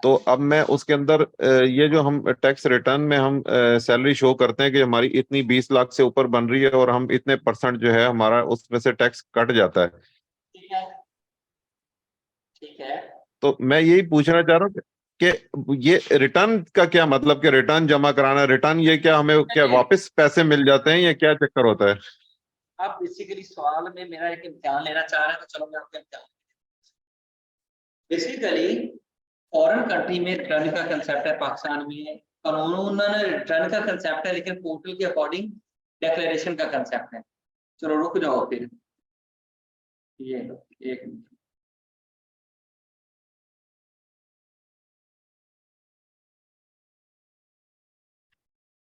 तो अब मैं उसके अंदर ये जो हम टैक्स रिटर्न में हम सैलरी शो करते हैं कि हमारी इतनी 20 लाख से ऊपर बन रही है और हम इतने % जो है हमारा उसमें से टैक्स कट जाता है। ठीक है, ठीक है। तो मैं यही पूछना चाह रहा हूँ कि ये रिटर्न का क्या मतलब, कि रिटर्न जमा कराना, रिटर्न ये क्या हमें क्या वापस पैसे मिल जाते हैं या क्या चक्कर होता है? आप बेसिकली सवाल में मेरा एक इम्तिहान लेना चाह रहे हैं, तो चलो मैं आपका इम्तिहान। बेसिकली फॉरेन कंट्री में रिटर्न का कंसेप्ट है, पाकिस्तान में कानूनन रिटर्न का कंसेप्ट है लेकिन पोर्टल के अकॉर्डिंग डिक्लेरेशन का कंसेप्ट है। चलो रुक जाओ फिर, ये एक मिनट।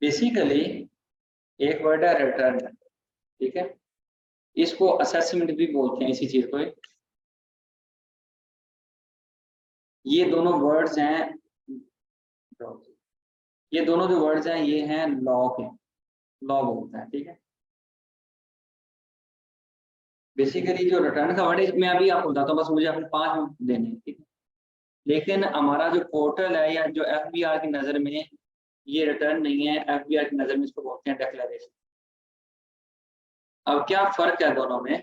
बेसिकली एक वर्ड है रिटर्न, ठीक है। इसको असेसमेंट भी बोलते हैं इसी चीज को। ये दोनों वर्ड्स हैं, ये दोनों जो वर्ड्स हैं ये हैं लॉ के, लॉ बोलता है, ठीक है। बेसिकली जो रिटर्न का वर्ड है मैं अभी आपको बताता हूँ, बस मुझे अपने 5 मिनट देने हैं, ठीक है। लेकिन हमारा जो पोर्टल है या जो एफबीआर की नज़र में ये रिटर्न नहीं है, एफबीआर की नज़र में इसको बोलते हैं डिक्लेरेशन। अब क्या फर्क है दोनों में?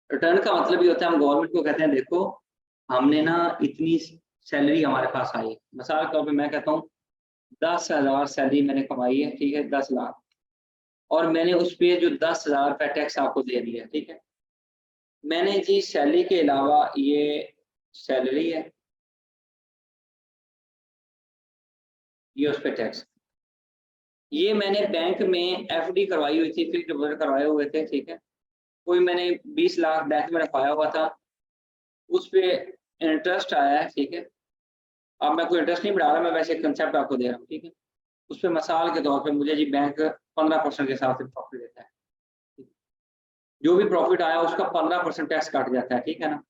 रिटर्न का मतलब ये होता है हम गवर्नमेंट को कहते हैं देखो हमने ना इतनी सैलरी हमारे पास आई, मिसाल के तौर पे मैं कहता हूँ 10,000 सैलरी मैंने कमाई है, ठीक है, 10 लाख, और मैंने उस पे जो 10,000 रुपये टैक्स आपको दे दिया, ठीक है। मैंने जी सैलरी के अलावा ये सैलरी है, ये उस पर टैक्स, ये मैंने बैंक में एफडी करवाई हुई थी, फिक्स्ड डिपॉजिट करवाए हुए थे, ठीक है। कोई मैंने 20 लाख बैंक में रखवाया हुआ था, उस पे इंटरेस्ट आया है, ठीक है। अब मैं कोई इंटरेस्ट नहीं बढ़ा रहा, मैं वैसे कंसेप्ट आपको दे रहा हूँ, ठीक है। उस पर मिसाल के तौर पे मुझे जी बैंक 15% के हिसाब से प्रॉफिट देता है, जो भी प्रॉफिट आया उसका 15% टैक्स काट जाता है, ठीक है ना।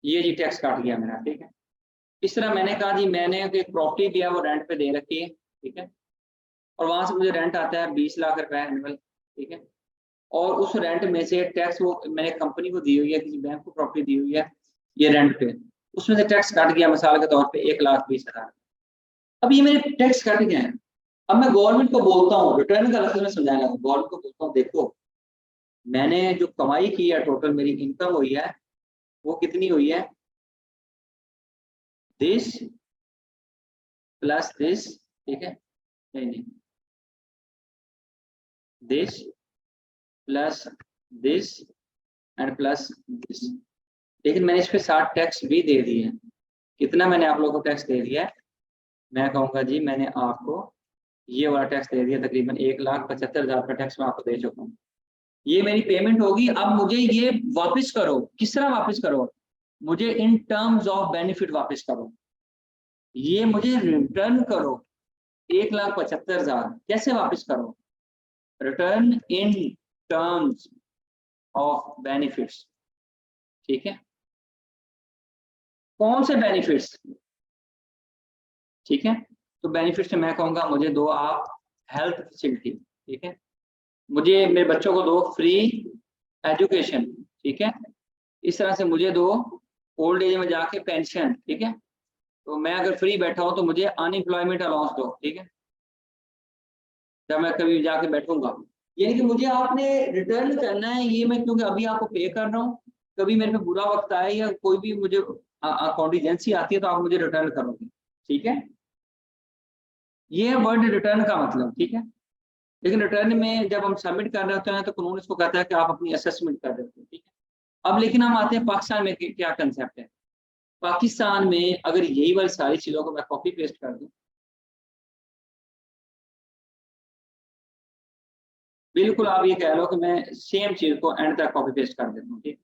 ये जी टैक्स काट गया मेरा, ठीक है। इस तरह मैंने कहा जी मैंने एक प्रॉपर्टी दिया वो रेंट पे दे रखी है, ठीक है, और वहां से मुझे रेंट आता है 20 लाख रुपए एनुअल, ठीक है। और उस रेंट में से टैक्स वो मैंने कंपनी को दी हुई है, किसी बैंक को प्रॉपर्टी दी हुई है ये रेंट पे, उसमें से टैक्स काट गया मिसाल के तौर पे 1,20,000। अब ये मेरे टैक्स कट गए हैं। अब मैं गवर्नमेंट को बोलता हूँ, रिटर्न का लफ्ज़ में समझाएगा, गवर्नमेंट को बोलता हूँ देखो मैंने जो कमाई की है, टोटल मेरी इनकम हुई है, वो कितनी हुई है, दिस प्लस दिस, ठीक है, नहीं, this plus this and plus this. लेकिन मैंने इस पे 60 टैक्स भी दे दिए हैं। कितना मैंने आप लोगों को टैक्स दे दिया है? मैं कहूँगा जी मैंने आपको ये वाला टैक्स दे दिया, तकरीबन 1,75,000 का टैक्स मैं आपको दे चुका हूँ। ये मेरी पेमेंट होगी। अब मुझे ये वापस करो। किस तरह वापस करो? मुझे इन टर्म्स ऑफ बेनिफिट वापस करो, ये मुझे रिटर्न करो 1,75,000। कैसे वापस करो? Return in terms of benefits, ठीक है। कौन से बेनिफिट्स? ठीक है, तो बेनिफिट्स मैं कहूँगा मुझे दो आप हेल्थ फैसिलिटी, ठीक है, मुझे मेरे बच्चों को दो फ्री एजुकेशन, ठीक है, इस तरह से मुझे दो ओल्ड एज में जाके पेंशन, ठीक है, तो मैं अगर फ्री बैठा हूँ तो मुझे अनएम्प्लॉयमेंट अलाउंस दो, ठीक है, जब मैं कभी जाके बैठूंगा। यानी कि मुझे आपने रिटर्न करना है ये, मैं क्योंकि अभी आपको पे कर रहा हूँ, कभी मेरे पे बुरा वक्त आए या कोई भी मुझे कॉन्टीजेंसी आती है तो आप मुझे रिटर्न करोगे, ठीक है। ये है वर्ड रिटर्न का मतलब, ठीक है। लेकिन रिटर्न में जब हम सबमिट कर रहे होते हैं तो कानून इसको कहता है कि आप अपनी असेसमेंट कर देते हो, ठीक है। अब लेकिन हम आते हैं पाकिस्तान में क्या कंसेप्ट है। पाकिस्तान में अगर यही वाली सारी चीजों को मैं कॉपी पेस्ट कर दूं, बिल्कुल आप ये कह लो कि मैं सेम चीज को एंड तक कॉपी पेस्ट कर देता हूँ, ठीक।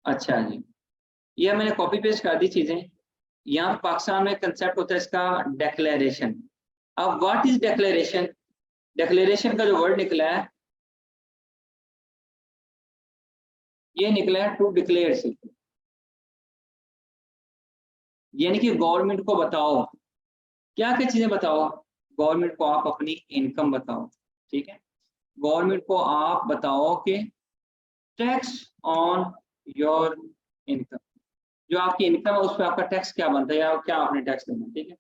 अच्छा जी, ये मैंने कॉपी पेस्ट कर दी चीजें। यहाँ पाकिस्तान में कंसेप्ट होता है इसका डिक्लेरेशन। अब व्हाट इज डिक्लेरेशन? डिक्लेरेशन का जो वर्ड निकला है ये निकला है टू डिक्लेयर से, यानी कि गवर्नमेंट को बताओ। क्या क्या चीजें बताओ? गवर्नमेंट को आप अपनी इनकम बताओ, ठीक है। गवर्नमेंट को आप बताओ कि टैक्स ऑन योर इनकम, जो आपकी इनकम है उस पर आपका टैक्स क्या बनता है या क्या आपने टैक्स देना, ठीक है,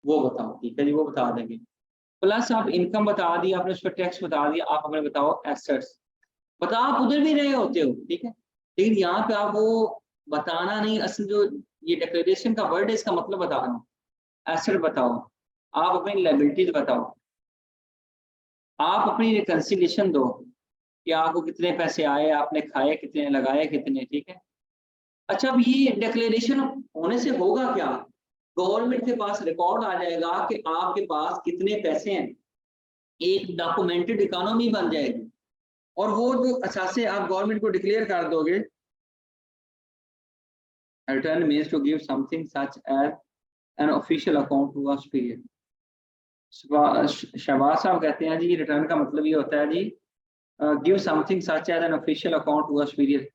वो बताओ, ठीक है जी, वो बता देंगे। प्लस आप इनकम बता दी, आपने उस पर टैक्स बता दिया, आप हमें बताओ एसेट्स। बता आप उधर भी रहे होते हो, ठीक है, लेकिन यहाँ पे आप वो बताना नहीं, असल जो ये डिक्लेरेशन का वर्ड है इसका मतलब बता रहा हूँ। एसेट बताओ, आप अपनी लायबिलिटीज बताओ, आप अपनी रिकंसिलिएशन दो कि आपको कितने पैसे आए, आपने खाए कितने, लगाए कितने, ठीक है। अच्छा, अब ये डिक्लेरेशन होने से होगा क्या? गवर्नमेंट के पास रिकॉर्ड आ जाएगा कि आपके पास कितने पैसे हैं, एक डॉक्यूमेंटेड इकोनॉमी बन जाएगी। और वो जो असासे आप गवर्नमेंट को डिक्लेयर कर दोगे, return means to give something such as an official account to a superior. Shahbaz साहब कहते हैं जी रिटर्न का मतलब ये होता है जी give something such as an official account to a superior.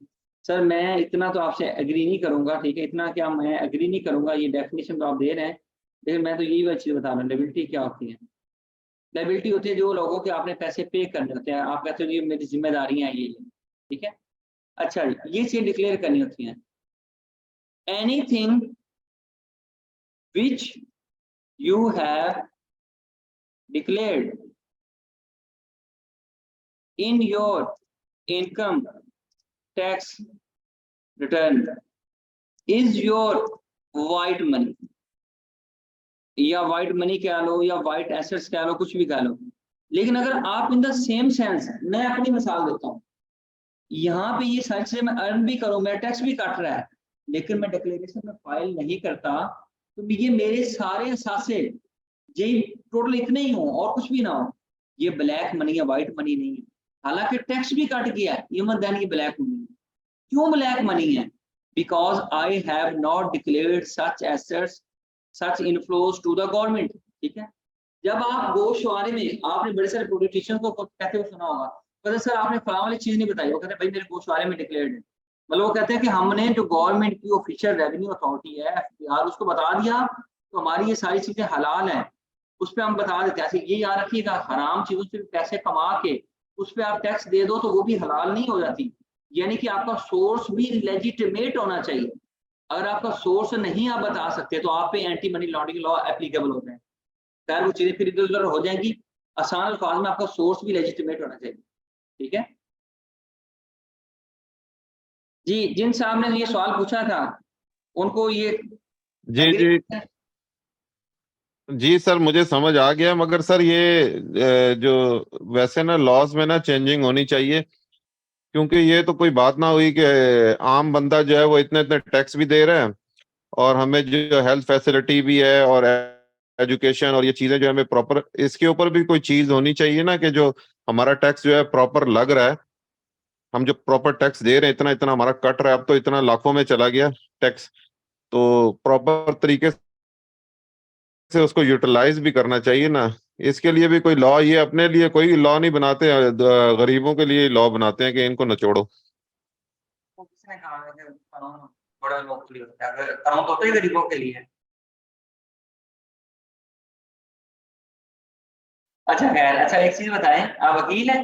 Sir मैं इतना तो आपसे एग्री नहीं करूंगा, ठीक है, इतना क्या मैं एग्री नहीं करूंगा, ये डेफिनेशन तो आप दे रहे हैं, लेकिन मैं तो यही वाली चीज बता रहा हूँ। लायबिलिटी क्या होती है? लायबिलिटी होती है जो लोगों के आपने पैसे पे करने होते हैं, आप कहते हो ये मेरी जिम्मेदारियां ये, ठीक है। अच्छा, ये चीज डिक्लेयर करनी होती है। Anything which you have declared in your income tax return is your white money, या white money कह लो या white assets कह लो, कुछ भी कह लो। लेकिन अगर आप इन द सेम सेंस, मैं अपनी मिसाल देता हूँ, यहाँ पे ये सारी चीजें मैं अर्न भी करूँ, मेरा टैक्स भी कट रहा है, लेकिन मैं डिक्लेरेशन में फाइल नहीं करता, तो ये मेरे सारे असासे ये टोटल इतने ही हो और कुछ भी ना हो, ये ब्लैक मनी है, व्हाइट मनी नहीं है। हालांकि टैक्स भी कट गया है, ये मत देन ये ब्लैक मनी है। क्यों ब्लैक मनी है? Because I have not declared such assets such inflows to the government, ठीक है। जब आप गोशवारे में, आपने बड़े सारे पॉलिटिशियंस को कहते हुए सुना होगा, कहते सर आपने फलां वाली चीज नहीं बताई, वो कहते भाई मेरे गोशवारे में डिक्लेयर्ड है। मतलब वो कहते हैं कि हमने जो गवर्नमेंट की ऑफिशियल रेवेन्यू अथॉरिटी है FBR, उसको बता दिया तो हमारी ये सारी चीजें हलाल है, उस पर हम बता देते हैं। ये याद रखिएगा, हराम चीजों से पैसे कमा के उस पर आप टैक्स दे दो तो वो भी हलाल नहीं हो जाती, यानी कि आपका सोर्स भी लेजिटिमेट होना चाहिए। अगर आपका सोर्स नहीं आप बता सकते तो आप पे anti money laundering law applicable होते हैं। खैर वो चीजें फिर इधर उधर हो जाएंगी, आसान अल्फाज में आपका सोर्स भी लेजिटिमेट होना चाहिए, ठीक है जी। जिन साहब ने ये सवाल पूछा था उनको ये जी एग्री जी जी सर, मुझे समझ आ गया, मगर सर ये जो वैसे ना लॉज में ना चेंजिंग होनी चाहिए, क्योंकि ये तो कोई बात ना हुई कि आम बंदा जो है वो इतने इतने टैक्स भी दे रहा है, और हमें जो हेल्थ फैसिलिटी भी है और एजुकेशन और ये चीजें जो हमें प्रॉपर, इसके ऊपर भी कोई चीज होनी चाहिए ना, कि जो हमारा टैक्स जो है प्रॉपर लग रहा है, हम जो प्रॉपर टैक्स दे रहे हैं, इतना इतना हमारा कट रहा है, अब तो इतना लाखों में चला गया टैक्स, तो प्रॉपर तरीके से उसको यूटिलाइज भी करना चाहिए ना। इसके लिए भी कोई लॉ, ये अपने लिए कोई लॉ नहीं बनाते हैं, गरीबों के लिए लॉ बनाते हैं कि इनको नचोड़ो। वो किसने कहा है कि कानून बड़ा लोगों के लिए होता है? अगर कानून तो होता ही गरीबों के लिए है। अच्छा खैर, अच्छा एक चीज बताएं, आप वकील हैं?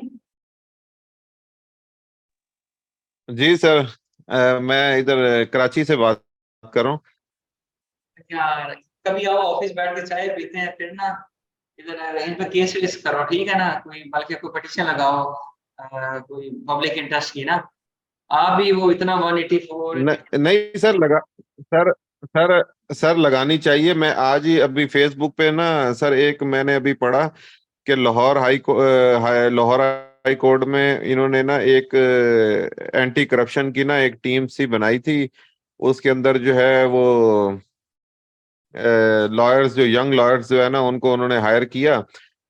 जी सर, मैं इधर कराची से बात कर रहा हूँ। क्या कभी आओ ऑफिस बैठ के चाय पीते हैं, फिर ना इधर इन पर केस वेस करो, ठीक है ना? कोई बल्कि कोई पिटीशन लगाओ कोई पब्लिक इंटरेस्ट की ना। आप भी वो इतना 184 नहीं सर, लगा सर सर सर लगानी चाहिए। मैं आज ही अभी फेसबुक पे ना सर, एक मैंने अभी पढ़ा कि लाहौर हाई कोर्ट में इन्होंने ना एक एंटी करप्शन की ना एक टीम सी बनाई थी। उसके अंदर जो है वो लॉयर्स, जो यंग लॉयर्स जो है ना, उनको उन्होंने हायर किया,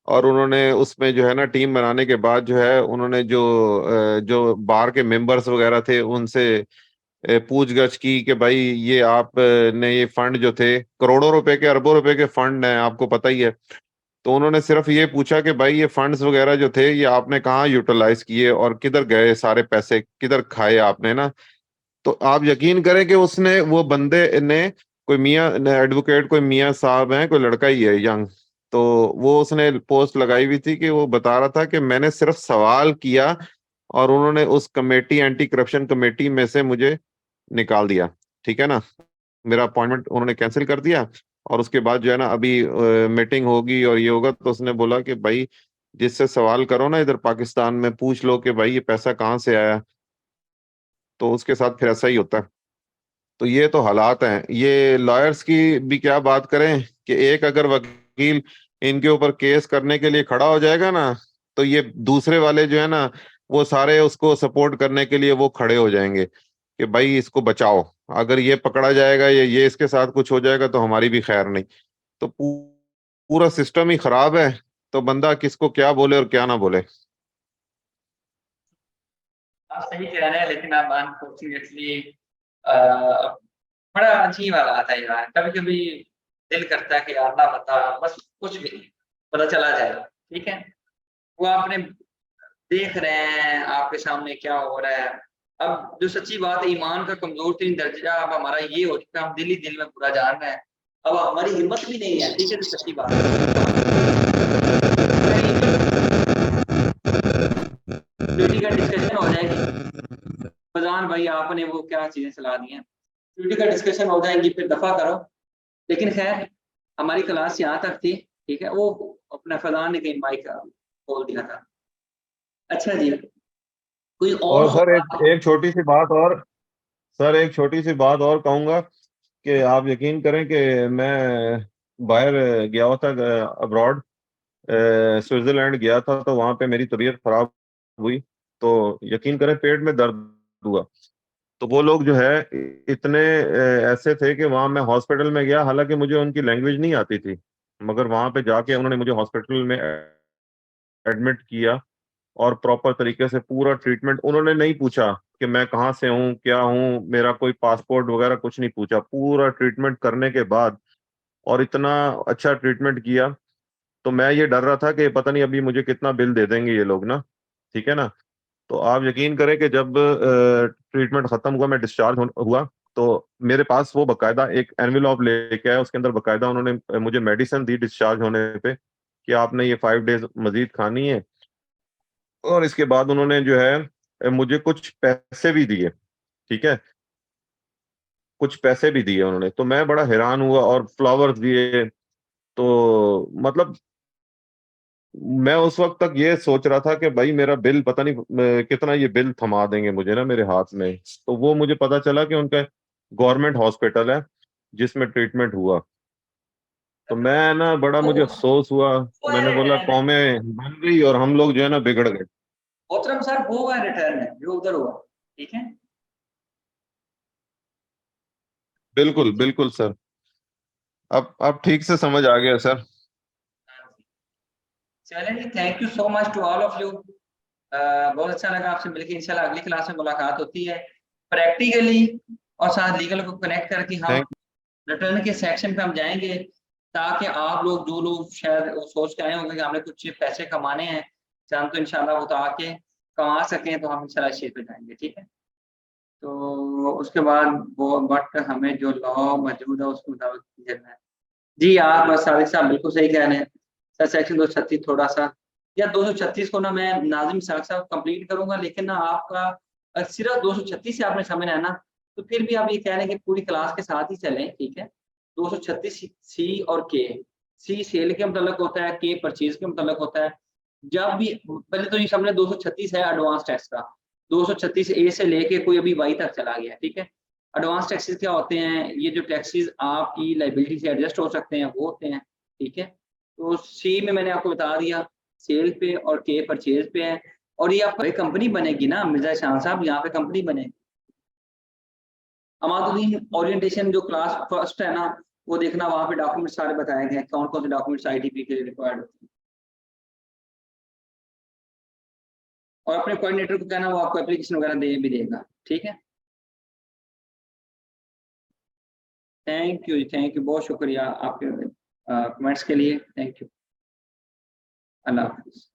और उन्होंने उसमें जो है ना टीम बनाने के बाद जो है उन्होंने जो बार के मेंबर्स वगैरह थे उनसे पूछगछ की कि भाई ये आप ने ये फंड जो थे, करोड़ों रुपए के, अरबों रुपए के फंड हैं, आपको पता ही है। तो उन्होंने सिर्फ ये पूछा कि भाई ये फंड्स वगैरह जो थे ये आपने कहाँ यूटिलाइज किए और किधर गए सारे पैसे, किधर खाए आपने ना। तो आप यकीन करें कि उसने, वो बंदे ने, कोई मियाँ एडवोकेट, कोई मियाँ साहब हैं, कोई लड़का ही है यंग, तो वो उसने पोस्ट लगाई हुई थी कि वो बता रहा था कि मैंने सिर्फ सवाल किया और उन्होंने उस कमेटी, एंटी करप्शन कमेटी में से मुझे निकाल दिया, ठीक है ना। मेरा अपॉइंटमेंट उन्होंने कैंसिल कर दिया, और उसके बाद जो है ना अभी मीटिंग होगी और ये होगा, तो उसने बोला कि भाई जिससे सवाल करो ना इधर पाकिस्तान में, पूछ लो कि भाई ये पैसा कहाँ से आया, तो उसके साथ फिर ऐसा ही होता है। तो ये तो हालात हैं। ये लॉयर्स की भी क्या बात करें कि एक अगर वकील इनके ऊपर केस करने के लिए खड़ा हो जाएगा ना, तो ये दूसरे वाले जो है ना, वो सारे उसको सपोर्ट करने के लिए वो खड़े हो जाएंगे कि भाई इसको बचाओ, अगर ये पकड़ा जाएगा या ये इसके साथ कुछ हो जाएगा तो हमारी भी खैर नहीं। तो पूरा सिस्टम ही खराब है, तो बंदा किसको क्या बोले और क्या ना बोले। आप सही कह रहे हैं, लेकिन अब अनफॉर्चुनेटली बड़ा अजीब हालात है यार। कभी कभी दिल करता है कि यार ना बता, बस कुछ भी नहीं, पता चला जाए, ठीक है। वो आपने देख रहे हैं आपके सामने क्या हो रहा है। अब जो सच्ची बात है, ईमान का कमजोर तरीन दर्जा अब हमारा ये हो चुका है, हम दिल ही दिल में पूरा जान रहे हैं। अब हमारी हिम्मत भी नहीं है, ठीक है, जो सच्ची बात है। का डिस्कशन हो जाएगी फजान भाई, आपने वो क्या चीजें चला दी हैं, ड्यूटी का डिस्कशन हो जाएंगी, फिर दफा करो। लेकिन खैर, हमारी क्लास यहाँ तक थी, ठीक है। वो अपना फजान ने कहीं माइक खोल दिया था। अच्छा जी, कोई और और सर सवाल? एक छोटी सी बात और, सर एक छोटी सी बात और कहूंगा कि आप यकीन करें कि मैं बाहर गया हुआ था, अब्रॉड, स्विट्जरलैंड गया था, तो वहां पे मेरी तबीयत खराब हुई, तो यकीन करें पेट में दर्द हुआ। तो वो लोग जो है इतने ऐसे थे कि वहां मैं हॉस्पिटल में गया, हालांकि मुझे उनकी लैंग्वेज नहीं आती थी, मगर वहां पे जाके उन्होंने मुझे हॉस्पिटल में एडमिट किया, और प्रॉपर तरीके से पूरा ट्रीटमेंट, उन्होंने नहीं पूछा कि मैं कहाँ से हूँ, क्या हूँ, मेरा कोई पासपोर्ट वगैरह कुछ नहीं पूछा, पूरा ट्रीटमेंट करने के बाद, और इतना अच्छा ट्रीटमेंट किया। तो मैं ये डर रहा था कि पता नहीं अभी मुझे कितना बिल दे देंगे ये लोग ना, ठीक है ना। तो आप यकीन करें कि जब ट्रीटमेंट खत्म हुआ, मैं डिस्चार्ज हुआ, तो मेरे पास वो बकायदा एक एनवेलॉप लेके आया, उसके अंदर बकायदा उन्होंने मुझे मेडिसिन दी डिस्चार्ज होने पे कि आपने ये 5 डेज मजीद खानी है। और इसके बाद उन्होंने जो है मुझे कुछ पैसे भी दिए, ठीक है, कुछ पैसे भी दिए उन्होंने, तो मैं बड़ा हैरान हुआ, और फ्लावर्स दिए। तो मतलब मैं उस वक्त तक ये सोच रहा था कि भाई मेरा बिल पता नहीं कितना ये बिल थमा देंगे मुझे ना मेरे हाथ में। तो वो मुझे पता चला कि उनका गवर्नमेंट हॉस्पिटल है जिसमें ट्रीटमेंट हुआ। तो मैं ना बड़ा मुझे अफसोस हुआ। वो है मैंने बोला रिटर्न, कौमें बन गई और हम लोग जो है ना बिगड़ गए। मोहतरम सर वो है रिटर्न है जो उधर हुआ, ठीक है। बिल्कुल बिल्कुल सर। अब ठीक से समझ आ गया सर। चलिए, thank you so much to all of you. बहुत अच्छा लगा आपसे मिलकर। इंशाल्लाह अगली क्लास में मुलाकात होती है प्रैक्टिकली और साथ लीगल को कनेक्ट करके। हम थैंक रिटर्न के सेक्शन पे हम जाएंगे ताकि आप लोग जो लोग शायद वो सोच के आए होंगे कि हमने कुछ पैसे कमाने हैं, हम तो इंशाल्लाह वो तो आके कमा सकें, तो हम इंशाल्लाह इस चीज़ पे जाएंगे, ठीक है। तो उसके बाद वो बट हमें जो लॉ मौजूद है उसके मुताबिक चलना है। जी आप बस सादिक साहब बिल्कुल सही कह रहे हैं सर। सेक्शन 236 थोड़ा सा, या 236 को ना मैं नाजिम साहब साहब कंप्लीट करूंगा, लेकिन ना आपका सिर्फ 236 से आपने समझना है ना, तो फिर भी आप ये कह रहे हैं कि पूरी क्लास के साथ ही चलें, ठीक है। 236 सी और के, सी सेल के मतलब होता है, के परचेज के मतलब होता है। जब भी पहले तो ये सामने 236 है एडवांस टैक्स का, 236 ए से लेके कोई अभी वाई तक चला गया, ठीक है। एडवांस टैक्सेस क्या होते हैं? ये जो टैक्सेस आपकी लाइबिलिटी से एडजस्ट हो सकते हैं वो होते हैं, ठीक है। तो सी में मैंने आपको बता दिया सेल पे, और के परचेज पे है। और ये आपकी कंपनी बनेगी ना मिर्जा शाह साहब, यहाँ पे कंपनी बनेगी। अमादुद्दीन ओरिएंटेशन जो क्लास फर्स्ट है ना, वो देखना, वहाँ पे डॉक्यूमेंट सारे बताए गए हैं कौन कौन से डॉक्यूमेंट्स आईटीपी के लिए रिक्वायर्ड होते हैं। और अपने कोऑर्डिनेटर को कहना वो आपको एप्लीकेशन वगैरह दे भी देगा, ठीक है। थैंक यू, थैंक यू, बहुत शुक्रिया आपके कमेंट्स के लिए। Thank you. अल्लाह हाफिज़।